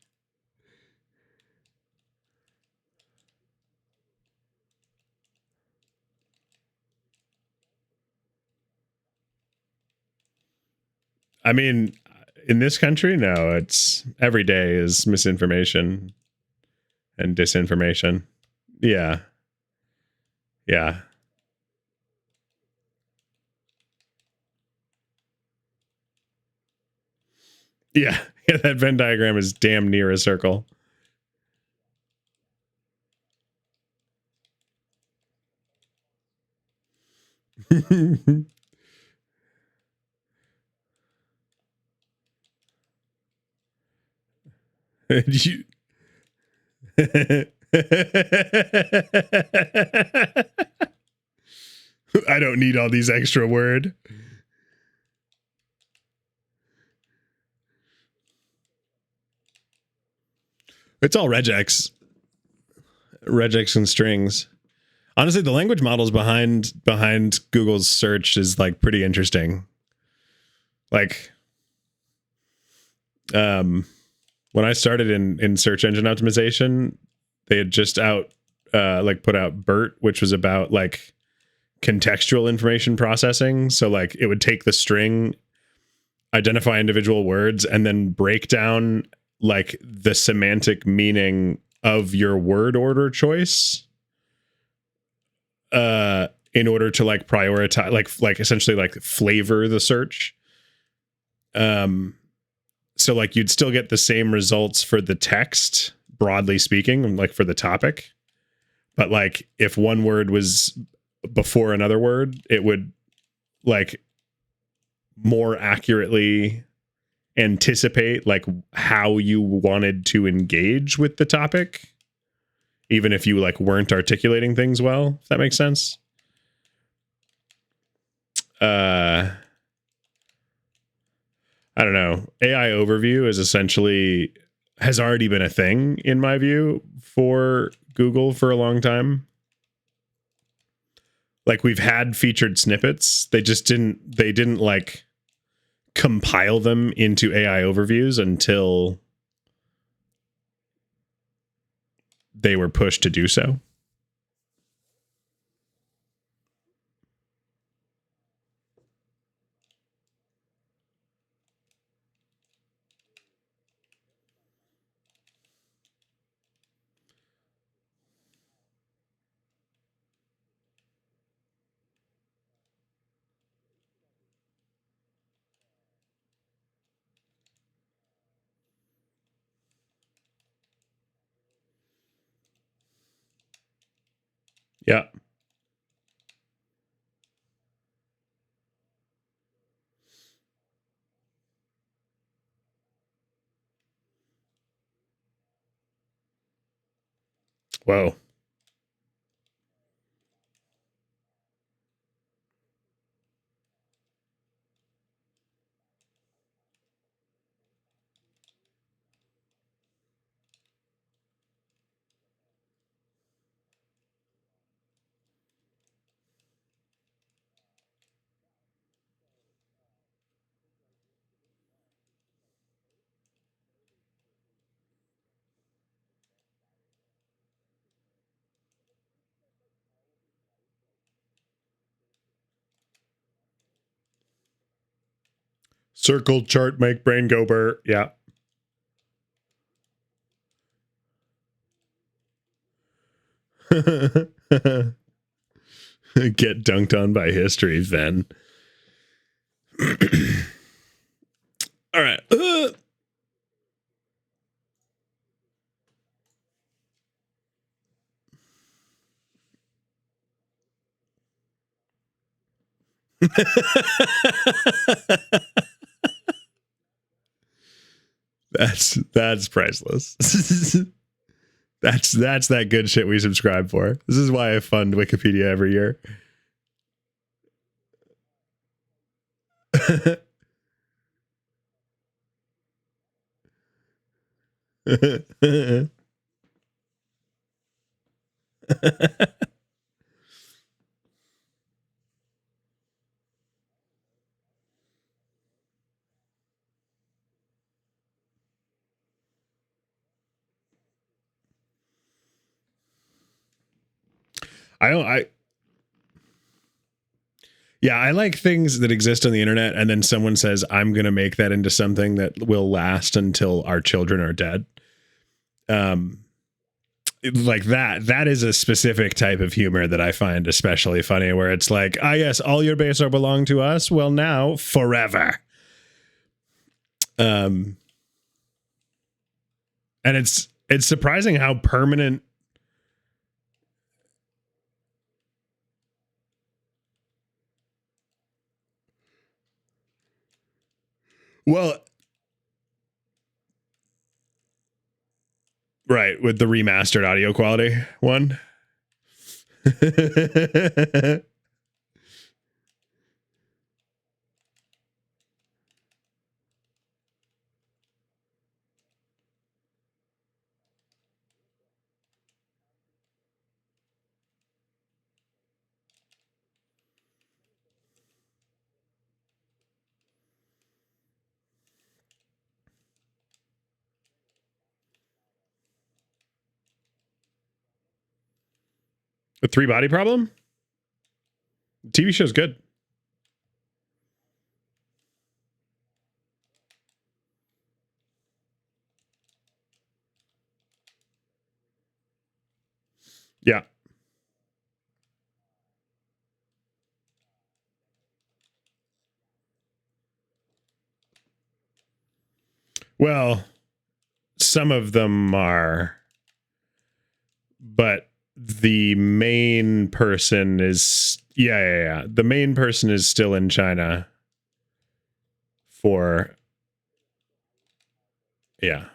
I mean, in this country, no, it's every day is misinformation and disinformation. Yeah. Yeah. Yeah. Yeah. That Venn diagram is damn near a circle. you... I don't need all these extra word. It's all regex and strings. Honestly, the language models behind Google's search is like pretty interesting. Like, when I started in search engine optimization, they had just put out BERT, which was about like contextual information processing. So like it would take the string, identify individual words, and then break down like the semantic meaning of your word order choice in order to like prioritize, like essentially like flavor the search. So like you'd still get the same results for the text, broadly speaking, like for the topic. But like if one word was before another word, it would like more accurately anticipate like how you wanted to engage with the topic, even if you like weren't articulating things well, if that makes sense. I don't know. AI overview has already been a thing in my view for Google for a long time. Like we've had featured snippets. They didn't like compile them into AI overviews until they were pushed to do so. Yeah. Whoa. Circle chart make brain go burr. Yeah. Get dunked on by history, then. All right. That's priceless. That's that good shit we subscribe for. This is why I fund Wikipedia every year. Yeah, I like things that exist on the internet, and then someone says, I'm going to make that into something that will last until our children are dead. Like that is a specific type of humor that I find especially funny, where it's like, yes, all your base are belong to us. Well, now forever. And it's surprising how permanent. Well, right, with the remastered audio quality one. A 3-body problem? TV show's good. Yeah. Well, some of them are, but the main person is yeah. The main person is still in China for yeah.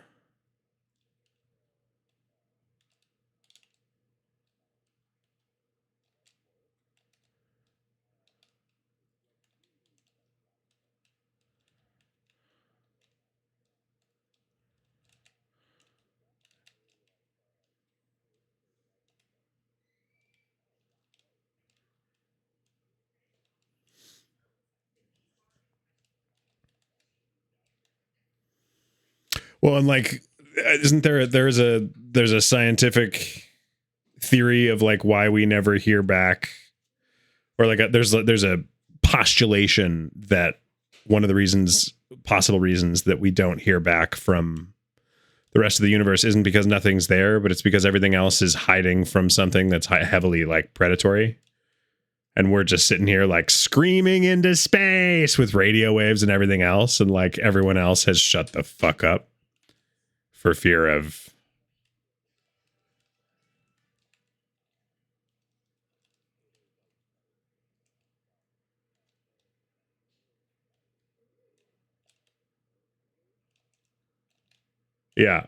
Well, and like, isn't there's a scientific theory of like why we never hear back, or like there's a postulation that one of the possible reasons that we don't hear back from the rest of the universe isn't because nothing's there, but it's because everything else is hiding from something that's heavily like predatory. And we're just sitting here like screaming into space with radio waves and everything else. And like everyone else has shut the fuck up for fear of. Yeah.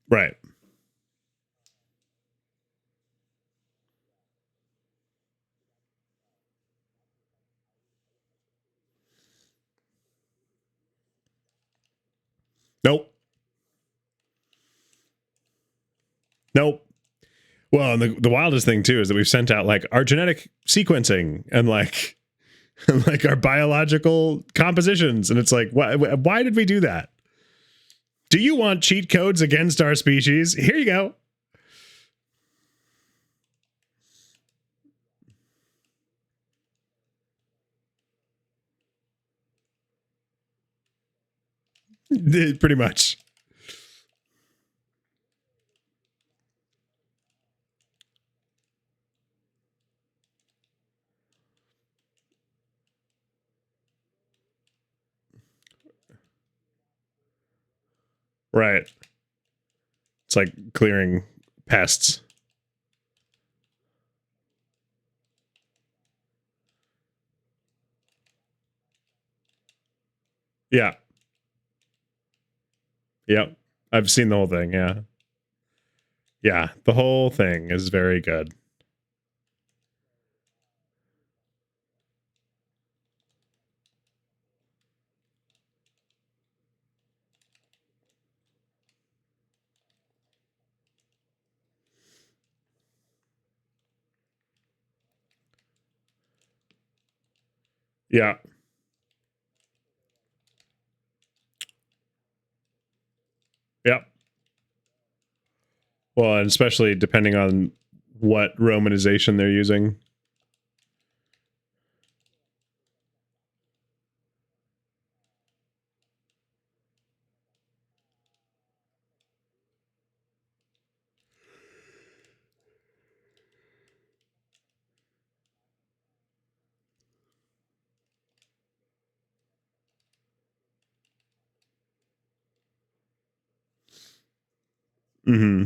Right. Nope. Nope. Well, and the wildest thing too is that we've sent out like our genetic sequencing and like and like our biological compositions, and it's like, why did we do that? Do you want cheat codes against our species? Here you go. Pretty much. Right. It's like clearing pests. Yeah. Yep. I've seen the whole thing. Yeah. Yeah. The whole thing is very good. Yeah. Yep. Well, and especially depending on what romanization they're using. Mm-hmm.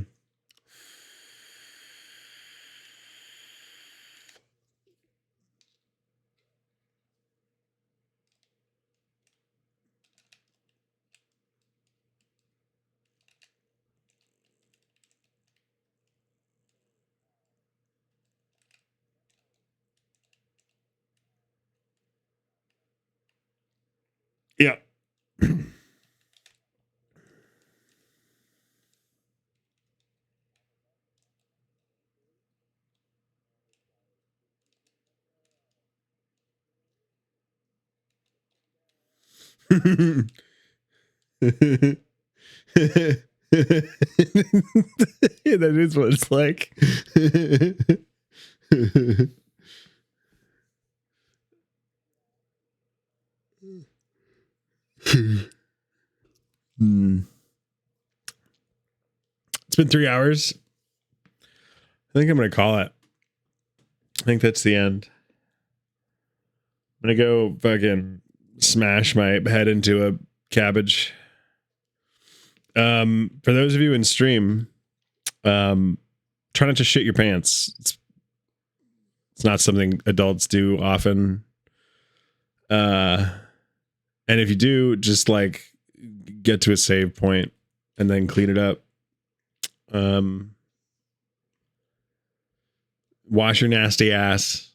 Yeah. That is what it's like. Hmm. It's been 3 hours. I think I'm going to call it. I think that's the end. I'm going to go fucking smash my head into a cabbage. For those of you in stream, try not to shit your pants. It's not something adults do often. And if you do, just like get to a save point and then clean it up. Wash your nasty ass,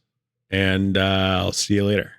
and I'll see you later.